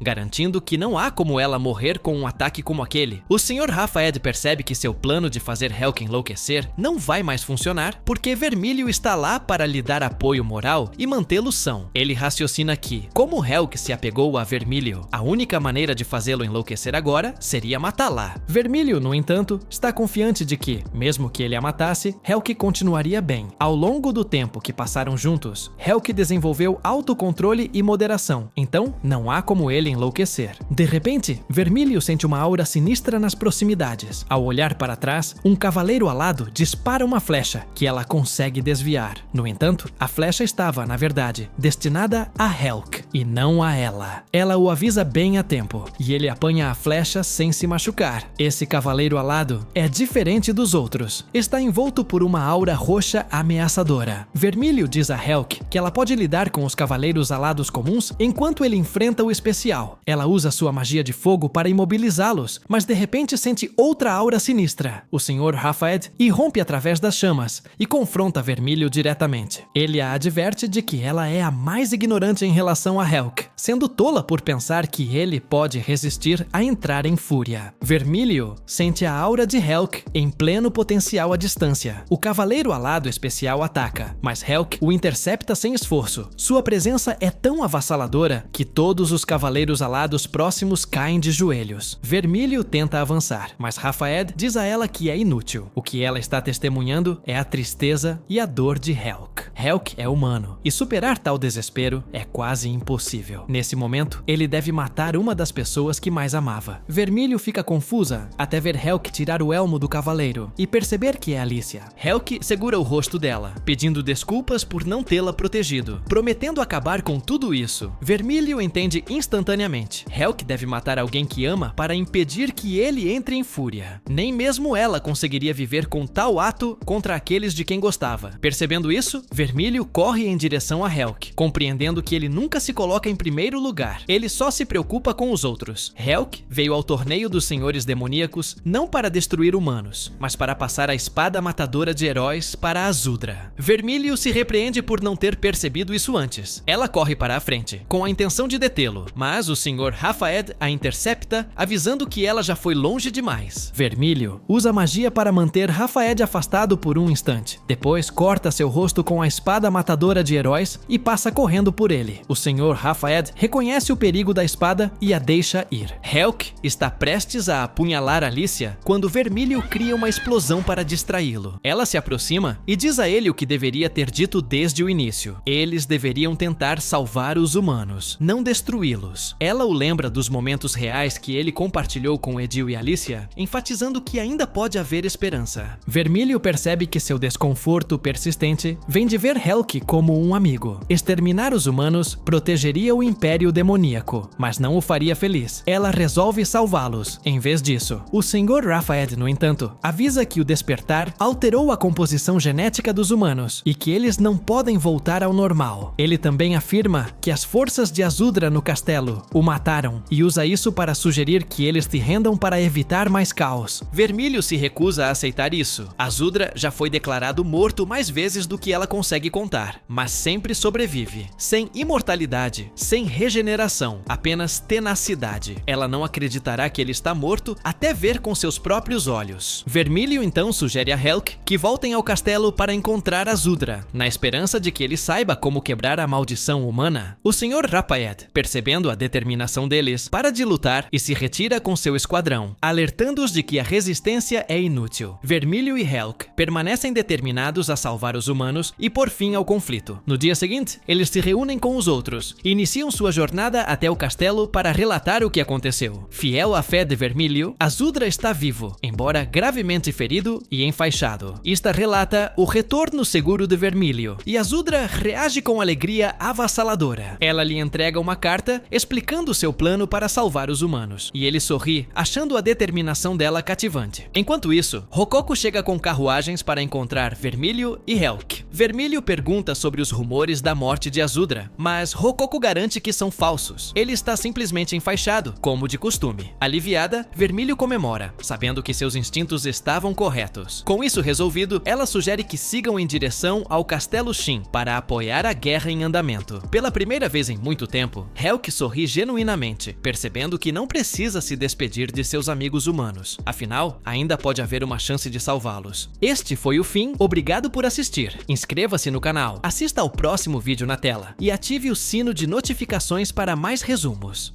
garantindo que não há como ela morrer com um ataque como aquele. O Sr. Rafaed percebe que seu plano de fazer Helk enlouquecer não vai mais funcionar porque Vermílio está lá para lhe dar apoio moral e mantê-lo são. Ele raciocina que, como Helk se apegou a Vermílio, a única maneira de fazê-lo enlouquecer agora seria matá-la. Vermílio, no entanto, está confiante de que, mesmo que ele a matasse, Helk continuaria bem. Ao longo do tempo que passaram juntos, Helk desenvolveu autocontrole e moderação, então não há como ele enlouquecer. De repente, Vermílio sente uma aura sinistra nas proximidades. Ao olhar para trás, um cavaleiro alado dispara uma flecha, que ela consegue desviar. No entanto, a flecha estava, na verdade, destinada a Helk, e não a ela. Ela o avisa bem a tempo, e ele apanha a flecha sem se machucar. Esse cavaleiro alado é diferente dos outros. Está envolto por uma aura roxa ameaçadora. Vermílio diz a Helk que ela pode lidar com os cavaleiros alados comuns enquanto ele enfrenta o especial. Ela usa sua magia de fogo para imobilizá-los, mas de repente sente outra aura sinistra. O Sr. Rafaed irrompe através das chamas e confronta Vermílio diretamente. Ele a adverte de que ela é a mais ignorante em relação a Helk, sendo tola por pensar que ele pode resistir a entrar em fúria. Vermílio sente a aura de Helk em pleno potencial à distância. O cavaleiro alado especial ataca, mas Helk o intercepta sem esforço. Sua presença é tão avassaladora que todos os cavaleiros alados próximos caem de joelhos. Vermílio tenta avançar, mas Rafaed diz a ela que é inútil. O que ela está testemunhando é a tristeza e a dor de Helk. Helk é humano, e superar tal desespero é quase impossível. Nesse momento, ele deve matar uma das pessoas que mais amava. Vermílio fica confusa até ver Helk tirar o elmo do cavaleiro e perceber que é Alicia. Helk segura o rosto dela, pedindo desculpas por não tê-la protegido, prometendo acabar com tudo isso. Vermílio entende instantaneamente. Helk deve matar alguém que ama para impedir que ele entre em fúria. Nem mesmo ela conseguiria viver com tal ato contra aqueles de quem gostava. Percebendo isso, Vermílio corre em direção a Helk, compreendendo que ele nunca se coloca em primeiro lugar. Ele só se preocupa com os outros. Helk veio ao torneio dos senhores demoníacos não para destruir humanos, mas para passar a espada matadora de heróis para Azudra. Vermílio se repreende por não ter percebido isso antes. Ela corre para a frente, com a intenção de detê-lo, mas o Sr. Rafaed a intercepta, avisando que ela já foi longe demais. Vermílio usa magia para manter Rafaed afastado por um instante. Depois corta seu rosto com a espada matadora de heróis e passa correndo por ele. O Sr. Rafaed reconhece o perigo da espada e a deixa ir. Helk está prestes a apunhalar Alicia quando Vermílio cria uma explosão para distraí-lo. Ela se aproxima e diz a ele o que deveria ter dito desde o início. Eles deveriam tentar salvar os humanos, não destruí-los. Ela o lembra dos momentos reais que ele compartilhou com Edil e Alicia, enfatizando que ainda pode haver esperança. Vermílio percebe que seu desconforto persistente vem de ver Helk como um amigo. Exterminar os humanos protegeria o Império Demoníaco, mas não o faria feliz. Ela resolve salvá-los. Em vez disso, o Sr. Rafaed, no entanto, avisa que o despertar alterou a composição genética dos humanos e que eles não podem voltar ao normal. Ele também afirma que as forças de Azudra no castelo o mataram e usa isso para sugerir que eles se rendam para evitar mais caos. Vermílio se recusa a aceitar isso. Azudra já foi declarado morto mais vezes do que ela consegue contar, mas sempre sobrevive. Sem imortalidade, verdade, sem regeneração, apenas tenacidade. Ela não acreditará que ele está morto até ver com seus próprios olhos. Vermílio então sugere a Helk que voltem ao castelo para encontrar Azudra, na esperança de que ele saiba como quebrar a maldição humana. O Sr. Raphaed, percebendo a determinação deles, para de lutar e se retira com seu esquadrão, alertando-os de que a resistência é inútil. Vermílio e Helk permanecem determinados a salvar os humanos e pôr fim ao conflito. No dia seguinte, eles se reúnem com os outros e iniciam sua jornada até o castelo para relatar o que aconteceu. Fiel à fé de Vermílio, Azudra está vivo, embora gravemente ferido e enfaixado. Esta relata o retorno seguro de Vermílio, e Azudra reage com alegria avassaladora. Ela lhe entrega uma carta explicando seu plano para salvar os humanos, e ele sorri, achando a determinação dela cativante. Enquanto isso, Rococo chega com carruagens para encontrar Vermílio e Helk. Vermílio pergunta sobre os rumores da morte de Azudra, mas Rococo garante que são falsos. Ele está simplesmente enfaixado, como de costume. Aliviada, Vermílio comemora, sabendo que seus instintos estavam corretos. Com isso resolvido, ela sugere que sigam em direção ao Castelo Shin para apoiar a guerra em andamento. Pela primeira vez em muito tempo, Helk sorri genuinamente, percebendo que não precisa se despedir de seus amigos humanos. Afinal, ainda pode haver uma chance de salvá-los. Este foi o fim, obrigado por assistir. Inscreva-se no canal, assista ao próximo vídeo na tela e ative o sino de notificações para mais resumos.